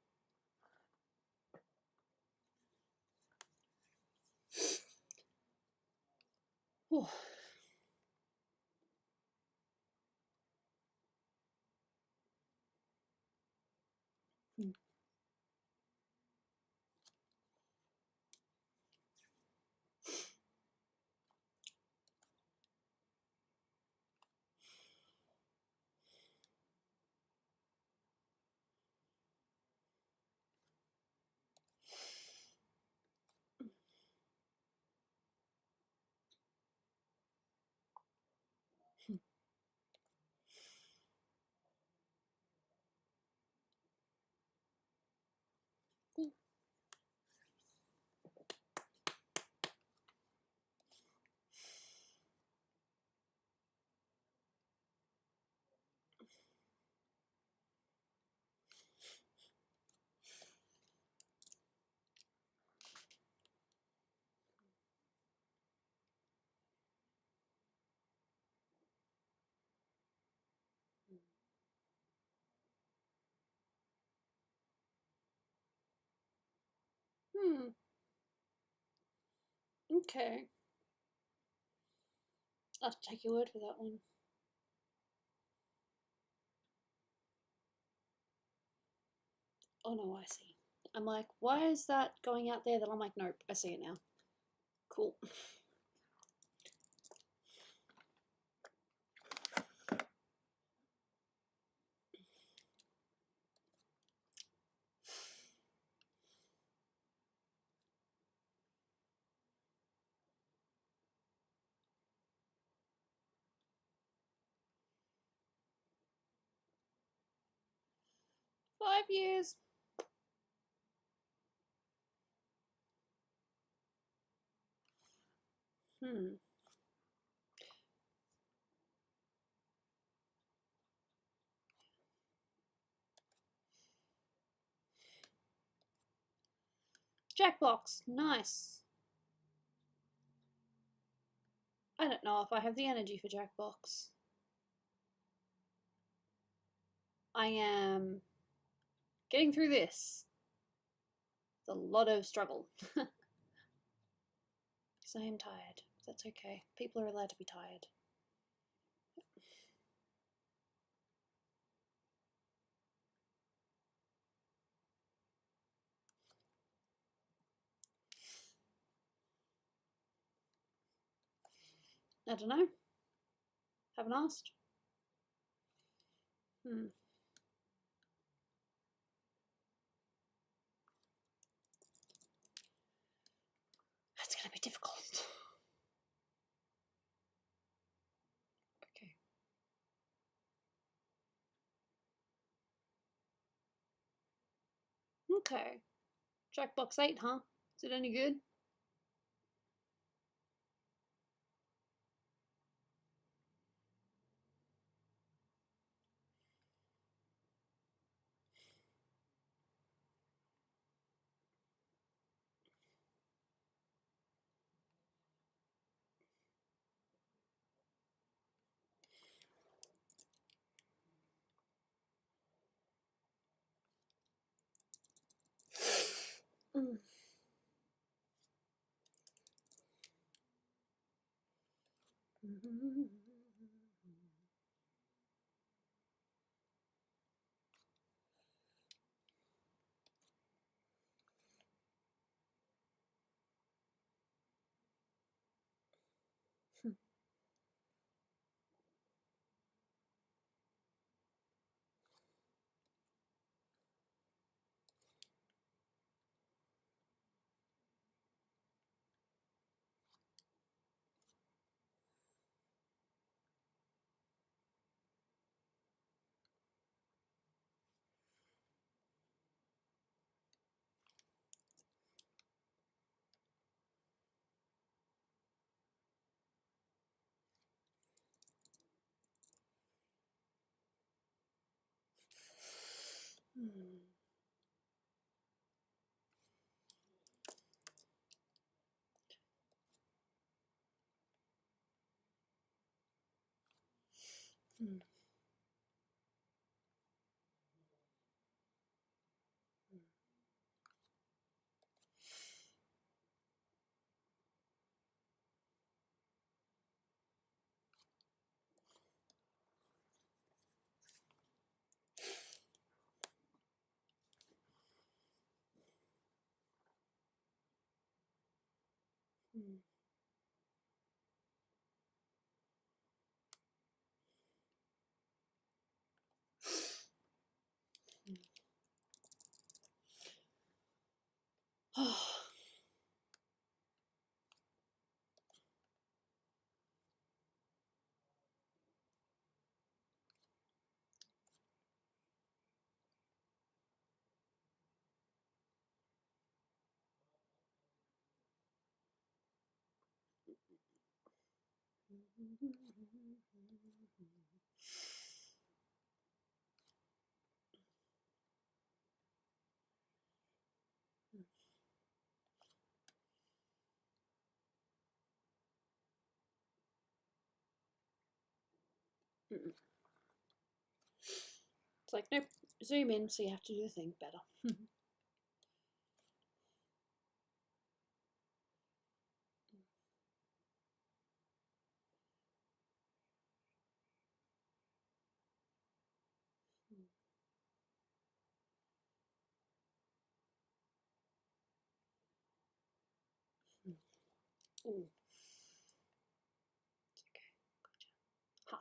Okay. I'll have to take your word for that one. Oh no, I see. I'm like, why is that going out there? Then I'm like, nope, I see it now. Cool. Five years. Jackbox, nice. I don't know if I have the energy for Jackbox. I am getting through this. It's a lot of struggle. Because I am tired. That's okay. People are allowed to be tired. I don't know. Haven't asked. That's gonna be difficult. Okay. Okay. Jackbox 8, huh? Is it any good? Mm. It's like, nope, zoom in, so you have to do the thing better. Ooh. Okay, gotcha. Ha.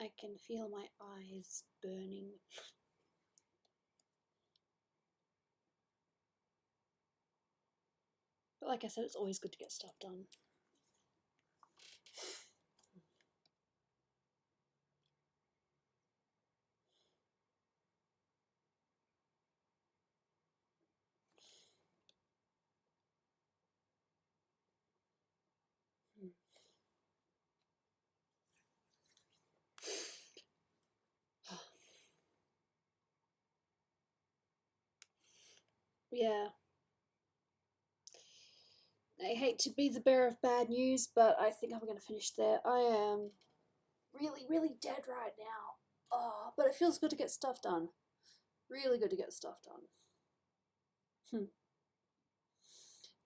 I can feel my eyes burning. But like I said, it's always good to get stuff done. Yeah. I hate to be the bearer of bad news, but I think I'm going to finish there. I am really, really dead right now. Oh, but it feels good to get stuff done. Really good to get stuff done. If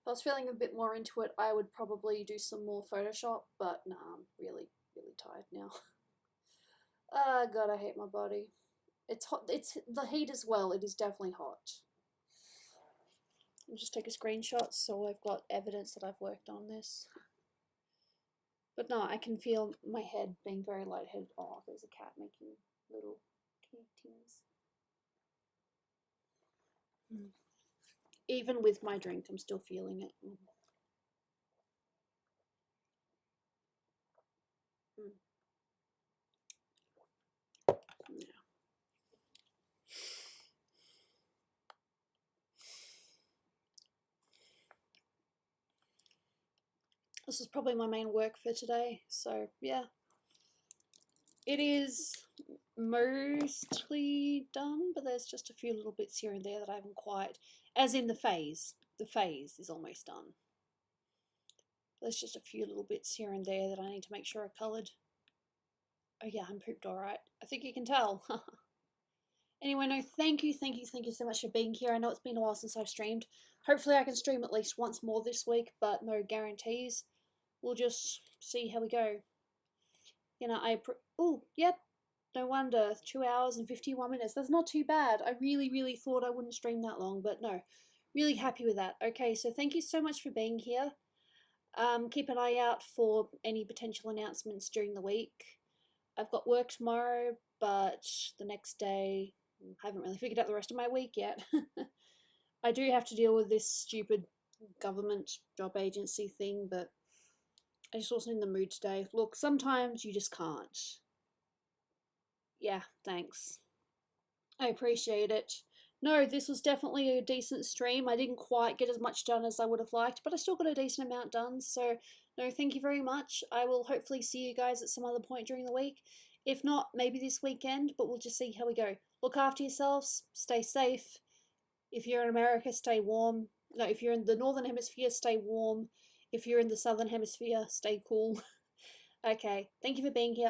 I was feeling a bit more into it, I would probably do some more Photoshop, but nah, I'm really, really tired now. Ah, God, I hate my body. It's hot. It's the heat as well. It is definitely hot. I'll just take a screenshot so I've got evidence that I've worked on this. But no, I can feel my head being very lightheaded. Oh, there's a cat making little tears. Even with my drink, I'm still feeling it. Yeah. This is probably my main work for today, so yeah. It is mostly done, but there's just a few little bits here and there that I haven't quite, as in the phase. The phase is almost done. There's just a few little bits here and there that I need to make sure are coloured. Oh yeah, I'm pooped alright. I think you can tell. Anyway, no, thank you so much for being here. I know it's been a while since I've streamed. Hopefully I can stream at least once more this week, but no guarantees. We'll just see how we go. You know, oh, yep, no wonder. 2 hours and 51 minutes. That's not too bad. I really, really thought I wouldn't stream that long, but no. Really happy with that. Okay, so thank you so much for being here. Keep an eye out for any potential announcements during the week. I've got work tomorrow, but the next day, I haven't really figured out the rest of my week yet. I do have to deal with this stupid government job agency thing, but I just wasn't in the mood today. Look, sometimes you just can't. Yeah, thanks. I appreciate it. No, this was definitely a decent stream. I didn't quite get as much done as I would have liked, but I still got a decent amount done. So, no, thank you very much. I will hopefully see you guys at some other point during the week. If not, maybe this weekend, but we'll just see how we go. Look after yourselves. Stay safe. If you're in America, stay warm. No, if you're in the Northern Hemisphere, stay warm. If you're in the Southern Hemisphere, stay cool. Okay, thank you for being here.